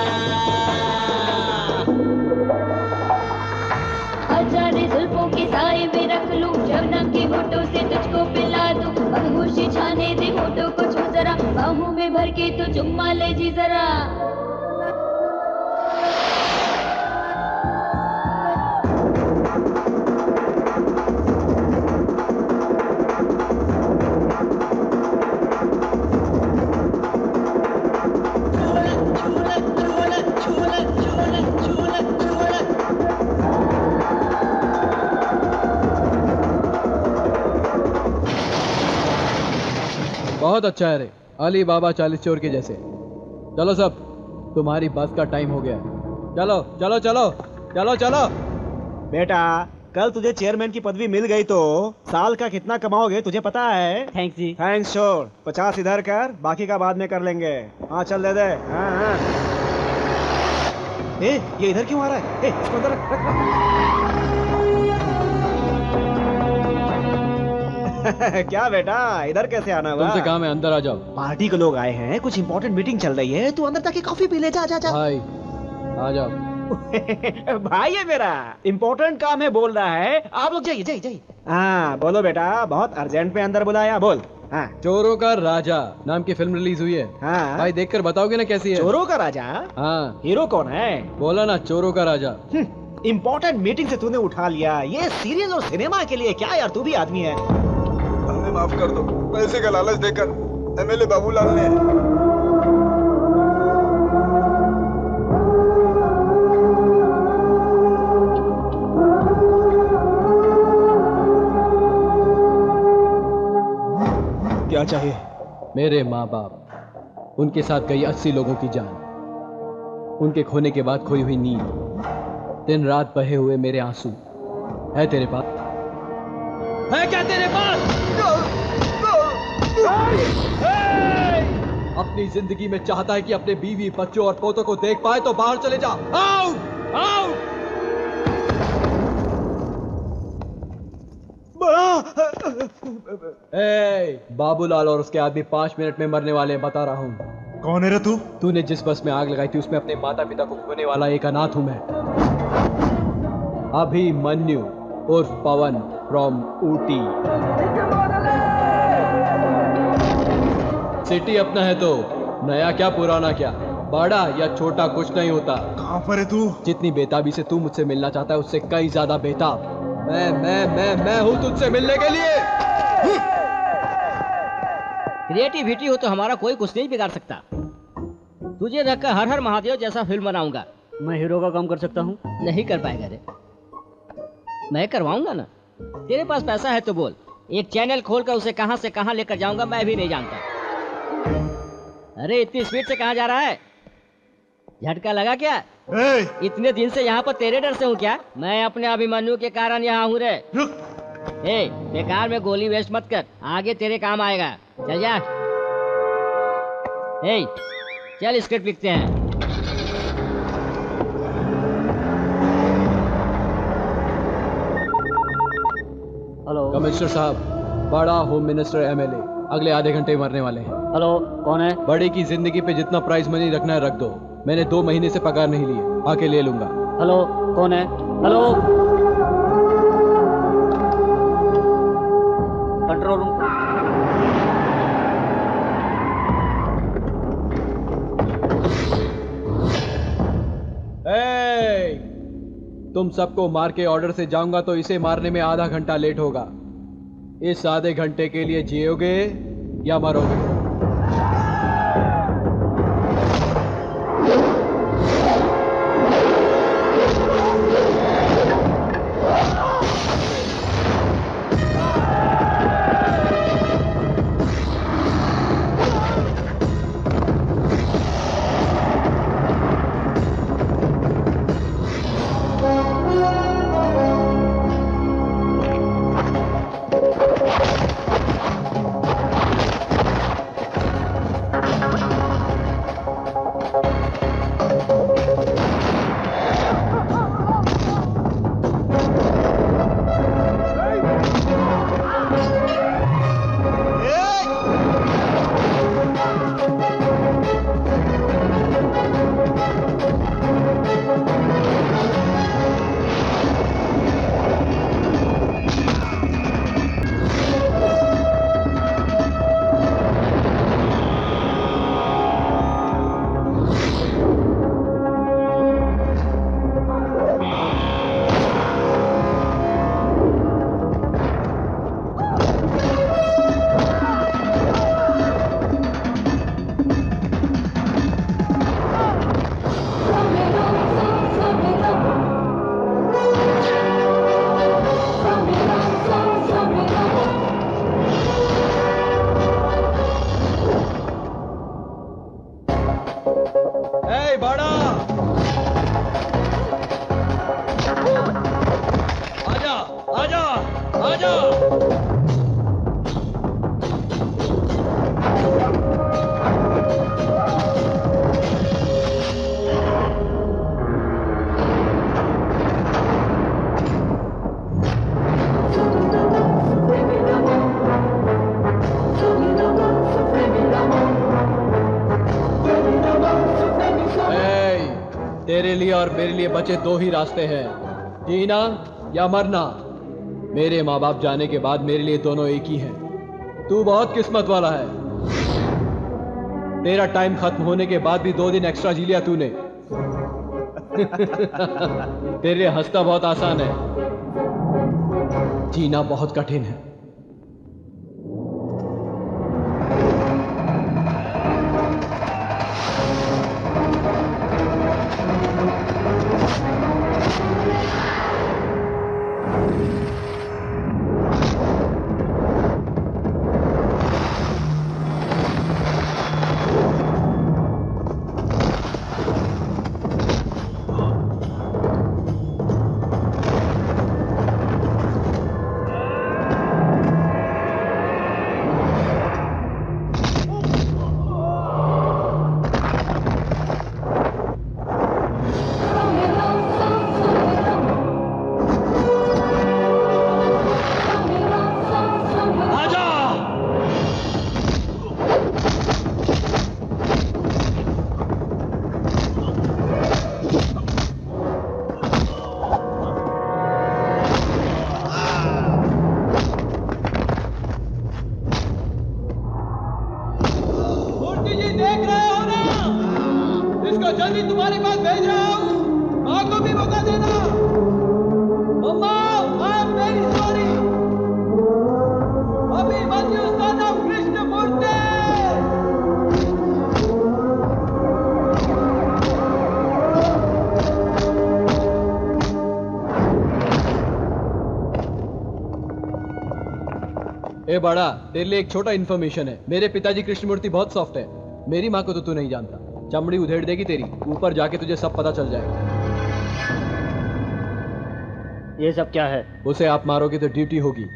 हजारे जुल्फों के साए में रख लूं शबनम के होठों से तुझको पिला दूं मदहोशी छाने दे होठों को छू जरा बाहों में भर के तू चुम्मा ले जी जरा बहुत अच्छा है रे, अली बाबा 40 चोर के जैसे। चलो सब, तुम्हारी बस का टाइम हो गया है। चलो चलो चलो चलो चलो। बेटा कल तुझे चेयरमैन की पदवी मिल गई तो साल का कितना कमाओगे तुझे पता है? थैंक्स जी। थैंक्स छोड़, 50 इधर कर, बाकी का बाद में कर लेंगे। हाँ चल दे दे। हाँ हाँ। ये इधर क्यों आ रहा है? इसको अंदर रख, क्या बेटा इधर कैसे आना हुआ? तुमसे काम है, अंदर आ जाओ। पार्टी के लोग आए हैं, कुछ इंपॉर्टेंट मीटिंग चल रही है, तू अंदर जाके कॉफी पी ले। जा जा जा भाई आ जाओ। भाई है मेरा, इंपॉर्टेंट काम है बोल रहा है। आप लोग जाइए जाइए जाइए। हाँ बोलो बेटा, बहुत अर्जेंट में अंदर बुलाया, बोल। हाँ चोरों का राजा नाम की फिल्म रिलीज हुई है। हाँ भाई देखकर बताओगे ना कैसी है? चोरों का राजा? हाँ। हीरो कौन है? बोला ना, चोरों का राजा। इंपॉर्टेंट मीटिंग से तूने उठा लिया, ये सीरियल और सिनेमा के लिए क्या यार, तू भी आदमी है। हमें माफ कर दो, पैसे का लालच देकर एमएलए बाबूलाल ने। क्या चाहिए? मेरे माँ बाप, उनके साथ गई 80 लोगों की जान, उनके खोने के बाद खोई हुई नींद, दिन रात बहे हुए मेरे आंसू, है तेरे पास? है क्या तेरे पास? अपनी जिंदगी में चाहता है कि अपने बीवी बच्चों और पोतों को देख पाए तो बाहर चले जा। आओ आओ। बाबूलाल और उसके आदमी 5 मिनट में मरने वाले हैं, बता रहा हूँ। कौन है रे तू? तूने जिस बस में आग लगाई थी उसमें अपने माता पिता को खोने वाला एक अनाथ हूं मैं। अभिमन्यु उर्फ पवन फ्रॉम ऊटी। सिटी अपना है तो नया क्या पुराना क्या, बड़ा या छोटा कुछ नहीं होता। कहां पर है तू? जितनी बेताबी से तू मुझसे मिलना चाहता है उससे कई ज्यादा बेताब मैं हूं तुझसे मिलने के लिए। क्रिएटिविटी हो तो हमारा कोई कुछ नहीं बिगाड़ सकता। तुझे रखकर हर हर महादेव जैसा फिल्म बनाऊंगा। मैं हीरो का काम कर सकता हूँ? नहीं कर पाएगा रे, मैं करवाऊंगा ना। तेरे पास पैसा है तो बोल, एक चैनल खोलकर उसे कहां से कहां लेकर जाऊंगा मैं भी नहीं जानता। अरे इतनी स्पीड से कहां जा रहा है? झटका लगा क्या? इतने दिन से यहाँ पर तेरे डर से हूँ क्या? मैं अपने अभिमन्यु के कारण यहाँ हूँ रे। बेकार में गोली वेस्ट मत कर, आगे तेरे काम आएगा। चल जा। चल स्क्रिप्ट लिखते हैं। हेलो कमिश्नर साहब, बड़ा होम मिनिस्टर एमएलए अगले आधे घंटे में मरने वाले हैं। हेलो कौन है? बड़े की जिंदगी पे जितना प्राइस मनी रखना है रख दो, मैंने 2 महीने से पगार नहीं लिए, आके ले लूंगा। हेलो कौन है? Hello control room. तुम सबको मार के ऑर्डर से जाऊंगा तो इसे मारने में आधा घंटा लेट होगा। इस आधे घंटे के लिए जियोगे या मरोगे? तेरे लिए और मेरे लिए बचे दो ही रास्ते हैं, जीना या मरना। मेरे माँ बाप जाने के बाद मेरे लिए दोनों एक ही हैं। तू बहुत किस्मत वाला है। तेरा टाइम खत्म होने के बाद भी 2 दिन एक्स्ट्रा जी लिया तूने। तेरे लिए हंसना बहुत आसान है, जीना बहुत कठिन है। ए बड़ा, तेरे लिए एक छोटा इन्फॉर्मेशन है। मेरे पिताजी कृष्णमूर्ति बहुत सॉफ्ट है। मेरी माँ को तो तू नहीं जानता, चमड़ी उधेड़ देगी तेरी। ऊपर जाके तुझे सब पता चल जाएगा। ये सब क्या है? उसे आप मारोगे तो ड्यूटी होगी,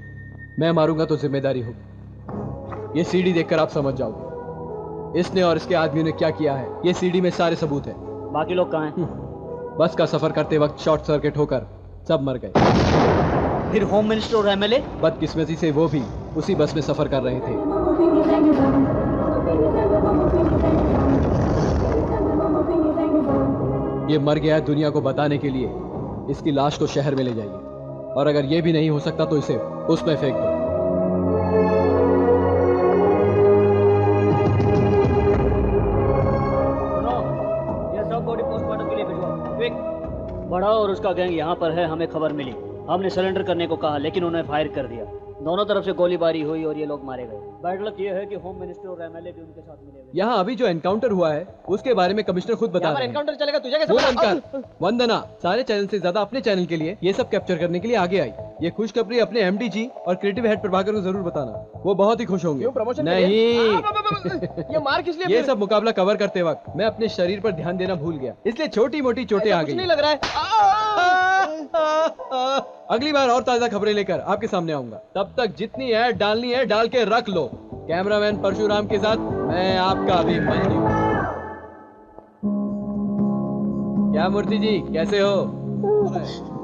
मैं मारूंगा तो जिम्मेदारी होगी। ये सीडी देखकर आप समझ जाओगे इसने और इसके आदमियों ने क्या किया है। ये सीडी में सारे सबूत हैं। बाकी लोग कहाँ हैं? बस का सफर करते वक्त शॉर्ट सर्किट होकर सब मर गए। फिर होम मिनिस्टर और एमएलए? बदकिस्मती से वो भी उसी बस में सफर कर रहे थे। ये मर गया दुनिया को बताने के लिए। इसकी लाश को शहर में ले जाइए, और अगर ये भी नहीं हो सकता तो इसे उसमें फेंक दो। सुनो, ये सब बॉडी पोस्टमार्टम के लिए भिजवाओ। क्विक। बड़ा राव और उसका गैंग यहाँ पर है, हमें खबर मिली। हमने सरेंडर करने को कहा लेकिन उन्हें फायर कर दिया। दोनों तरफ से गोलीबारी हुई और ये लोग मारे गए। बैड लक ये है कि होम मिनिस्टर और एमएलए भी उनके साथ मिले हुए। यहाँ अभी जो एनकाउंटर हुआ है उसके बारे में कमिश्नर खुद बता रहे हैं। एनकाउंटर चलेगा तुझे कैसे वो पता? बनकर वंदना सारे चैनल से ज्यादा अपने चैनल के लिए ये सब कैप्चर करने के लिए आगे आई। ये खुशखबरी अपने एमडी जी और क्रिएटिव हेड प्रभाकर को जरूर बताना, वो बहुत ही खुश होंगे। नहीं ये मार किस लिए? ये सब मुकाबला कवर करते वक्त मैं अपने शरीर पर ध्यान देना भूल गया, इसलिए छोटी मोटी चोटें आ गई। नहीं लग रहा है। अगली बार और ताजा खबरें लेकर आपके सामने आऊंगा। तब तक जितनी ऐड डालनी है डाल के रख लो। कैमरामैन परशुराम के साथ मैं आपका अभिमन्यु। क्या मूर्ति जी कैसे हो?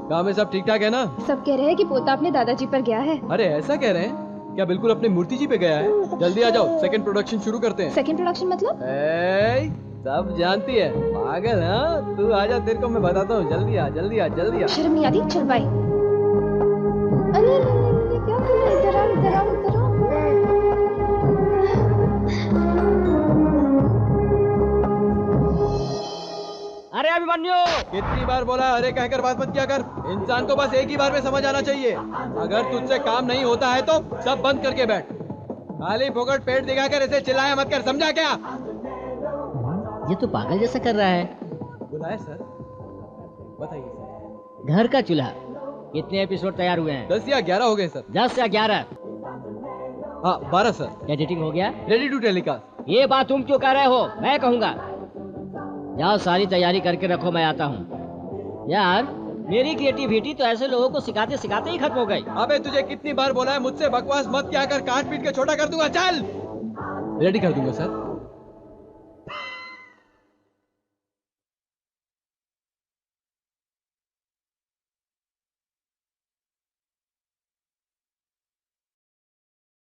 गाँव में सब ठीक ठाक है ना? सब कह रहे हैं कि पोता अपने दादाजी पर गया है। अरे ऐसा कह रहे हैं? क्या बिल्कुल अपने मूर्ति जी पे गया है? जल्दी आ जाओ, सेकंड प्रोडक्शन शुरू करते हैं। सेकंड प्रोडक्शन मतलब? सब जानती है पागल। हाँ तू आजा, तेरे को मैं बताता हूँ। जल्दी आ जल्दी आ जल्दी आ। शर्म नहीं आती? चल बाई। अरे क्या कर रहा है? इधर आओ इधर आओ इधर आओ। अरे अभिमन्यु, कितनी बार बोला अरे कहकर बात मत किया कर। इंसान को बस एक ही बार में समझ आना चाहिए। अगर तुझसे काम नहीं होता है तो सब बंद करके बैठ। खाली फोकट पेट दिखाकर ऐसे चिल्लाया मत कर, समझा क्या? ये तो पागल जैसा कर रहा है। बुलाए सर? बताइए सर। घर का चूल्हा कितने एपिसोड तैयार हुए हैं? 10 या 11 हो गए सर। 10 या 11? हाँ 12 सर। एडिटिंग हो गया? Ready to telecast. ये बात तुम क्यों कह रहे हो? मैं कहूँगा। जाओ सारी तैयारी करके रखो, मैं आता हूँ। यार मेरी क्रिएटिविटी तो ऐसे लोगों को सिखाते सिखाते ही खत्म हो गई। अबे तुझे कितनी बार बोला है मुझसे बकवास मत क्या कर, काट पीट के छोटा कर दूंगा। चल। रेडी कर दूंगा सर।